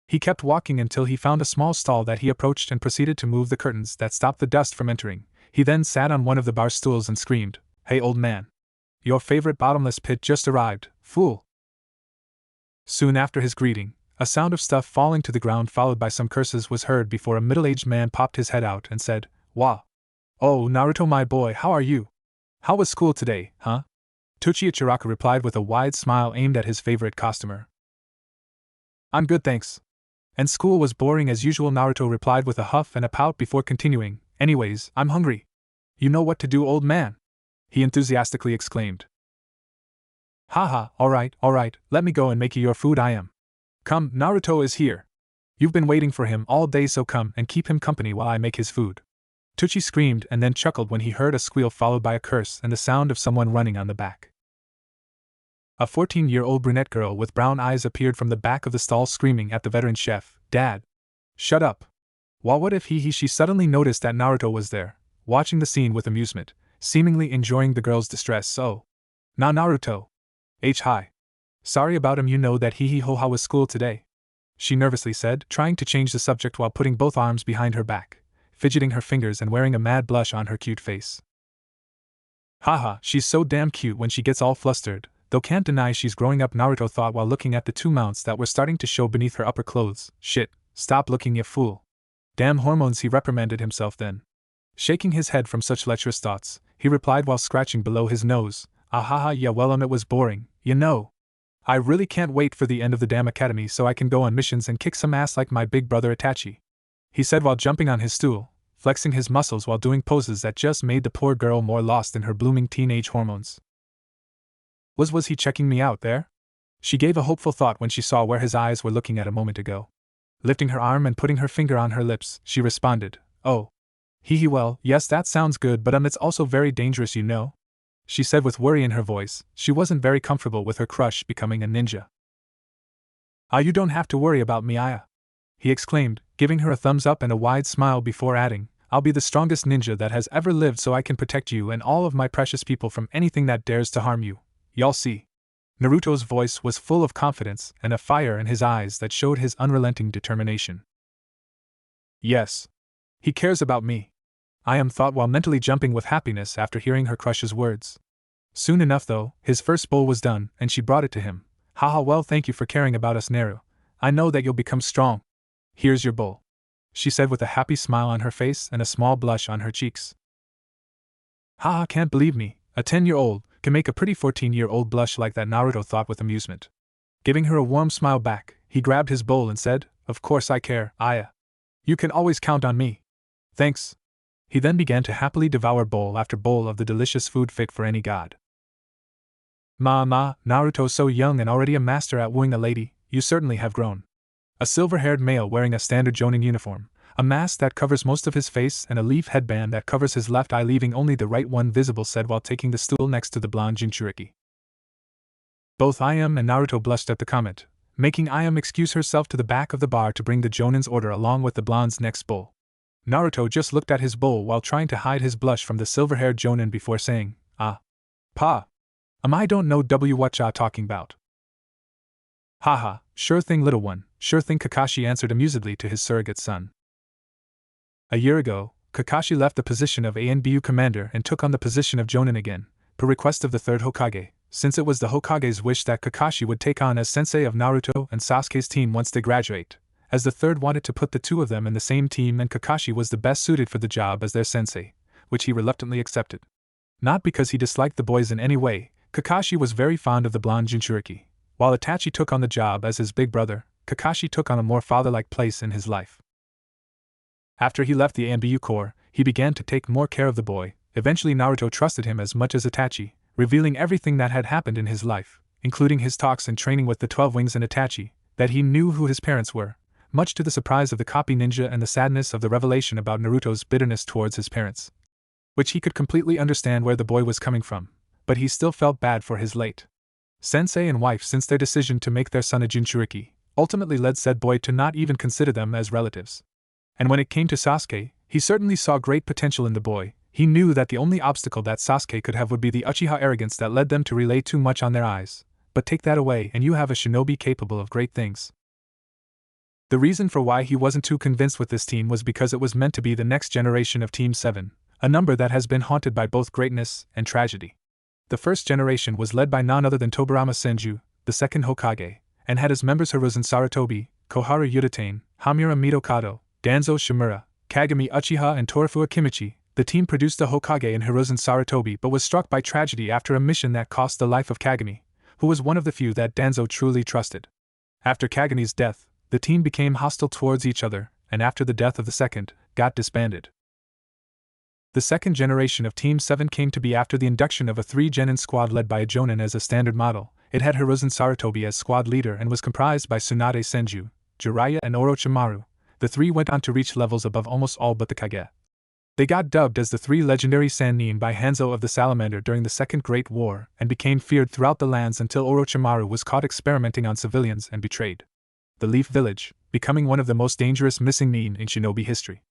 He kept walking until he found a small stall that he approached and proceeded to move the curtains that stopped the dust from entering. He then sat on one of the bar stools and screamed, "Hey old man! Your favorite bottomless pit just arrived, fool!" Soon after his greeting, a sound of stuff falling to the ground followed by some curses was heard before a middle-aged man popped his head out and said, "Wah! Oh, Naruto my boy, how are you? How was school today, huh?" Ichiraku replied with a wide smile aimed at his favorite customer. "I'm good, thanks. And school was boring as usual," Naruto replied with a huff and a pout before continuing, "Anyways, I'm hungry. You know what to do, old man," he enthusiastically exclaimed. "Haha, alright, let me go and make you your food. Come, Naruto is here. You've been waiting for him all day, so come and keep him company while I make his food." Tucci screamed and then chuckled when he heard a squeal followed by a curse and the sound of someone running on the back. A 14-year-old brunette girl with brown eyes appeared from the back of the stall screaming at the veteran chef, "Dad! Shut up!" While what if she suddenly noticed that Naruto was there, watching the scene with amusement, seemingly enjoying the girl's distress. "Oh. Now Naruto. Hi. Sorry about him, you know that ho how was school today?" she nervously said, trying to change the subject while putting both arms behind her back, fidgeting her fingers and wearing a mad blush on her cute face. Haha, she's so damn cute when she gets all flustered, though can't deny she's growing up, Naruto thought while looking at the 2 mounts that were starting to show beneath her upper clothes. Shit, stop looking, you fool. Damn hormones, he reprimanded himself then. Shaking his head from such lecherous thoughts, he replied while scratching below his nose, Ahaha, yeah, well, it was boring, you know. I really can't wait for the end of the damn academy so I can go on missions and kick some ass like my big brother Itachi, he said while jumping on his stool, flexing his muscles while doing poses that just made the poor girl more lost in her blooming teenage hormones. Was he checking me out there? She gave a hopeful thought when she saw where his eyes were looking at a moment ago. Lifting her arm and putting her finger on her lips, she responded, oh. Well, yes, that sounds good, but it's also very dangerous, you know? She said with worry in her voice. She wasn't very comfortable with her crush becoming a ninja. Ah, you don't have to worry about me, Aya, he exclaimed, giving her a thumbs up and a wide smile before adding, I'll be the strongest ninja that has ever lived so I can protect you and all of my precious people from anything that dares to harm you. Y'all see. Naruto's voice was full of confidence and a fire in his eyes that showed his unrelenting determination. Yes. He cares about me. Ayam thought while mentally jumping with happiness after hearing her crush's words. Soon enough, though, his first bowl was done, and she brought it to him. Haha, well, thank you for caring about us, Naru. I know that you'll become strong. Here's your bowl, she said with a happy smile on her face and a small blush on her cheeks. Haha, can't believe me, a 10-year-old can make a pretty 14-year-old blush like that, Naruto thought with amusement. Giving her a warm smile back, he grabbed his bowl and said, Of course I care, Aya. You can always count on me. Thanks. He then began to happily devour bowl after bowl of the delicious food fit for any god. Naruto, so young and already a master at wooing a lady, you certainly have grown. A silver-haired male wearing a standard Jonin uniform, a mask that covers most of his face and a leaf headband that covers his left eye leaving only the right one visible, said while taking the stool next to the blonde Jinchuuriki. Both Ayam and Naruto blushed at the comment, making Ayam excuse herself to the back of the bar to bring the Jonin's order along with the blonde's next bowl. Naruto just looked at his bowl while trying to hide his blush from the silver-haired Jonin before saying, Pa. I don't know what ya talking about. Haha, sure thing, little one, sure thing, Kakashi answered amusedly to his surrogate son. A year ago, Kakashi left the position of ANBU commander and took on the position of Jonin again, per request of the third Hokage, since it was the Hokage's wish that Kakashi would take on as sensei of Naruto and Sasuke's team once they graduate, as the third wanted to put the two of them in the same team and Kakashi was the best suited for the job as their sensei, which he reluctantly accepted. Not because he disliked the boys in any way, Kakashi was very fond of the blonde Jinchuuriki. While Itachi took on the job as his big brother, Kakashi took on a more father-like place in his life. After he left the ANBU Corps, he began to take more care of the boy. Eventually Naruto trusted him as much as Itachi, revealing everything that had happened in his life, including his talks and training with the 12 Wings and Itachi, that he knew who his parents were, much to the surprise of the copy ninja and the sadness of the revelation about Naruto's bitterness towards his parents. Which he could completely understand where the boy was coming from, but he still felt bad for his late sensei and wife since their decision to make their son a Jinchuuriki ultimately led said boy to not even consider them as relatives. And when it came to Sasuke, he certainly saw great potential in the boy. He knew that the only obstacle that Sasuke could have would be the Uchiha arrogance that led them to rely too much on their eyes, but take that away and you have a shinobi capable of great things. The reason for why he wasn't too convinced with this team was because it was meant to be the next generation of Team 7, a number that has been haunted by both greatness and tragedy. The first generation was led by none other than Tobirama Senju, the second Hokage, and had as members Hiruzen Sarutobi, Koharu Yutane, Hamura Mitokado, Danzo Shimura, Kagami Uchiha and Torifua Kimichi. The team produced a Hokage in Hiruzen Sarutobi but was struck by tragedy after a mission that cost the life of Kagami, who was one of the few that Danzo truly trusted. After Kagami's death, the team became hostile towards each other, and after the death of the second, got disbanded. The second generation of Team 7 came to be after the induction of a 3-genin squad led by a Jonin as a standard model. It had Hiruzen Sarutobi as squad leader and was comprised by Tsunade Senju, Jiraiya and Orochimaru. The three went on to reach levels above almost all but the Kage. They got dubbed as the three legendary Sannin by Hanzo of the Salamander during the Second Great War and became feared throughout the lands until Orochimaru was caught experimenting on civilians and betrayed the Leaf Village, becoming one of the most dangerous missing nin in shinobi history.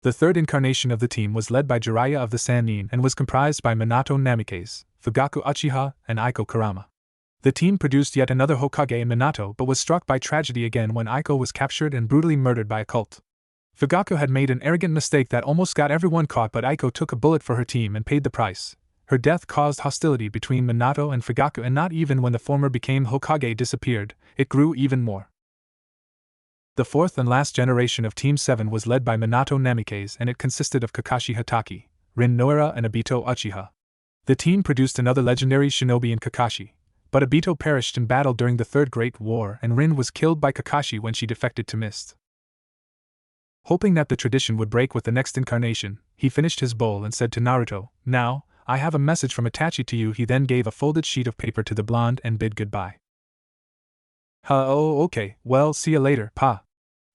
The third incarnation of the team was led by Jiraiya of the Sannin and was comprised by Minato Namikaze, Fugaku Uchiha, and Aiko Kurama. The team produced yet another Hokage in Minato but was struck by tragedy again when Aiko was captured and brutally murdered by a cult. Fugaku had made an arrogant mistake that almost got everyone caught, but Aiko took a bullet for her team and paid the price. Her death caused hostility between Minato and Fugaku, and not even when the former became Hokage disappeared, it grew even more. The fourth and last generation of Team 7 was led by Minato Namikaze, and it consisted of Kakashi Hatake, Rin Noura and Obito Uchiha. The team produced another legendary shinobi in Kakashi, but Obito perished in battle during the Third Great War and Rin was killed by Kakashi when she defected to Mist. Hoping that the tradition would break with the next incarnation, he finished his bowl and said to Naruto, "Now, I have a message from Itachi to you." He then gave a folded sheet of paper to the blonde and bid goodbye. "Oh, okay, well, see you later, Pa."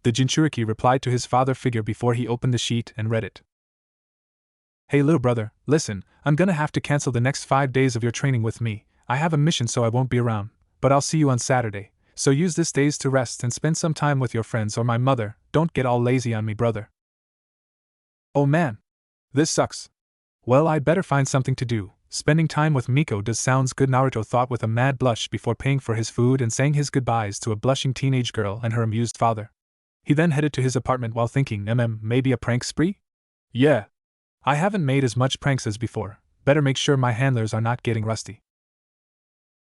The Jinchuuriki replied to his father figure before he opened the sheet and read it. "Hey little brother, listen, I'm gonna have to cancel the next 5 days of your training with me. I have a mission so I won't be around, but I'll see you on Saturday, so use this days to rest and spend some time with your friends or my mother. Don't get all lazy on me, brother." "Oh man. This sucks. Well, I'd better find something to do. Spending time with Miko does sounds good," Naruto thought with a mad blush before paying for his food and saying his goodbyes to a blushing teenage girl and her amused father. He then headed to his apartment while thinking, maybe a prank spree? Yeah. I haven't made as much pranks as before, better make sure my handlers are not getting rusty.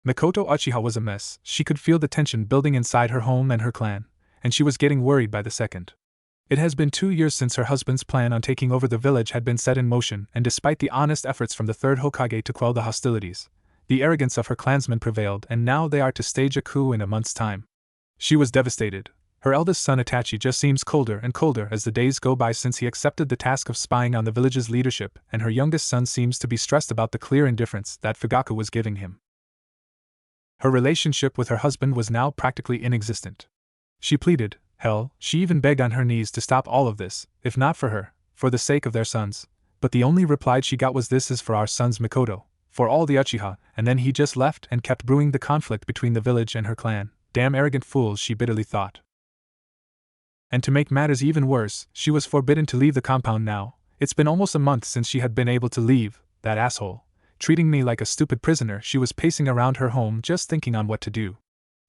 Mikoto Uchiha was a mess. She could feel the tension building inside her home and her clan, and she was getting worried by the second. It has been 2 years since her husband's plan on taking over the village had been set in motion, and despite the honest efforts from the third Hokage to quell the hostilities, the arrogance of her clansmen prevailed, and now they are to stage a coup in a month's time. She was devastated. Her eldest son Itachi just seems colder and colder as the days go by since he accepted the task of spying on the village's leadership, and her youngest son seems to be stressed about the clear indifference that Fugaku was giving him. Her relationship with her husband was now practically inexistent. She pleaded, hell, she even begged on her knees to stop all of this, if not for her, for the sake of their sons, but the only reply she got was, "This is for our sons Mikoto, for all the Uchiha," and then he just left and kept brewing the conflict between the village and her clan. Damn arrogant fools, she bitterly thought. And to make matters even worse, she was forbidden to leave the compound now. It's been almost a month since she had been able to leave, that asshole. Treating me like a stupid prisoner. She was pacing around her home just thinking on what to do.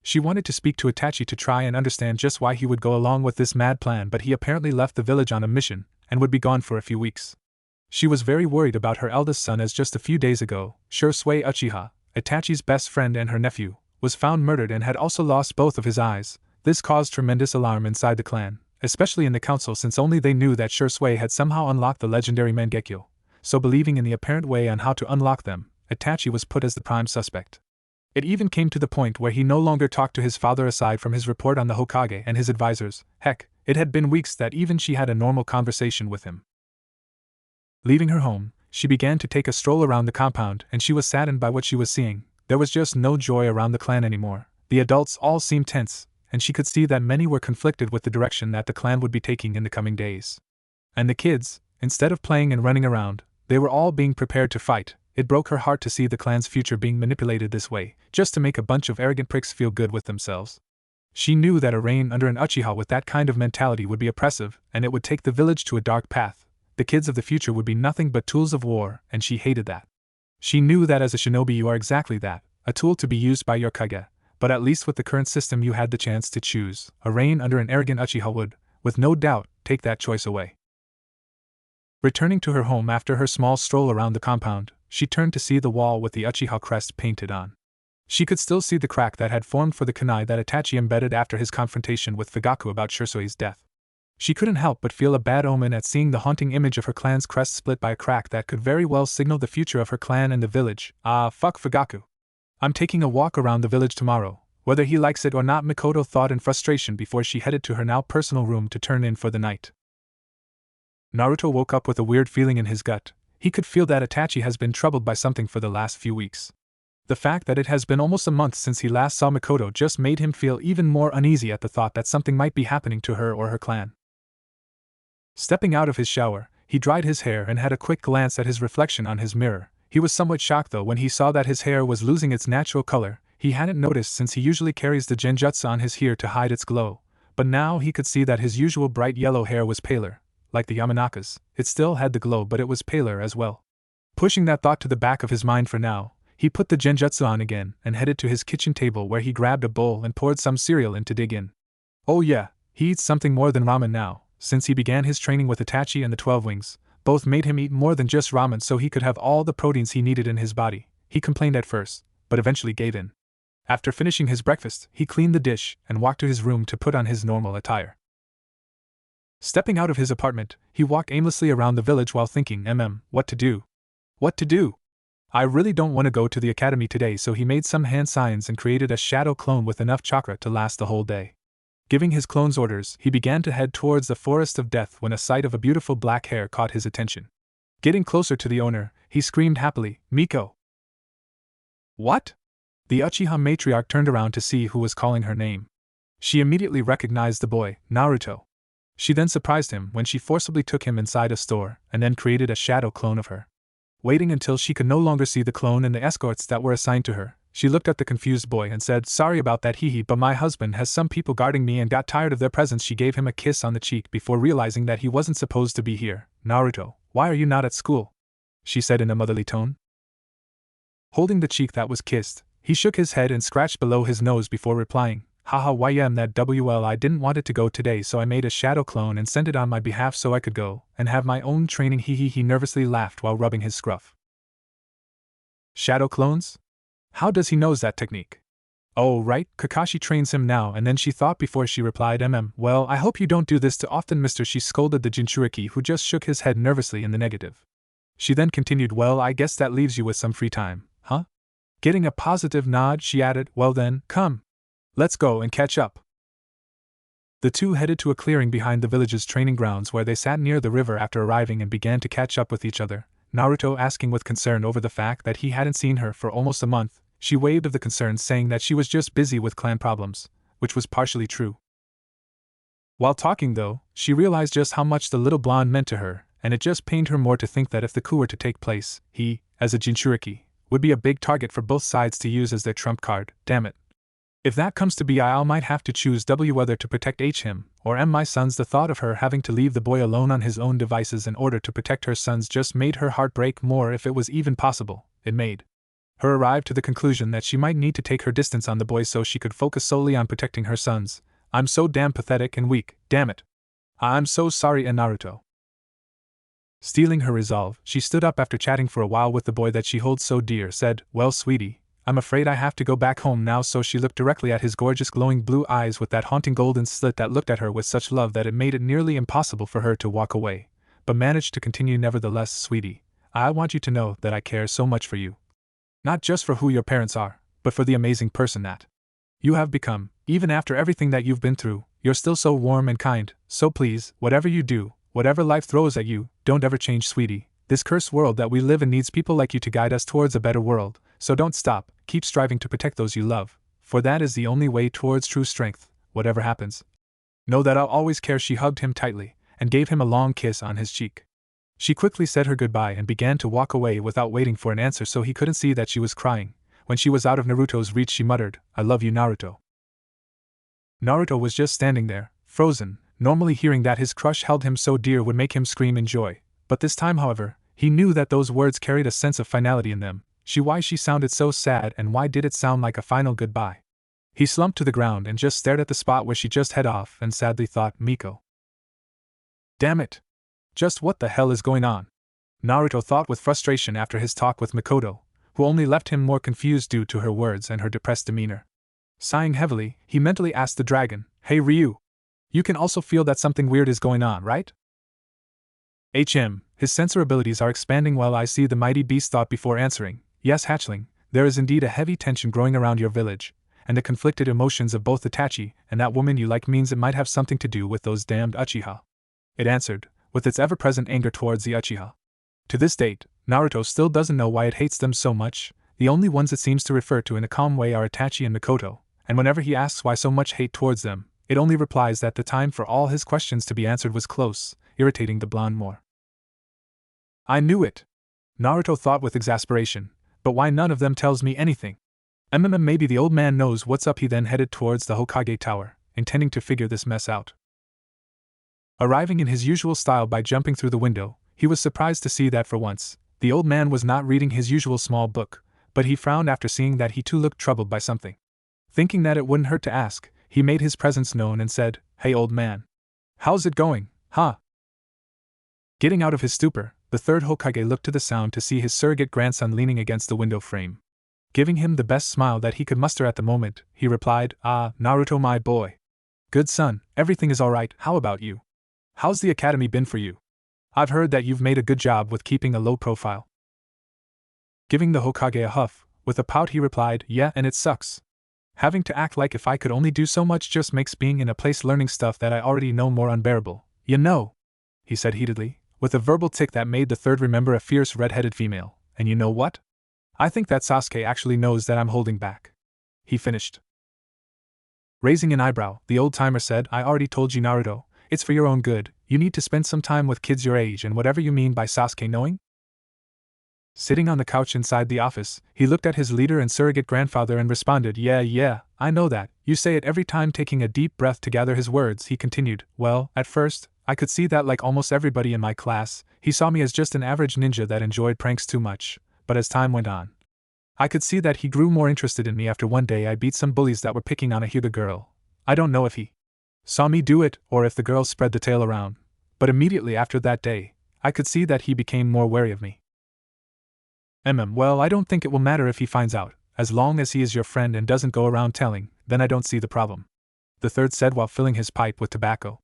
She wanted to speak to Itachi to try and understand just why he would go along with this mad plan, but he apparently left the village on a mission, and would be gone for a few weeks. She was very worried about her eldest son, as just a few days ago, Shursui Uchiha, Itachi's best friend and her nephew, was found murdered and had also lost both of his eyes. This caused tremendous alarm inside the clan, especially in the council, since only they knew that Shursui had somehow unlocked the legendary Mangekyo. So believing in the apparent way on how to unlock them, Itachi was put as the prime suspect. It even came to the point where he no longer talked to his father aside from his report on the Hokage and his advisors. Heck, it had been weeks that even she had a normal conversation with him. Leaving her home, she began to take a stroll around the compound, and she was saddened by what she was seeing. There was just no joy around the clan anymore. The adults all seemed tense, and she could see that many were conflicted with the direction that the clan would be taking in the coming days. And the kids, instead of playing and running around, they were all being prepared to fight. It broke her heart to see the clan's future being manipulated this way, just to make a bunch of arrogant pricks feel good with themselves. She knew that a reign under an Uchiha with that kind of mentality would be oppressive, and it would take the village to a dark path. The kids of the future would be nothing but tools of war, and she hated that. She knew that as a shinobi you are exactly that, a tool to be used by your kage, but at least with the current system you had the chance to choose. A reign under an arrogant Uchiha would, with no doubt, take that choice away. Returning to her home after her small stroll around the compound, she turned to see the wall with the Uchiha crest painted on. She could still see the crack that had formed for the kunai that Itachi embedded after his confrontation with Fugaku about Shursui's death. She couldn't help but feel a bad omen at seeing the haunting image of her clan's crest split by a crack that could very well signal the future of her clan and the village. Fuck Fugaku. I'm taking a walk around the village tomorrow, whether he likes it or not, Mikoto thought in frustration before she headed to her now personal room to turn in for the night. Naruto woke up with a weird feeling in his gut. He could feel that Itachi has been troubled by something for the last few weeks. The fact that it has been almost a month since he last saw Mikoto just made him feel even more uneasy at the thought that something might be happening to her or her clan. Stepping out of his shower, he dried his hair and had a quick glance at his reflection on his mirror. He was somewhat shocked though when he saw that his hair was losing its natural color. He hadn't noticed since he usually carries the genjutsu on his hair to hide its glow, but now he could see that his usual bright yellow hair was paler. Like the Yamanaka's, it still had the glow, but it was paler as well. Pushing that thought to the back of his mind for now, He put the genjutsu on again and headed to his kitchen table where he grabbed a bowl and poured some cereal in to dig in. Oh yeah, he eats something more than ramen now. Since he began his training with Itachi and the 12 Wings, both made him eat more than just ramen so he could have all the proteins he needed in his body. He complained at first, but eventually gave in. After finishing his breakfast, he cleaned the dish and walked to his room to put on his normal attire. Stepping out of his apartment, he walked aimlessly around the village while thinking, what to do? What to do? I really don't want to go to the academy today, so he made some hand signs and created a shadow clone with enough chakra to last the whole day. Giving his clones orders, he began to head towards the forest of death when a sight of a beautiful black hair caught his attention. Getting closer to the owner, he screamed happily, "Miko!" What? The Uchiha matriarch turned around to see who was calling her name. She immediately recognized the boy, Naruto. She then surprised him when she forcibly took him inside a store and then created a shadow clone of her. Waiting until she could no longer see the clone and the escorts that were assigned to her, she looked at the confused boy and said, "Sorry about that, hee, but my husband has some people guarding me and got tired of their presence." She gave him a kiss on the cheek before realizing that he wasn't supposed to be here. "Naruto, why are you not at school?" she said in a motherly tone. Holding the cheek that was kissed, he shook his head and scratched below his nose before replying, "Haha, I didn't want it to go today, so I made a shadow clone and sent it on my behalf so I could go and have my own training." He nervously laughed while rubbing his scruff. Shadow clones? How does he knows that technique? Oh right, Kakashi trains him now. And then she thought before she replied, Well, I hope you don't do this too often, mister." She scolded the Jinchuuriki, who just shook his head nervously in the negative. She then continued, "Well, I guess that leaves you with some free time, huh?" Getting a positive nod, she added, "Well then, come. Let's go and catch up." The two headed to a clearing behind the village's training grounds where they sat near the river after arriving and began to catch up with each other, Naruto asking with concern over the fact that he hadn't seen her for almost a month. She waved of the concern, saying that she was just busy with clan problems, which was partially true. While talking though, she realized just how much the little blonde meant to her, and it just pained her more to think that if the coup were to take place, he, as a Jinchuuriki, would be a big target for both sides to use as their trump card. Damn it. If that comes to be, I might have to choose whether to protect him or my sons. The thought of her having to leave the boy alone on his own devices in order to protect her sons just made her heart break more, if it was even possible. It made her arrive to the conclusion that she might need to take her distance on the boy so she could focus solely on protecting her sons. "I'm so damn pathetic and weak, damn it. I'm so sorry, Naruto." Stealing her resolve, she stood up after chatting for a while with the boy that she holds so dear, said, "Well, sweetie, I'm afraid I have to go back home now." So she looked directly at his gorgeous glowing blue eyes with that haunting golden slit that looked at her with such love that it made it nearly impossible for her to walk away, but managed to continue, "Nevertheless, sweetie, I want you to know that I care so much for you. Not just for who your parents are, but for the amazing person that you have become. Even after everything that you've been through, you're still so warm and kind, so please, whatever you do, whatever life throws at you, don't ever change, sweetie. This cursed world that we live in needs people like you to guide us towards a better world, so don't stop, keep striving to protect those you love, for that is the only way towards true strength. Whatever happens, know that I'll always care." She hugged him tightly and gave him a long kiss on his cheek. She quickly said her goodbye and began to walk away without waiting for an answer so he couldn't see that she was crying. When she was out of Naruto's reach, she muttered, "I love you, Naruto." Naruto was just standing there, frozen. Normally hearing that his crush held him so dear would make him scream in joy, but this time, however, he knew that those words carried a sense of finality in them. Why she sounded so sad, and why did it sound like a final goodbye? He slumped to the ground and just stared at the spot where she just head off and sadly thought, "Miko. Damn it. Just what the hell is going on?" Naruto thought with frustration after his talk with Mikoto, who only left him more confused due to her words and her depressed demeanor. Sighing heavily, he mentally asked the dragon, "Hey Ryu. You can also feel that something weird is going on, right?" His sensor abilities are expanding while I see," the mighty beast thought before answering. "Yes, hatchling, there is indeed a heavy tension growing around your village, and the conflicted emotions of both Itachi and that woman you like means it might have something to do with those damned Uchiha," it answered, with its ever-present anger towards the Uchiha. To this date, Naruto still doesn't know why it hates them so much. The only ones it seems to refer to in a calm way are Itachi and Mikoto, and whenever he asks why so much hate towards them, it only replies that the time for all his questions to be answered was close, irritating the blonde more. "I knew it," Naruto thought with exasperation, "but why none of them tells me anything? Maybe the old man knows what's up." He then headed towards the Hokage Tower, intending to figure this mess out. Arriving in his usual style by jumping through the window, he was surprised to see that for once, the old man was not reading his usual small book, but he frowned after seeing that he too looked troubled by something. Thinking that it wouldn't hurt to ask, he made his presence known and said, "Hey old man. How's it going, huh?" Getting out of his stupor, the third Hokage looked to the sound to see his surrogate grandson leaning against the window frame. Giving him the best smile that he could muster at the moment, he replied, "Ah, Naruto my boy. Good son, everything is alright, how about you? How's the academy been for you? I've heard that you've made a good job with keeping a low profile." Giving the Hokage a huff, with a pout he replied, "Yeah, and it sucks. Having to act like if I could only do so much just makes being in a place learning stuff that I already know more unbearable, you know," he said heatedly, with a verbal tick that made the third remember a fierce red-headed female. "And you know what? I think that Sasuke actually knows that I'm holding back," he finished. Raising an eyebrow, the old-timer said, "I already told you Naruto, it's for your own good, you need to spend some time with kids your age and whatever you mean by Sasuke knowing?" Sitting on the couch inside the office, he looked at his leader and surrogate grandfather and responded, Yeah, I know that, you say it every time." Taking a deep breath to gather his words, he continued, "Well, at first, I could see that like almost everybody in my class, he saw me as just an average ninja that enjoyed pranks too much, but as time went on, I could see that he grew more interested in me after one day I beat some bullies that were picking on a Hyuga girl. I don't know if he saw me do it or if the girl spread the tale around, but immediately after that day, I could see that he became more wary of me. Well, I don't think it will matter if he finds out, as long as he is your friend and doesn't go around telling, then I don't see the problem," the third said while filling his pipe with tobacco.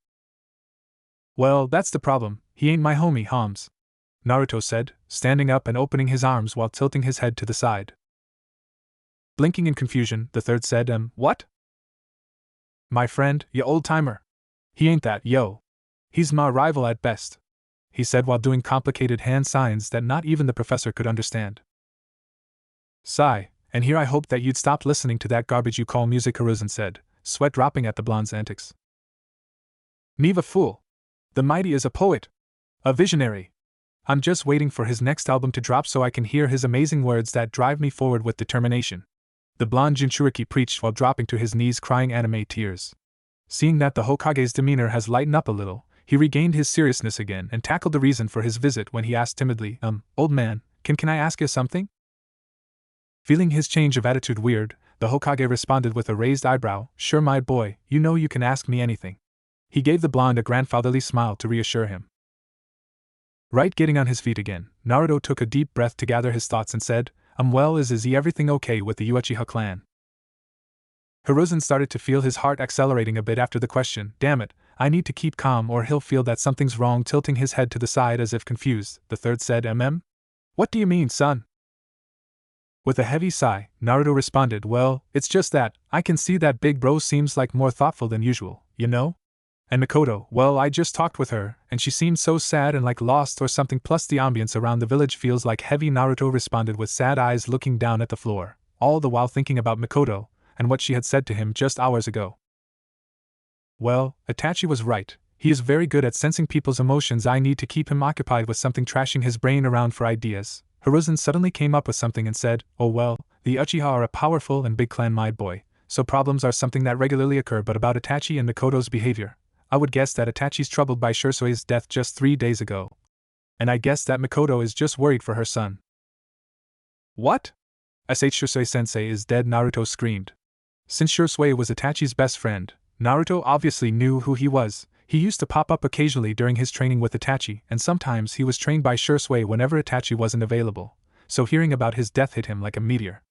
"Well, that's the problem, he ain't my homie, Homs," Naruto said, standing up and opening his arms while tilting his head to the side. Blinking in confusion, the third said, What? My friend, ya old-timer. He ain't that, yo. He's my rival at best," he said while doing complicated hand signs that not even the professor could understand. "Sigh, and here I hoped that you'd stop listening to that garbage you call music," Hiruzen said, sweat dropping at the blonde's antics. "Neva fool. The mighty is a poet. A visionary. I'm just waiting for his next album to drop so I can hear his amazing words that drive me forward with determination," the blonde Jinchuuriki preached while dropping to his knees crying anime tears. Seeing that the Hokage's demeanor has lightened up a little, he regained his seriousness again and tackled the reason for his visit when he asked timidly, "Old man, can I ask you something?" Feeling his change of attitude weird, the Hokage responded with a raised eyebrow, "Sure my boy, you know you can ask me anything." He gave the blonde a grandfatherly smile to reassure him. Right getting on his feet again, Naruto took a deep breath to gather his thoughts and said, Well, is everything okay with the Uchiha clan?" Hiruzen started to feel his heart accelerating a bit after the question. "Damn it, I need to keep calm or he'll feel that something's wrong." Tilting his head to the side as if confused, the third said, What do you mean, son?" With a heavy sigh, Naruto responded, "Well, it's just that, I can see that big bro seems like more thoughtful than usual, you know? And Mikoto, well, I just talked with her, and she seemed so sad and like lost or something, plus the ambience around the village feels like heavy." Naruto responded with sad eyes looking down at the floor, all the while thinking about Mikoto, and what she had said to him just hours ago. Well, Itachi was right, he is very good at sensing people's emotions. I need to keep him occupied with something, trashing his brain around for ideas. Hiruzen suddenly came up with something and said, "Oh well, the Uchiha are a powerful and big clan, my boy, so problems are something that regularly occur. But about Itachi and Mikoto's behavior, I would guess that Itachi's troubled by Shursui's death just 3 days ago. And I guess that Mikoto is just worried for her son." "What? Shursui-sensei is dead?" Naruto screamed. Since Shursui was Itachi's best friend, Naruto obviously knew who he was. He used to pop up occasionally during his training with Itachi, and sometimes he was trained by Shursui whenever Itachi wasn't available, so hearing about his death hit him like a meteor.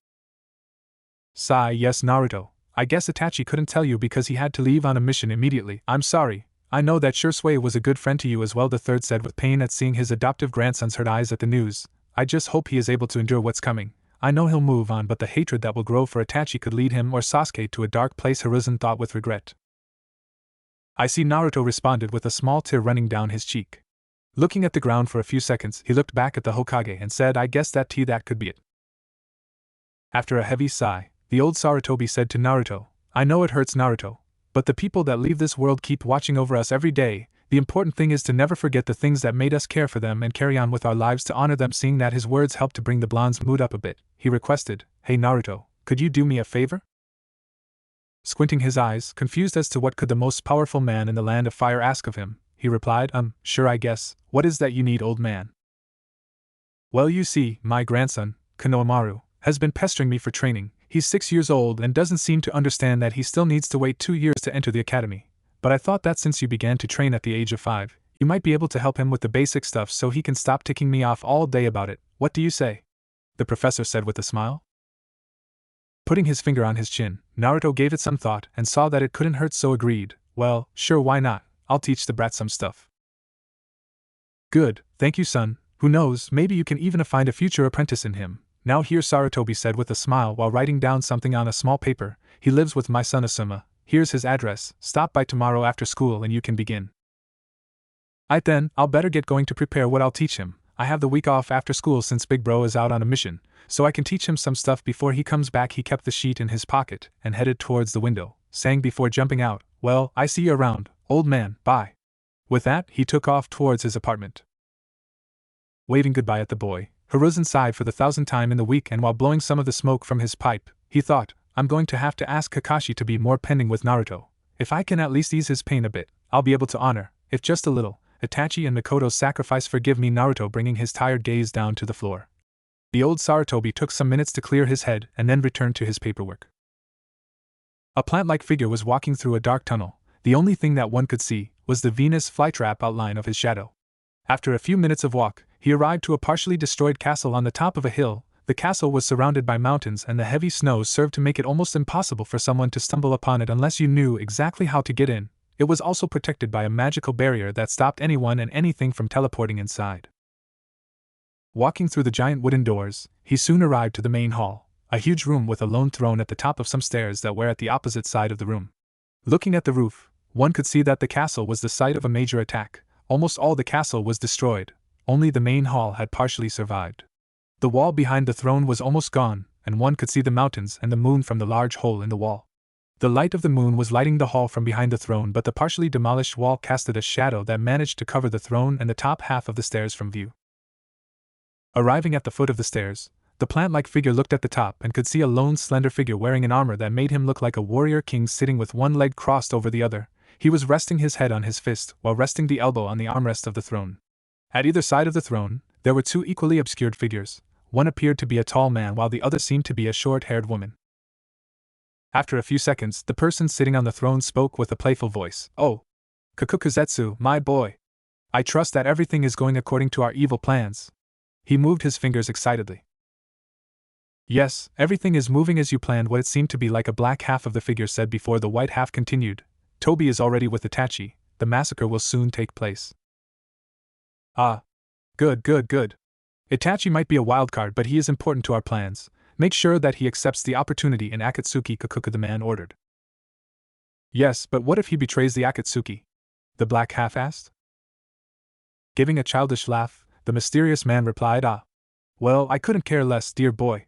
Sigh, yes Naruto, I guess Itachi couldn't tell you because he had to leave on a mission immediately. I'm sorry, I know that Shursui was a good friend to you as well, the third said with pain at seeing his adoptive grandson's hurt eyes at the news. I just hope he is able to endure what's coming. I know he'll move on, but the hatred that will grow for Itachi could lead him or Sasuke to a dark place, Hiruzen thought with regret. I see, Naruto responded with a small tear running down his cheek. Looking at the ground for a few seconds, he looked back at the Hokage and said, I guess that could be it. After a heavy sigh, the old Sarutobi said to Naruto, I know it hurts, Naruto, but the people that leave this world keep watching over us every day. The important thing is to never forget the things that made us care for them and carry on with our lives to honor them. Seeing that his words helped to bring the blonde's mood up a bit, he requested, Hey Naruto, could you do me a favor? Squinting his eyes, confused as to what could the most powerful man in the land of fire ask of him, he replied, Sure I guess, what is that you need, old man? Well, you see, my grandson, Konohamaru, has been pestering me for training. He's 6 years old and doesn't seem to understand that he still needs to wait 2 years to enter the academy. But I thought that since you began to train at the age of 5, you might be able to help him with the basic stuff so he can stop ticking me off all day about it. What do you say?" the professor said with a smile. Putting his finger on his chin, Naruto gave it some thought and saw that it couldn't hurt, so agreed. "Well, sure, why not? I'll teach the brat some stuff." "Good, thank you, son. Who knows, maybe you can even find a future apprentice in him." "Now here," Sarutobi said with a smile while writing down something on a small paper. "He lives with my son Asuma. Here's his address. Stop by tomorrow after school and you can begin." Then, I'll better get going to prepare what I'll teach him. I have the week off after school since Big Bro is out on a mission, so I can teach him some stuff before he comes back." He kept the sheet in his pocket and headed towards the window, saying before jumping out, "Well, I see you around, old man, bye." With that, he took off towards his apartment. Waving goodbye at the boy, Hiruzen sighed for the 1,000th time in the week, and while blowing some of the smoke from his pipe, he thought, "I'm going to have to ask Kakashi to be more pending with Naruto. If I can at least ease his pain a bit, I'll be able to honor, if just a little, Itachi and Mikoto's sacrifice. Forgive me." Naruto, bringing his tired gaze down to the floor. The old Sarutobi took some minutes to clear his head and then returned to his paperwork. A plant-like figure was walking through a dark tunnel. The only thing that one could see was the Venus flytrap outline of his shadow. After a few minutes of walk, he arrived to a partially destroyed castle on the top of a hill. The castle was surrounded by mountains, and the heavy snows served to make it almost impossible for someone to stumble upon it unless you knew exactly how to get in. It was also protected by a magical barrier that stopped anyone and anything from teleporting inside. Walking through the giant wooden doors, he soon arrived to the main hall, a huge room with a lone throne at the top of some stairs that were at the opposite side of the room. Looking at the roof, one could see that the castle was the site of a major attack. Almost all the castle was destroyed, only the main hall had partially survived. The wall behind the throne was almost gone, and one could see the mountains and the moon from the large hole in the wall. The light of the moon was lighting the hall from behind the throne, but the partially demolished wall casted a shadow that managed to cover the throne and the top half of the stairs from view. Arriving at the foot of the stairs, the plant-like figure looked at the top and could see a lone slender figure wearing an armor that made him look like a warrior king sitting with one leg crossed over the other. He was resting his head on his fist while resting the elbow on the armrest of the throne. At either side of the throne, there were two equally obscured figures. One appeared to be a tall man while the other seemed to be a short-haired woman. After a few seconds, the person sitting on the throne spoke with a playful voice. "Oh, Kakukazetsu, my boy. I trust that everything is going according to our evil plans." He moved his fingers excitedly. "Yes, everything is moving as you planned." What it seemed to be like a black half of the figure said before the white half continued. "Toby is already with Itachi. The massacre will soon take place." "Ah. Good. Itachi might be a wildcard, but he is important to our plans. Make sure that he accepts the opportunity in Akatsuki," Kakuka the man ordered. "Yes, but what if he betrays the Akatsuki?" the black half asked. Giving a childish laugh, the mysterious man replied, "Well, I couldn't care less, dear boy.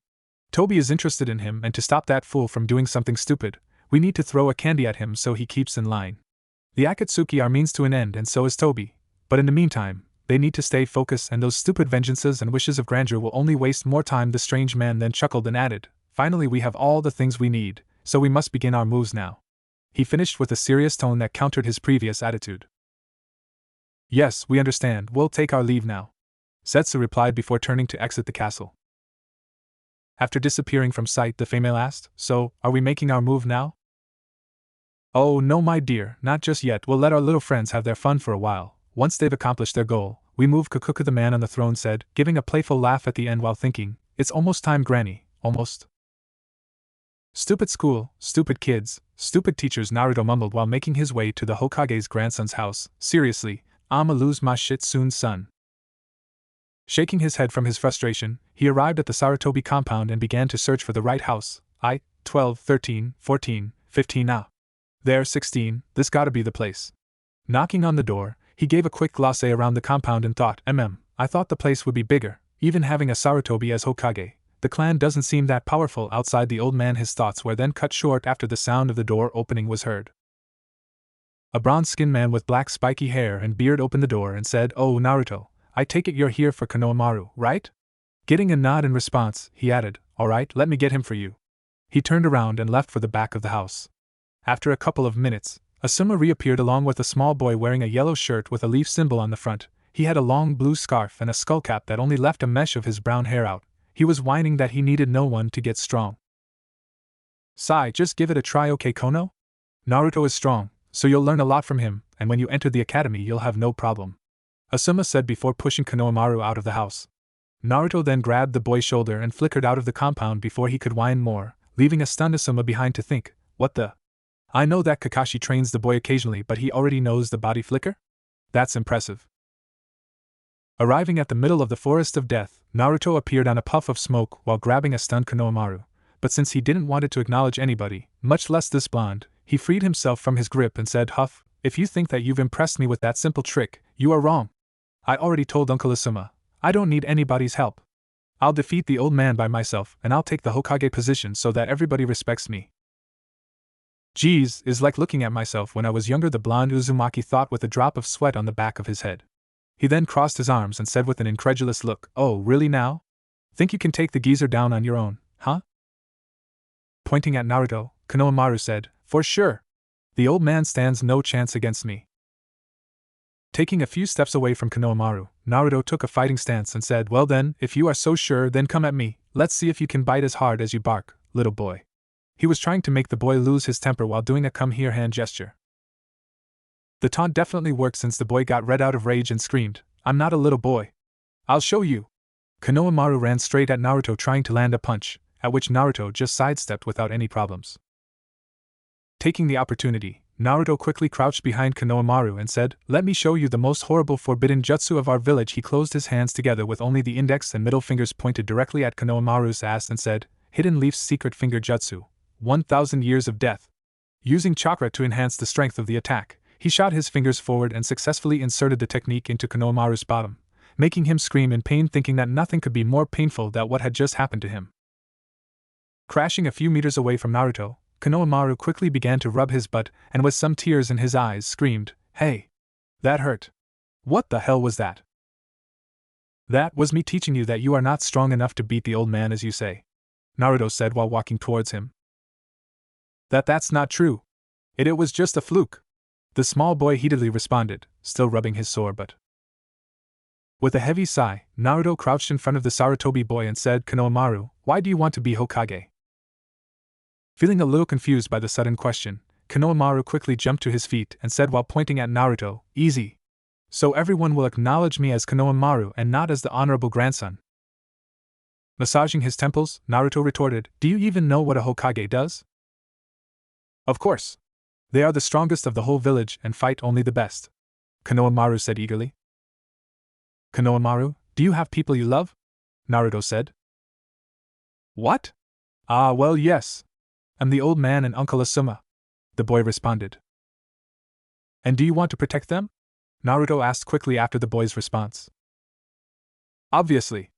Toby is interested in him, and to stop that fool from doing something stupid, we need to throw a candy at him so he keeps in line. The Akatsuki are means to an end, and so is Toby, but in the meantime, they need to stay focused, and those stupid vengeances and wishes of grandeur will only waste more time." The strange man then chuckled and added, "Finally, we have all the things we need, so we must begin our moves now." He finished with a serious tone that countered his previous attitude. "Yes, we understand, we'll take our leave now," Setsu replied before turning to exit the castle. After disappearing from sight, the female asked, "So, are we making our move now?" "Oh no, my dear, not just yet. We'll let our little friends have their fun for a while. Once they've accomplished their goal, we move," Kakuka the man on the throne said, giving a playful laugh at the end while thinking, "It's almost time, Granny, almost." "Stupid school, stupid kids, stupid teachers," Naruto mumbled while making his way to the Hokage's grandson's house. "Seriously, I'ma lose my shit soon, son." Shaking his head from his frustration, he arrived at the Sarutobi compound and began to search for the right house. 12, 13, 14, 15 There, 16, this gotta be the place. Knocking on the door, he gave a quick glance around the compound and thought, I thought the place would be bigger, even having a Sarutobi as Hokage. The clan doesn't seem that powerful outside the old man." His thoughts were then cut short after the sound of the door opening was heard. A bronze-skinned man with black spiky hair and beard opened the door and said, "Oh, Naruto, I take it you're here for Konohamaru, right?" Getting a nod in response, he added, "Alright, let me get him for you." He turned around and left for the back of the house. After a couple of minutes, Asuma reappeared along with a small boy wearing a yellow shirt with a leaf symbol on the front. He had a long blue scarf and a skullcap that only left a mesh of his brown hair out. He was whining that he needed no one to get strong. Sai, just give it a try, okay, Kono? Naruto is strong, so you'll learn a lot from him, and when you enter the academy you'll have no problem, Asuma said before pushing Konohamaru out of the house. Naruto then grabbed the boy's shoulder and flickered out of the compound before he could whine more, leaving a stunned Asuma behind to think, what the? I know that Kakashi trains the boy occasionally, but he already knows the body flicker? That's impressive. Arriving at the middle of the forest of death, Naruto appeared on a puff of smoke while grabbing a stunned Konohamaru, but since he didn't want it to acknowledge anybody, much less this blonde, he freed himself from his grip and said, Huff, if you think that you've impressed me with that simple trick, you are wrong. I already told Uncle Asuma, I don't need anybody's help. I'll defeat the old man by myself and I'll take the Hokage position so that everybody respects me. Geez, is like looking at myself when I was younger, the blonde Uzumaki thought with a drop of sweat on the back of his head. He then crossed his arms and said with an incredulous look, oh, really now? Think you can take the geezer down on your own, huh? Pointing at Naruto, Konohamaru said, for sure. The old man stands no chance against me. Taking a few steps away from Konohamaru, Naruto took a fighting stance and said, well then, if you are so sure, then come at me, let's see if you can bite as hard as you bark, little boy. He was trying to make the boy lose his temper while doing a come here hand gesture. The taunt definitely worked since the boy got red out of rage and screamed, I'm not a little boy. I'll show you. Konohamaru ran straight at Naruto trying to land a punch, at which Naruto just sidestepped without any problems. Taking the opportunity, Naruto quickly crouched behind Konohamaru and said, let me show you the most horrible forbidden jutsu of our village. He closed his hands together with only the index and middle fingers pointed directly at Konohamaru's ass and said, Hidden Leaf's secret finger jutsu, 1,000 years of death. Using chakra to enhance the strength of the attack, he shot his fingers forward and successfully inserted the technique into Konohamaru's bottom, making him scream in pain, thinking that nothing could be more painful than what had just happened to him. Crashing a few meters away from Naruto, Konohamaru quickly began to rub his butt and with some tears in his eyes screamed, hey! That hurt! What the hell was that? That was me teaching you that you are not strong enough to beat the old man as you say, Naruto said while walking towards him. That's not true. It was just a fluke. The small boy heatedly responded, still rubbing his sore butt. With a heavy sigh, Naruto crouched in front of the Sarutobi boy and said, Konohamaru, why do you want to be Hokage? Feeling a little confused by the sudden question, Konohamaru quickly jumped to his feet and said while pointing at Naruto, easy. So everyone will acknowledge me as Konohamaru and not as the honorable grandson. Massaging his temples, Naruto retorted, do you even know what a Hokage does? Of course. They are the strongest of the whole village and fight only the best, Konohamaru said eagerly. Konohamaru, do you have people you love? Naruto said. What? Ah, well, yes. I'm the old man and Uncle Asuma, the boy responded. And do you want to protect them? Naruto asked quickly after the boy's response. Obviously,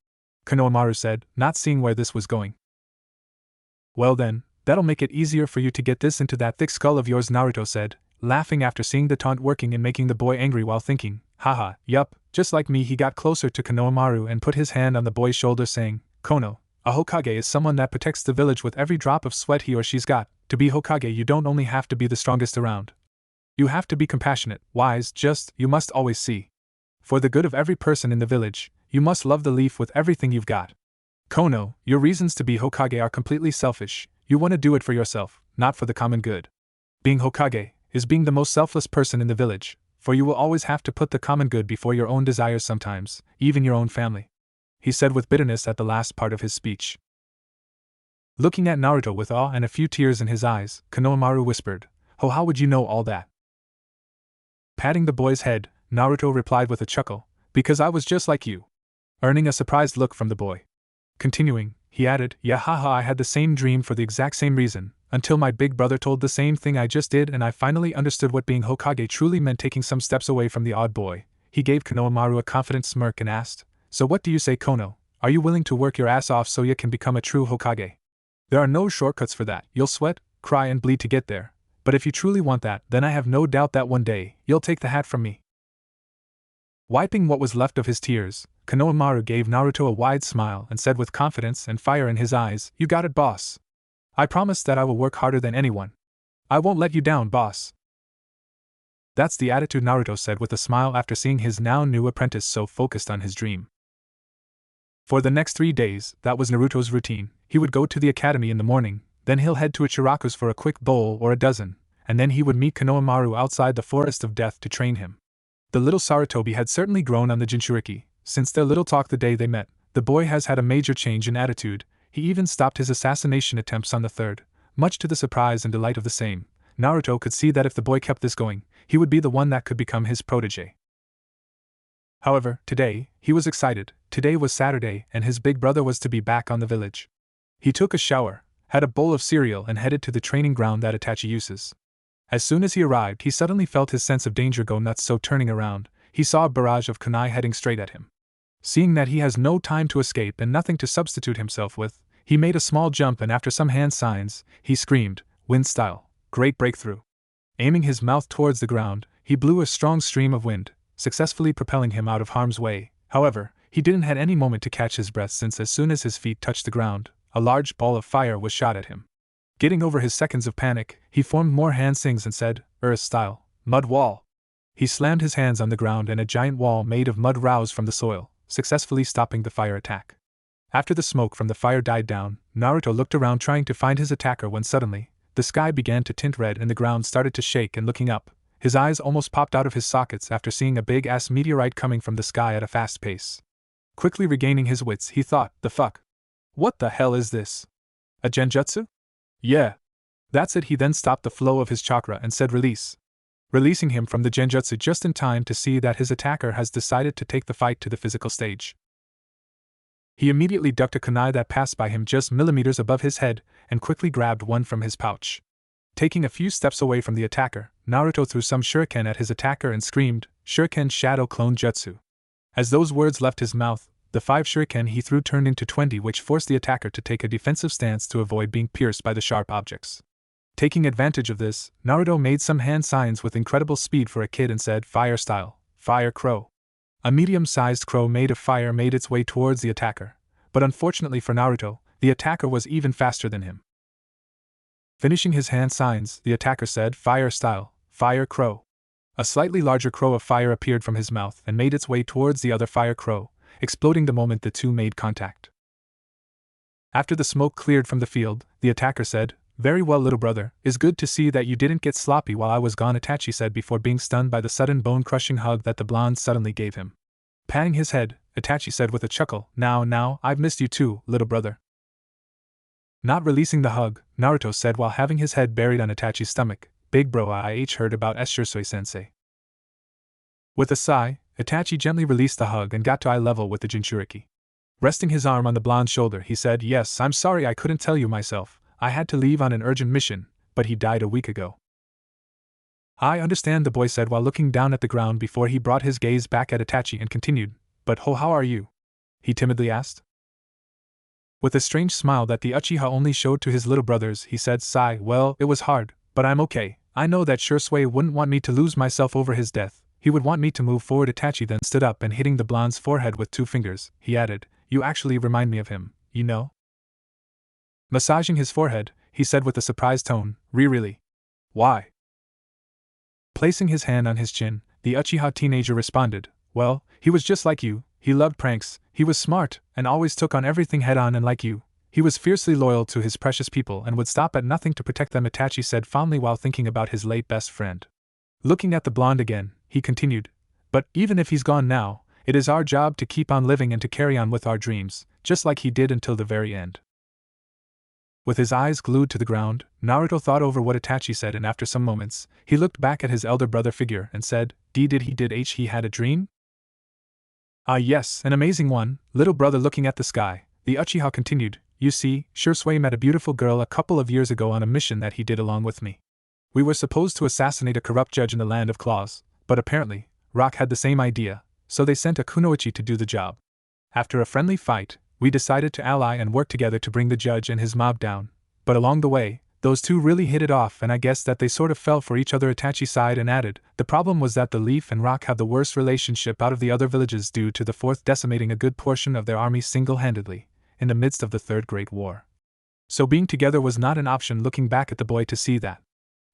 Konohamaru said, not seeing where this was going. Well then, that'll make it easier for you to get this into that thick skull of yours, Naruto said, laughing after seeing the taunt working and making the boy angry while thinking, haha, yup, just like me. He got closer to Konohamaru and put his hand on the boy's shoulder saying, Kono, a Hokage is someone that protects the village with every drop of sweat he or she's got. To be Hokage you don't only have to be the strongest around. You have to be compassionate, wise, just, you must always see. For the good of every person in the village, you must love the leaf with everything you've got. Kono, your reasons to be Hokage are completely selfish. You want to do it for yourself, not for the common good. Being Hokage is being the most selfless person in the village, for you will always have to put the common good before your own desires sometimes, even your own family, he said with bitterness at the last part of his speech. Looking at Naruto with awe and a few tears in his eyes, Konohamaru whispered, Oh, how would you know all that? Patting the boy's head, Naruto replied with a chuckle, because I was just like you. Earning a surprised look from the boy. Continuing, he added, yeah, haha, I had the same dream for the exact same reason, until my big brother told the same thing I just did and I finally understood what being Hokage truly meant. Taking some steps away from the odd boy, he gave Konohamaru a confident smirk and asked, So what do you say, Kono? Are you willing to work your ass off so you can become a true Hokage? There are no shortcuts for that. You'll sweat, cry and bleed to get there, but if you truly want that, then I have no doubt that one day, you'll take the hat from me. Wiping what was left of his tears, Konohamaru gave Naruto a wide smile and said with confidence and fire in his eyes, You got it, boss. I promise that I will work harder than anyone. I won't let you down, boss. That's the attitude, Naruto said with a smile after seeing his now new apprentice so focused on his dream. For the next 3 days, that was Naruto's routine. He would go to the academy in the morning, then he'll head to Ichiraku's for a quick bowl or a dozen, and then he would meet Konohamaru outside the Forest of Death to train him. The little Sarutobi had certainly grown on the Jinchuuriki. Since their little talk the day they met, the boy has had a major change in attitude. He even stopped his assassination attempts on the third. Much to the surprise and delight of the same, Naruto could see that if the boy kept this going, he would be the one that could become his protege. However, today, he was excited. Today was Saturday, and his big brother was to be back on the village. He took a shower, had a bowl of cereal, and headed to the training ground that Itachi uses. As soon as he arrived, he suddenly felt his sense of danger go nuts, so turning around, he saw a barrage of kunai heading straight at him. Seeing that he has no time to escape and nothing to substitute himself with, he made a small jump, and after some hand signs, he screamed, "Wind style, great breakthrough." Aiming his mouth towards the ground, he blew a strong stream of wind, successfully propelling him out of harm's way. However, he didn't have any moment to catch his breath, since as soon as his feet touched the ground, a large ball of fire was shot at him. Getting over his seconds of panic, he formed more hand sings and said, "Earth style, mud wall." He slammed his hands on the ground, and a giant wall made of mud rose from the soil, successfully stopping the fire attack. After the smoke from the fire died down, Naruto looked around trying to find his attacker when suddenly, the sky began to tint red and the ground started to shake, and looking up, his eyes almost popped out of his sockets after seeing a big-ass meteorite coming from the sky at a fast pace. Quickly regaining his wits, he thought, "The fuck? What the hell is this? A genjutsu? Yeah. That's it." He then stopped the flow of his chakra and said, "Release." Releasing him from the genjutsu just in time to see that his attacker has decided to take the fight to the physical stage. He immediately ducked a kunai that passed by him just millimeters above his head and quickly grabbed one from his pouch. Taking a few steps away from the attacker, Naruto threw some shuriken at his attacker and screamed, "Shuriken Shadow Clone Jutsu." As those words left his mouth, the 5 shuriken he threw turned into 20, which forced the attacker to take a defensive stance to avoid being pierced by the sharp objects. Taking advantage of this, Naruto made some hand signs with incredible speed for a kid and said, "Fire style, fire crow." A medium-sized crow made of fire made its way towards the attacker, but unfortunately for Naruto, the attacker was even faster than him. Finishing his hand signs, the attacker said, "Fire style, fire crow." A slightly larger crow of fire appeared from his mouth and made its way towards the other fire crow, exploding the moment the two made contact. After the smoke cleared from the field, the attacker said, "Very well, little brother, it's good to see that you didn't get sloppy while I was gone," Itachi said before being stunned by the sudden bone-crushing hug that the blonde suddenly gave him. Patting his head, Itachi said with a chuckle, Now, I've missed you too, little brother." Not releasing the hug, Naruto said while having his head buried on Itachi's stomach, "Big bro, I heard about Shursui-sensei." With a sigh, Itachi gently released the hug and got to eye level with the Jinchuuriki. Resting his arm on the blonde's shoulder, he said, "Yes, I'm sorry I couldn't tell you myself. I had to leave on an urgent mission, but he died a week ago." "I understand," the boy said while looking down at the ground before he brought his gaze back at Itachi and continued, "But how are you?" he timidly asked. With a strange smile that the Uchiha only showed to his little brothers, he said, "Sigh, well, it was hard, but I'm okay. I know that Shursui wouldn't want me to lose myself over his death. He would want me to move forward." Itachi then stood up and hitting the blonde's forehead with 2 fingers, he added, "You actually remind me of him, you know?" Massaging his forehead, he said with a surprised tone, Really? Why?" Placing his hand on his chin, the Uchiha teenager responded, "Well, he was just like you. He loved pranks, he was smart, and always took on everything head-on, and like you, he was fiercely loyal to his precious people and would stop at nothing to protect them," Itachi said fondly while thinking about his late best friend. Looking at the blonde again, he continued, "But even if he's gone now, it is our job to keep on living and to carry on with our dreams, just like he did until the very end." With his eyes glued to the ground, Naruto thought over what Itachi said, and after some moments, he looked back at his elder brother figure and said, Did he had a dream?" "Ah yes, an amazing one, little brother." Looking at the sky, the Uchiha continued, "You see, Shursui met a beautiful girl a couple of years ago on a mission that he did along with me. We were supposed to assassinate a corrupt judge in the land of claws, but apparently, Rock had the same idea, so they sent a kunoichi to do the job. After a friendly fight, we decided to ally and work together to bring the judge and his mob down, but along the way, those two really hit it off, and I guess that they sort of fell for each other." Itachi sighed and added, "The problem was that the Leaf and Rock have the worst relationship out of the other villages due to the Fourth decimating a good portion of their army single-handedly, in the midst of the Third Great War. So being together was not an option." Looking back at the boy to see that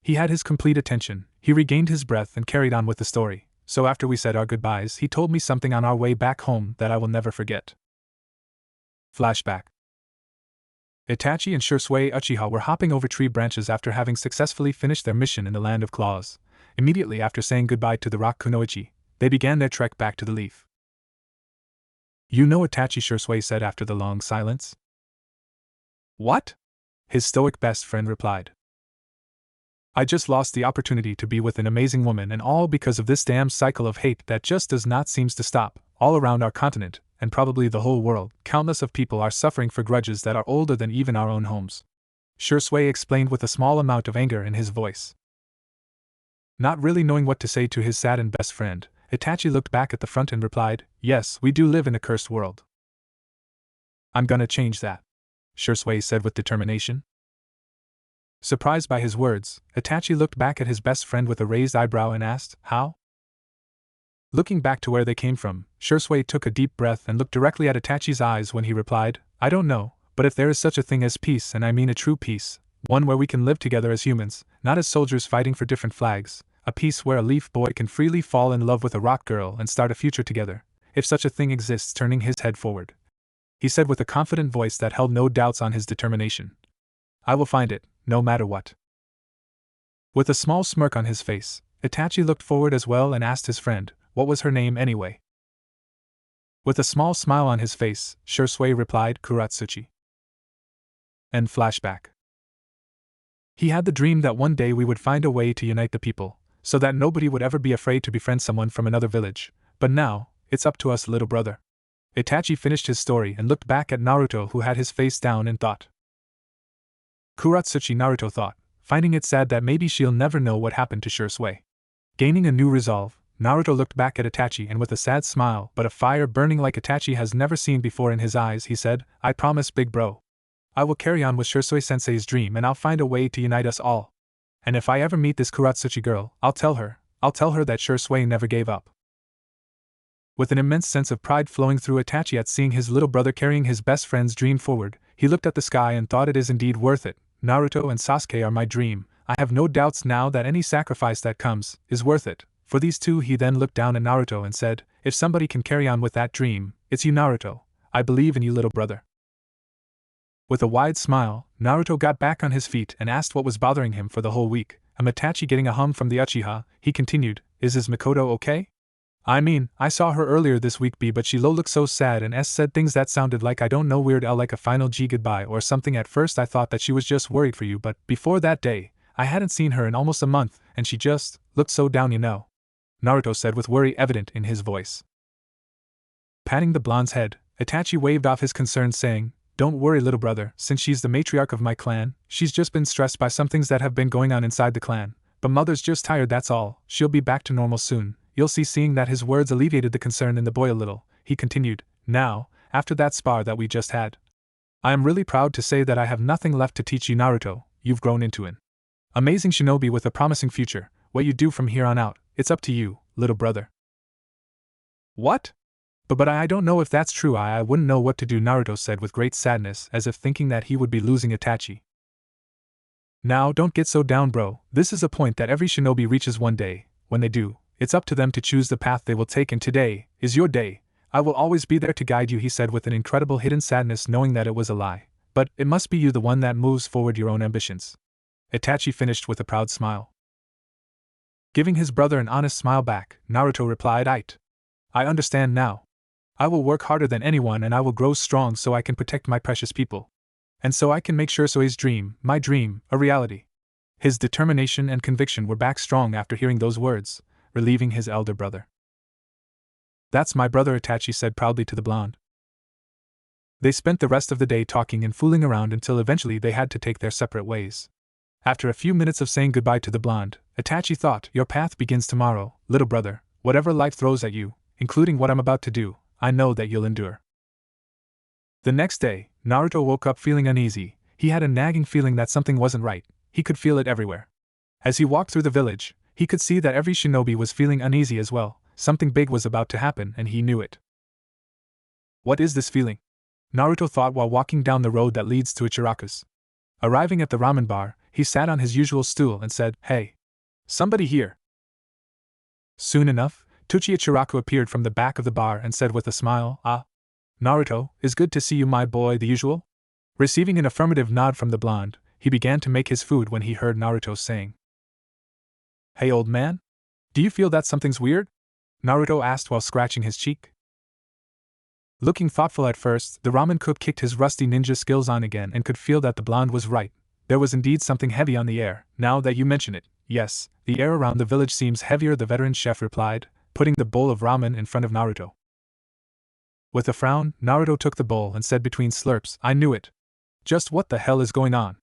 he had his complete attention, he regained his breath and carried on with the story. "So after we said our goodbyes, he told me something on our way back home that I will never forget. Flashback. Itachi and Shisui Uchiha were hopping over tree branches after having successfully finished their mission in the Land of Claws. Immediately after saying goodbye to the rock kunoichi, they began their trek back to the leaf. You know, Itachi, Shisui said after the long silence. What? His stoic best friend replied. I just lost the opportunity to be with an amazing woman, and all because of this damn cycle of hate that just does not seem to stop. All around our continent, and probably the whole world, countless of people are suffering for grudges that are older than even our own homes. Shisui explained with a small amount of anger in his voice. Not really knowing what to say to his saddened best friend, Itachi looked back at the front and replied, Yes, we do live in a cursed world. I'm gonna change that, Shisui said with determination. Surprised by his words, Itachi looked back at his best friend with a raised eyebrow and asked, How? Looking back to where they came from, Shisui took a deep breath and looked directly at Itachi's eyes when he replied, I don't know, but if there is such a thing as peace, and I mean a true peace, one where we can live together as humans, not as soldiers fighting for different flags, a peace where a leaf boy can freely fall in love with a rock girl and start a future together, if such a thing exists, turning his head forward, he said with a confident voice that held no doubts on his determination. I will find it, no matter what. With a small smirk on his face, Itachi looked forward as well and asked his friend, what was her name anyway? With a small smile on his face, Shisui replied, Kuratsuchi. End flashback. He had the dream that one day we would find a way to unite the people, so that nobody would ever be afraid to befriend someone from another village, but now, it's up to us, little brother. Itachi finished his story and looked back at Naruto, who had his face down in thought. Kuratsuchi, Naruto thought, finding it sad that maybe she'll never know what happened to Shisui. Gaining a new resolve, Naruto looked back at Itachi and with a sad smile but a fire burning like Itachi has never seen before in his eyes, he said, I promise, big bro. I will carry on with Shisui-sensei's dream and I'll find a way to unite us all. And if I ever meet this Kuratsuchi girl, I'll tell her that Shisui never gave up. With an immense sense of pride flowing through Itachi at seeing his little brother carrying his best friend's dream forward, he looked at the sky and thought, it is indeed worth it. Naruto and Sasuke are my dream. I have no doubts now that any sacrifice that comes is worth it. For these two, he then looked down at Naruto and said, if somebody can carry on with that dream, it's you, Naruto. I believe in you, little brother. With a wide smile, Naruto got back on his feet and asked what was bothering him for the whole week. Itachi getting a hum from the Uchiha, he continued, is his Mikoto okay? I mean, I saw her earlier this week but she looked so sad and said things that sounded like I don't know, Weird Al, like a final G goodbye or something. At first I thought that she was just worried for you, but before that day, I hadn't seen her in almost a month, and she just looked so down, you know. Naruto said with worry evident in his voice. Patting the blonde's head, Itachi waved off his concerns saying, don't worry, little brother, since she's the matriarch of my clan, she's just been stressed by some things that have been going on inside the clan, but mother's just tired, that's all. She'll be back to normal soon, you'll see. Seeing that his words alleviated the concern in the boy a little, he continued, now, after that spar that we just had, I am really proud to say that I have nothing left to teach you, Naruto. You've grown into an amazing shinobi with a promising future. What you do from here on out, it's up to you, little brother. What? But I don't know if that's true. I wouldn't know what to do, Naruto said with great sadness, as if thinking that he would be losing Itachi. Now don't get so down, bro. This is a point that every shinobi reaches one day. When they do, it's up to them to choose the path they will take, and today is your day. I will always be there to guide you, he said with an incredible hidden sadness, knowing that it was a lie. But it must be you, the one that moves forward your own ambitions. Itachi finished with a proud smile. Giving his brother an honest smile back, Naruto replied, I understand now. I will work harder than anyone and I will grow strong so I can protect my precious people. And so I can make Shisui's dream, my dream, a reality. His determination and conviction were back strong after hearing those words, relieving his elder brother. That's my brother, Itachi said proudly to the blonde. They spent the rest of the day talking and fooling around until eventually they had to take their separate ways. After a few minutes of saying goodbye to the blonde, Itachi thought, your path begins tomorrow, little brother. Whatever life throws at you, including what I'm about to do, I know that you'll endure. The next day, Naruto woke up feeling uneasy. He had a nagging feeling that something wasn't right. He could feel it everywhere. As he walked through the village, he could see that every shinobi was feeling uneasy as well. Something big was about to happen and he knew it. What is this feeling? Naruto thought while walking down the road that leads to Ichiraku's. Arriving at the ramen bar, he sat on his usual stool and said, Hey! Somebody here! Soon enough, Tuchi Ichiraku appeared from the back of the bar and said with a smile, Naruto, is good to see you, my boy, the usual? Receiving an affirmative nod from the blonde, he began to make his food when he heard Naruto saying, Hey old man? Do you feel that something's weird? Naruto asked while scratching his cheek. Looking thoughtful at first, the ramen cook kicked his rusty ninja skills on again and could feel that the blonde was right. There was indeed something heavy on the air, now that you mention it. Yes, the air around the village seems heavier, the veteran chef replied, putting the bowl of ramen in front of Naruto. With a frown, Naruto took the bowl and said between slurps, I knew it. Just what the hell is going on?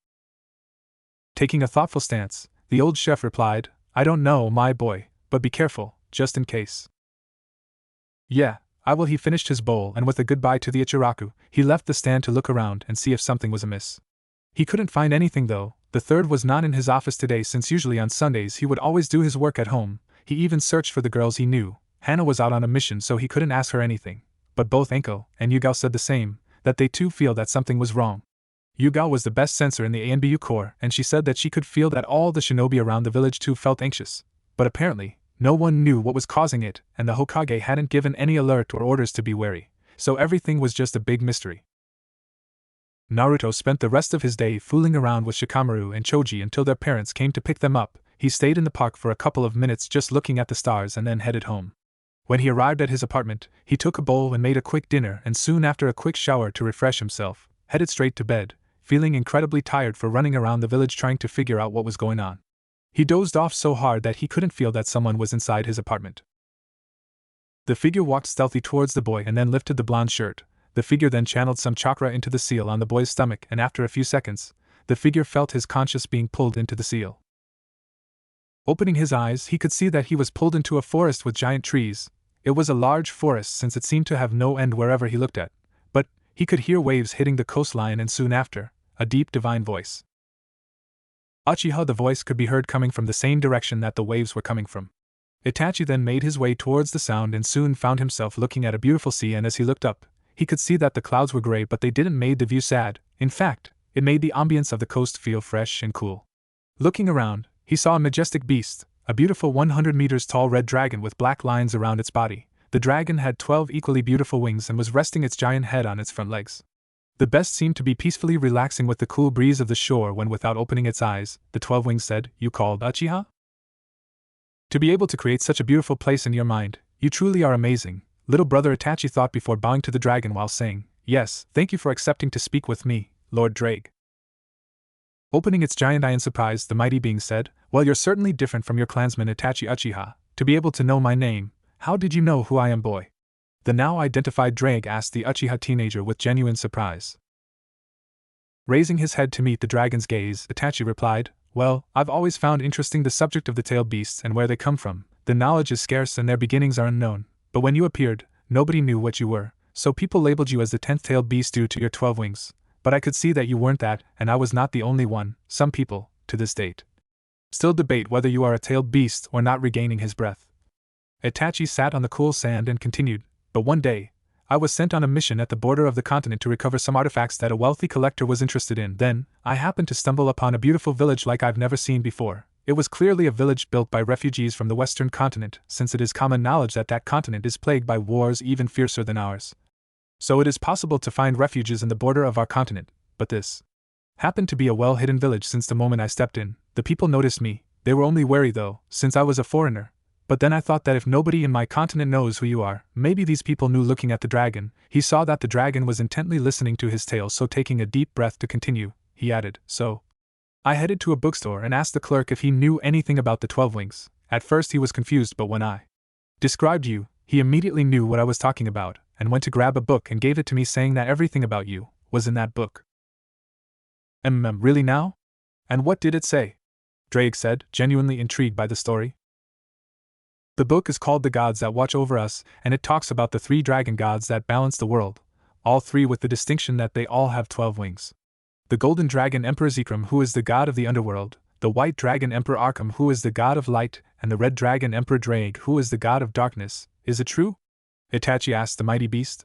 Taking a thoughtful stance, the old chef replied, I don't know, my boy, but be careful, just in case. Yeah, I will. He finished his bowl and with a goodbye to the Ichiraku, he left the stand to look around and see if something was amiss. He couldn't find anything though. The third was not in his office today since usually on Sundays he would always do his work at home. He even searched for the girls he knew. Hana was out on a mission so he couldn't ask her anything. But both Anko and Yugao said the same, that they too feel that something was wrong. Yugao was the best sensor in the ANBU Corps and she said that she could feel that all the shinobi around the village too felt anxious. But apparently, no one knew what was causing it and the Hokage hadn't given any alert or orders to be wary, so everything was just a big mystery. Naruto spent the rest of his day fooling around with Shikamaru and Choji until their parents came to pick them up. He stayed in the park for a couple of minutes just looking at the stars and then headed home. When he arrived at his apartment, he took a bowl and made a quick dinner and soon after a quick shower to refresh himself, headed straight to bed, feeling incredibly tired for running around the village trying to figure out what was going on. He dozed off so hard that he couldn't feel that someone was inside his apartment. The figure walked stealthily towards the boy and then lifted the blonde shirt. The figure then channeled some chakra into the seal on the boy's stomach and after a few seconds, the figure felt his conscience being pulled into the seal. Opening his eyes, he could see that he was pulled into a forest with giant trees. It was a large forest since it seemed to have no end wherever he looked at, but he could hear waves hitting the coastline and soon after, a deep divine voice. Uchiha, the voice could be heard coming from the same direction that the waves were coming from. Itachi then made his way towards the sound and soon found himself looking at a beautiful sea, and as he looked up, he could see that the clouds were gray, but they didn't make the view sad. In fact, it made the ambience of the coast feel fresh and cool. Looking around, he saw a majestic beast, a beautiful 100 meters tall red dragon with black lines around its body. The dragon had 12 equally beautiful wings and was resting its giant head on its front legs. The best seemed to be peacefully relaxing with the cool breeze of the shore when, without opening its eyes, the 12 wings said, You called Uchiha? To be able to create such a beautiful place in your mind, you truly are amazing, little brother, Itachi thought before bowing to the dragon while saying, Yes, thank you for accepting to speak with me, Lord Drake. Opening its giant eye in surprise, the mighty being said, Well, you're certainly different from your clansman Itachi Uchiha. To be able to know my name, how did you know who I am, boy? The now identified Drake asked the Uchiha teenager with genuine surprise. Raising his head to meet the dragon's gaze, Itachi replied, Well, I've always found interesting the subject of the tailed beasts and where they come from. The knowledge is scarce and their beginnings are unknown. But when you appeared, nobody knew what you were, so people labeled you as the 10th tailed beast due to your 12 wings. But I could see that you weren't that, and I was not the only one. Some people, to this date, still debate whether you are a tailed beast or not. Regaining his breath, Itachi sat on the cool sand and continued, But one day, I was sent on a mission at the border of the continent to recover some artifacts that a wealthy collector was interested in. Then, I happened to stumble upon a beautiful village like I've never seen before. It was clearly a village built by refugees from the western continent, since it is common knowledge that that continent is plagued by wars even fiercer than ours. So it is possible to find refuges in the border of our continent, but this happened to be a well-hidden village. Since the moment I stepped in, the people noticed me. They were only wary though, since I was a foreigner. But then I thought that if nobody in my continent knows who you are, maybe these people knew. Looking at the dragon, he saw that the dragon was intently listening to his tale, so taking a deep breath to continue, he added, So I headed to a bookstore and asked the clerk if he knew anything about the 12 wings. At first he was confused, but when I described you, he immediately knew what I was talking about, and went to grab a book and gave it to me, saying that everything about you was in that book. Really now? And what did it say? Drake said, genuinely intrigued by the story. The book is called The Gods That Watch Over Us, and it talks about the 3 dragon gods that balance the world, all 3 with the distinction that they all have 12 wings. The golden dragon Emperor Zekrom, who is the god of the underworld, the white dragon Emperor Arkham, who is the god of light, and the red dragon Emperor Drake, who is the god of darkness. Is it true? Itachi asked the mighty beast.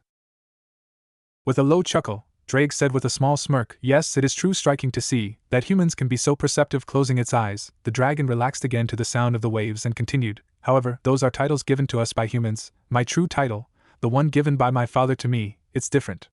With a low chuckle, Drake said with a small smirk, Yes, it is true. Striking to see that humans can be so perceptive. Closing its eyes, the dragon relaxed again to the sound of the waves and continued, However, those are titles given to us by humans. My true title, the one given by my father to me, it's different.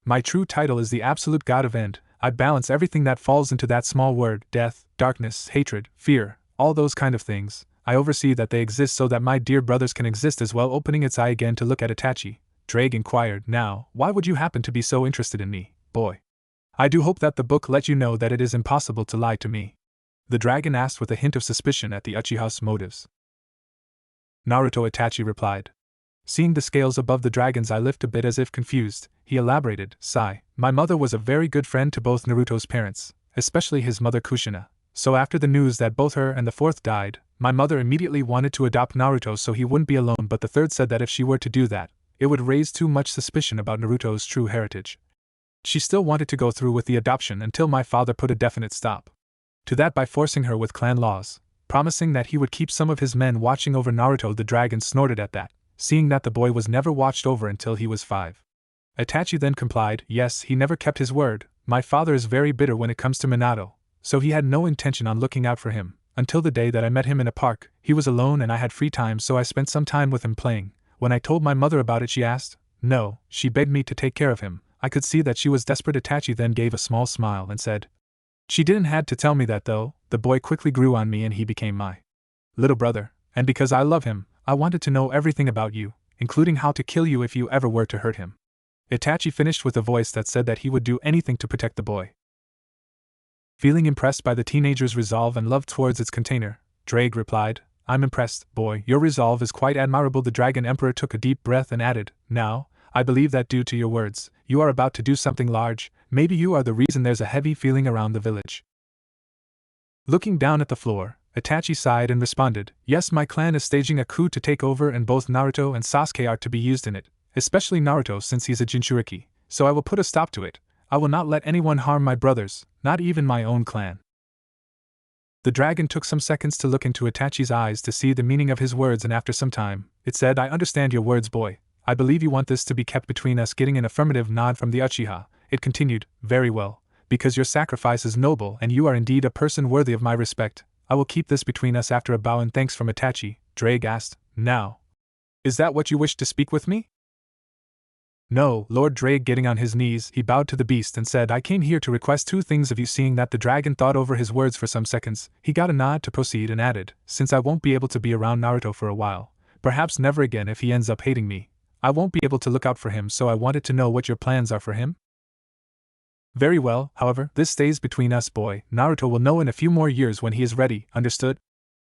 My true title is the absolute God of End. I balance everything that falls into that small word: death, darkness, hatred, fear, all those kind of things. I oversee that they exist so that my dear brothers can exist as well. Opening its eye again to look at Itachi, Drake inquired, now, why would you happen to be so interested in me, boy? I do hope that the book let you know that it is impossible to lie to me. The dragon asked with a hint of suspicion at the Uchiha's motives. Naruto, Itachi replied. Seeing the scales above the dragon's eye lift a bit as if confused, he elaborated, sigh, my mother was a very good friend to both Naruto's parents, especially his mother Kushina, so after the news that both her and the fourth died, my mother immediately wanted to adopt Naruto so he wouldn't be alone, but the third said that if she were to do that, it would raise too much suspicion about Naruto's true heritage. She still wanted to go through with the adoption until my father put a definite stop to that by forcing her with clan laws, promising that he would keep some of his men watching over Naruto. The dragon snorted at that, seeing that the boy was never watched over until he was 5. Itachi then complied, yes, he never kept his word. My father is very bitter when it comes to Minato, so he had no intention on looking out for him, until the day that I met him in a park. He was alone and I had free time, so I spent some time with him playing. When I told my mother about it, she asked, no, she begged me to take care of him. I could see that she was desperate. Itachi then gave a small smile and said, she didn't had to tell me that though. The boy quickly grew on me and he became my little brother, and because I love him, I wanted to know everything about you, including how to kill you if you ever were to hurt him. Itachi finished with a voice that said that he would do anything to protect the boy. Feeling impressed by the teenager's resolve and love towards its container, Drake replied, I'm impressed, boy, your resolve is quite admirable. The Dragon Emperor took a deep breath and added, now, I believe that due to your words, you are about to do something large. Maybe you are the reason there's a heavy feeling around the village. Looking down at the floor, Itachi sighed and responded, yes, my clan is staging a coup to take over and both Naruto and Sasuke are to be used in it, especially Naruto since he's a Jinchuuriki, so I will put a stop to it. I will not let anyone harm my brothers, not even my own clan. The dragon took some seconds to look into Itachi's eyes to see the meaning of his words, and after some time, it said, I understand your words, boy. I believe you want this to be kept between us. Getting an affirmative nod from the Uchiha, it continued, very well, because your sacrifice is noble and you are indeed a person worthy of my respect, I will keep this between us. After a bow and thanks from Itachi, Drake asked, now, is that what you wish to speak with me? No, Lord Drake. Getting on his knees, he bowed to the beast and said, I came here to request 2 things of you. Seeing that the dragon thought over his words for some seconds, he got a nod to proceed and added, since I won't be able to be around Naruto for a while, perhaps never again if he ends up hating me, I won't be able to look out for him, so I wanted to know what your plans are for him? Very well, however, this stays between us, boy. Naruto will know in a few more years when he is ready, understood?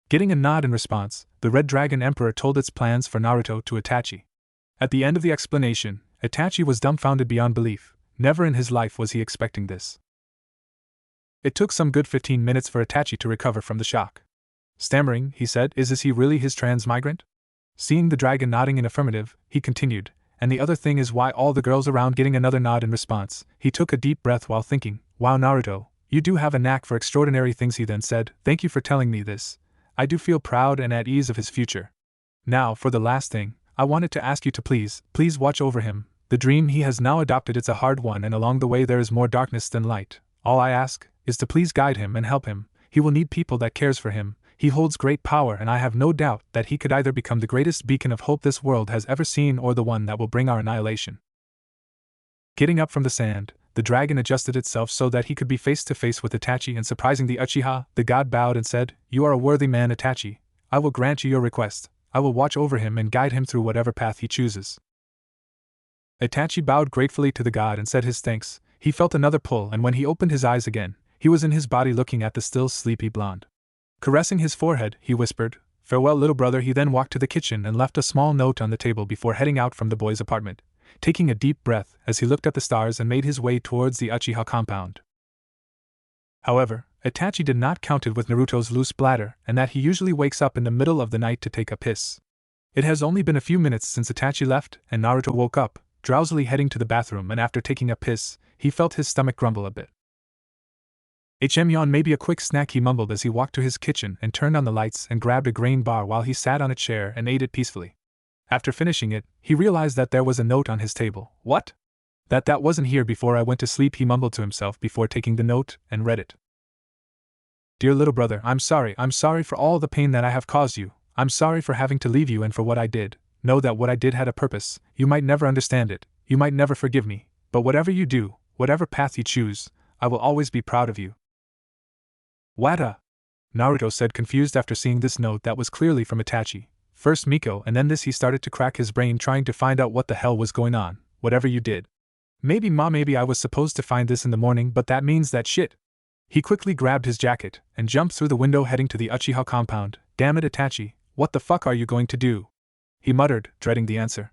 Getting a nod in response, the Red Dragon Emperor told its plans for Naruto to Itachi. At the end of the explanation, Itachi was dumbfounded beyond belief. Never in his life was he expecting this. It took some good 15 minutes for Itachi to recover from the shock. Stammering, he said, is he really his transmigrant? Seeing the dragon nodding in affirmative, he continued, and the other thing is why all the girls around. Getting another nod in response, he took a deep breath while thinking, wow, Naruto, you do have a knack for extraordinary things. He then said, thank you for telling me this. I do feel proud and at ease of his future. Now, for the last thing, I wanted to ask you to please watch over him. The dream he has now adopted, it's a hard one, and along the way there is more darkness than light. All I ask is to please guide him and help him. He will need people that cares for him. He holds great power, and I have no doubt that he could either become the greatest beacon of hope this world has ever seen or the one that will bring our annihilation. Getting up from the sand, the dragon adjusted itself so that he could be face to face with Itachi, and surprising the Uchiha, the god bowed and said, you are a worthy man, Itachi. I will grant you your request. I will watch over him and guide him through whatever path he chooses. Itachi bowed gratefully to the god and said his thanks. He felt another pull, and when he opened his eyes again, he was in his body looking at the still sleepy blonde. Caressing his forehead, he whispered, farewell, little brother. He then walked to the kitchen and left a small note on the table before heading out from the boy's apartment, taking a deep breath as he looked at the stars and made his way towards the Uchiha compound. However, Itachi did not count it with Naruto's loose bladder and that he usually wakes up in the middle of the night to take a piss. It has only been a few minutes since Itachi left, and Naruto woke up, drowsily heading to the bathroom, and after taking a piss, he felt his stomach grumble a bit. Yawn, maybe a quick snack, he mumbled as he walked to his kitchen and turned on the lights and grabbed a grain bar while he sat on a chair and ate it peacefully. After finishing it, he realized that there was a note on his table. What? That wasn't here before I went to sleep, he mumbled to himself before taking the note and read it. Dear little brother, I'm sorry for all the pain that I have caused you. I'm sorry for having to leave you and for what I did. Know that what I did had a purpose. You might never understand it, You might never forgive me, but whatever you do, whatever path you choose, I will always be proud of you. Wada! Naruto said, confused after seeing this note that was clearly from Itachi. First Miko and then this. He started to crack his brain trying to find out what the hell was going on. Whatever you did. Maybe I was supposed to find this in the morning, but that means that shit. He quickly grabbed his jacket and jumped through the window heading to the Uchiha compound. Damn it, Itachi, what the fuck are you going to do? He muttered, dreading the answer.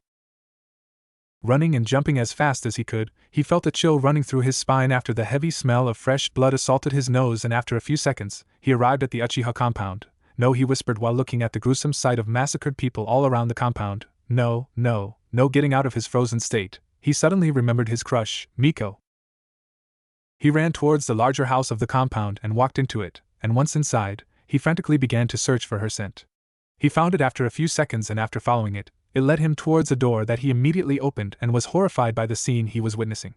Running and jumping as fast as he could, he felt a chill running through his spine after the heavy smell of fresh blood assaulted his nose, and after a few seconds, he arrived at the Uchiha compound. No, he whispered while looking at the gruesome sight of massacred people all around the compound. No. Getting out of his frozen state, he suddenly remembered his crush, Miko. He ran towards the larger house of the compound and walked into it, and once inside, he frantically began to search for her scent. He found it after a few seconds, and after following it, it led him towards a door that he immediately opened and was horrified by the scene he was witnessing.